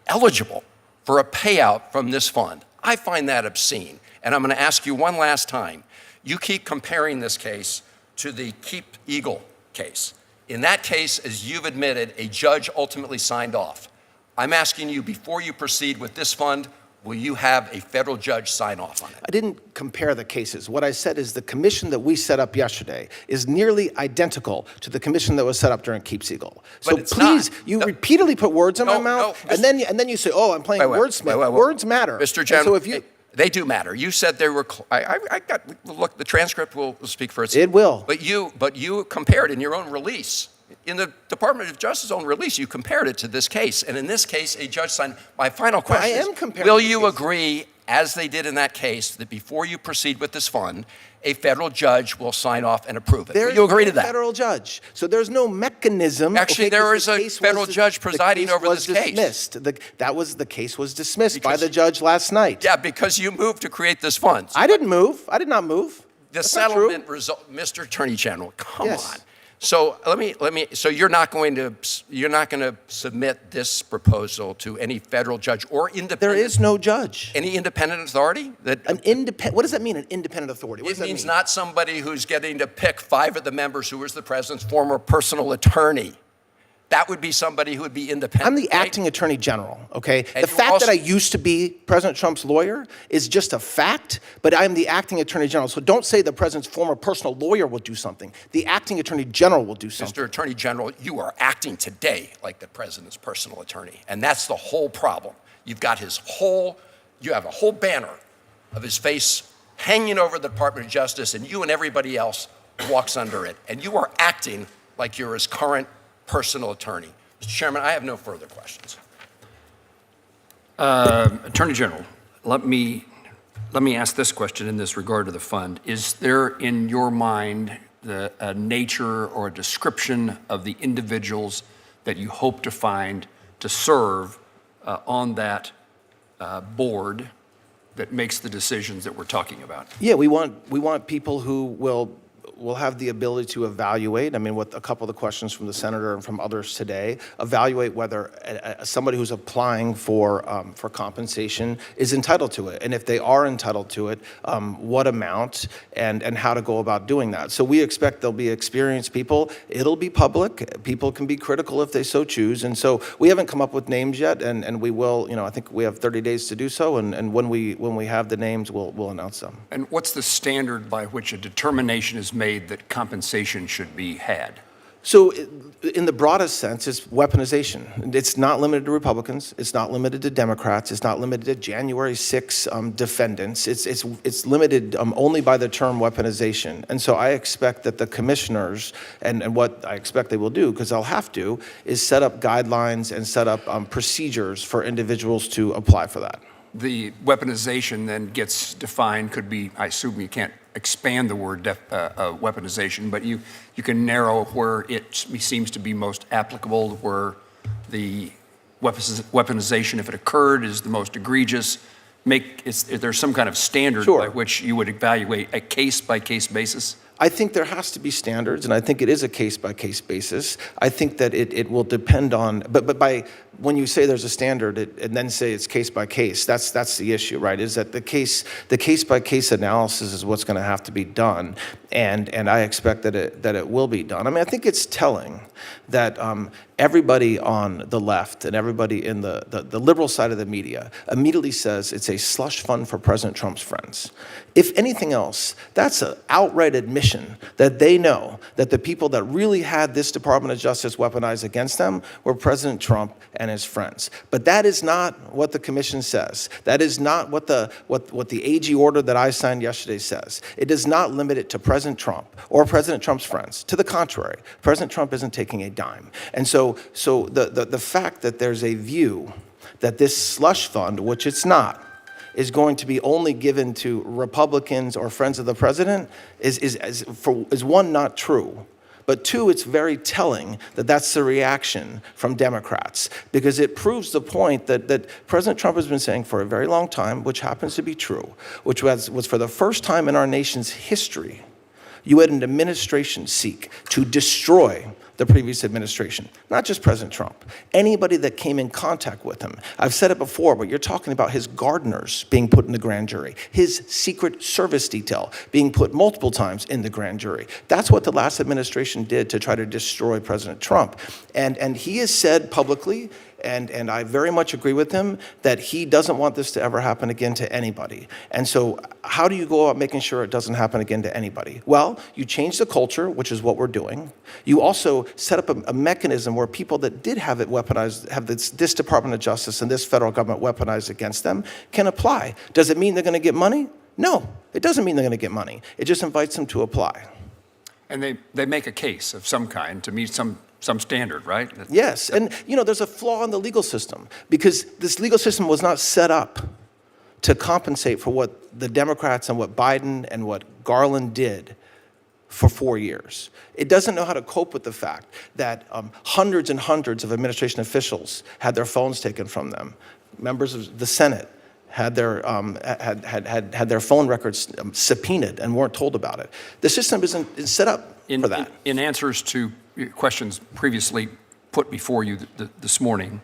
eligible for a payout from this fund. I find that obscene. And I'm going to ask you one last time. You keep comparing this case to the Keep Eagle case. In that case, as you've admitted, a judge ultimately signed off. I'm asking you, before you proceed with this fund, will you have a federal judge sign off on it? I didn't compare the cases. What I said is the commission that we set up yesterday is nearly identical to the commission that was set up during Keep Eagle. So please, you repeatedly put words in my mouth, and then you say, "Oh, I'm playing wordsmith." Words matter, Mr. General. So if you, they do matter. You said they were. I got. Look, the transcript will speak for itself. It will. But you compared in your own release. In the Department of Justice's own release, you compared it to this case. And in this case, a judge signed. My final question is, will you agree, as they did in that case, that before you proceed with this fund, a federal judge will sign off and approve it? Will you agree to that? Federal judge. So there's no mechanism. Actually, there is a federal judge presiding over this case. Dismissed. The case was dismissed by the judge last night. Yeah, because you moved to create this fund. I didn't move. I did not move. The settlement result, Mr. Attorney General, come on. So So you're not going to submit this proposal to any federal judge or independent? There is no judge. Any independent authority? What does that mean? An independent authority? What does that mean? It means not somebody who's getting to pick 5 of the members who was the president's former personal attorney. That would be somebody who would be independent. I'm the acting attorney general, okay? The fact that I used to be President Trump's lawyer is just a fact, but I'm the acting attorney general. So don't say the president's former personal lawyer will do something. The acting attorney general will do something. Mr. Attorney General, you are acting today like the president's personal attorney, and that's the whole problem. You have a whole banner of his face hanging over the Department of Justice, and you and everybody else walks under it, and you are acting like you're his current personal attorney. Mr. Chairman, I have no further questions. Attorney General, let me ask this question in this regard to the fund. Is there in your mind a nature or a description of the individuals that you hope to find to serve on that board that makes the decisions that we're talking about? Yeah, we want people who will have the ability to evaluate. I mean, with a couple of the questions from the senator and from others today, evaluate whether somebody who's applying for compensation is entitled to it, and if they are entitled to it, what amount and how to go about doing that. So we expect there'll be experienced people. It'll be public. People can be critical if they so choose, and so we haven't come up with names yet, and we will. I think we have 30 days to do so, and when we have the names, we'll announce them. And what's the standard by which a determination is made that compensation should be had? So in the broadest sense, it's weaponization. It's not limited to Republicans. It's not limited to Democrats. It's not limited to January 6 defendants. It's limited only by the term weaponization. And so I expect that the commissioners, and what I expect they will do, because they'll have to, is set up guidelines and set up procedures for individuals to apply for that. The weaponization then gets defined, could be, I assume you can't expand the word weaponization, but you can narrow where it seems to be most applicable, where the weaponization, if it occurred, is the most egregious. There's some kind of standard by which you would evaluate a case-by-case basis? I think there has to be standards, and I think it is a case-by-case basis. I think that it will depend on, but by when you say there's a standard and then say it's case by case, that's the issue, right? Is that the case by case analysis is what's going to have to be done, and I expect that it will be done. I mean, I think it's telling that everybody on the left and everybody in the liberal side of the media immediately says it's a slush fund for President Trump's friends. If anything else, that's an outright admission that they know that the people that really had this Department of Justice weaponized against them were President Trump and his friends. But that is not what the commission says. That is not what the AG order that I signed yesterday says. It does not limit it to President Trump or President Trump's friends. To the contrary, President Trump isn't taking a dime. And so the fact that there's a view that this slush fund, which it's not, is going to be only given to Republicans or friends of the president is one, not true. But two, it's very telling that that's the reaction from Democrats, because it proves the point that President Trump has been saying for a very long time, which happens to be true, which was for the first time in our nation's history, you had an administration seek to destroy the previous administration, not just President Trump, anybody that came in contact with him. I've said it before, but you're talking about his gardeners being put in the grand jury, his Secret Service detail being put multiple times in the grand jury. That's what the last administration did to try to destroy President Trump. And he has said publicly, and I very much agree with him, that he doesn't want this to ever happen again to anybody. And so how do you go about making sure it doesn't happen again to anybody? Well, you change the culture, which is what we're doing. You also set up a mechanism where people that did have it weaponized, have this Department of Justice and this federal government weaponized against them, can apply. Does it mean they're going to get money? No, it doesn't mean they're going to get money. It just invites them to apply. And they make a case of some kind to meet some standard, right? Yes, and there's a flaw in the legal system, because this legal system was not set up to compensate for what the Democrats and what Biden and what Garland did for 4 years. It doesn't know how to cope with the fact that hundreds and hundreds of administration officials had their phones taken from them. Members of the Senate had their phone records subpoenaed and weren't told about it. The system isn't set up for that. In answers to questions previously put before you this morning,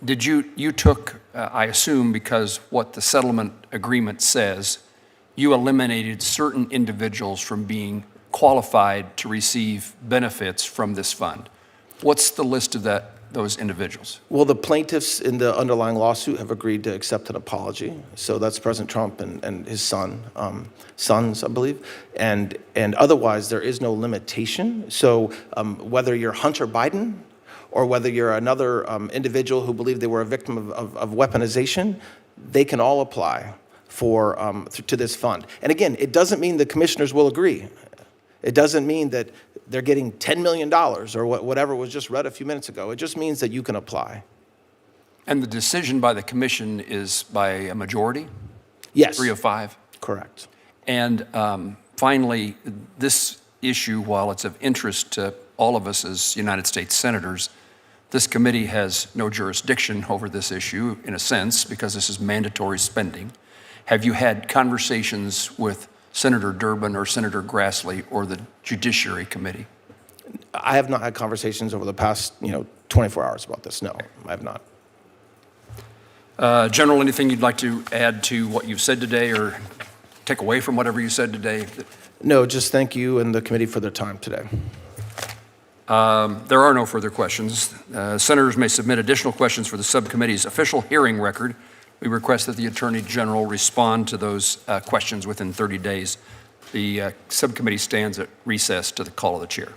you took, I assume, because what the settlement agreement says, you eliminated certain individuals from being qualified to receive benefits from this fund. What's the list of those individuals? Well, the plaintiffs in the underlying lawsuit have agreed to accept an apology. So that's President Trump and his sons, I believe. And otherwise, there is no limitation. So whether you're Hunter Biden or whether you're another individual who believed they were a victim of weaponization, they can all apply to this fund. And again, it doesn't mean the commissioners will agree. It doesn't mean that they're getting $10 million or whatever was just read a few minutes ago. It just means that you can apply. And the decision by the commission is by a majority? Yes. 3 of 5? Correct. And finally, this issue, while it's of interest to all of us as United States senators, this committee has no jurisdiction over this issue, in a sense, because this is mandatory spending. Have you had conversations with Senator Durbin or Senator Grassley or the Judiciary Committee? I have not had conversations over the past 24 hours about this. No, I have not. General, anything you'd like to add to what you've said today or take away from whatever you said today? No, just thank you and the committee for their time today. There are no further questions. Senators may submit additional questions for the subcommittee's official hearing record. We request that the Attorney General respond to those questions within 30 days. The subcommittee stands at recess to the call of the chair.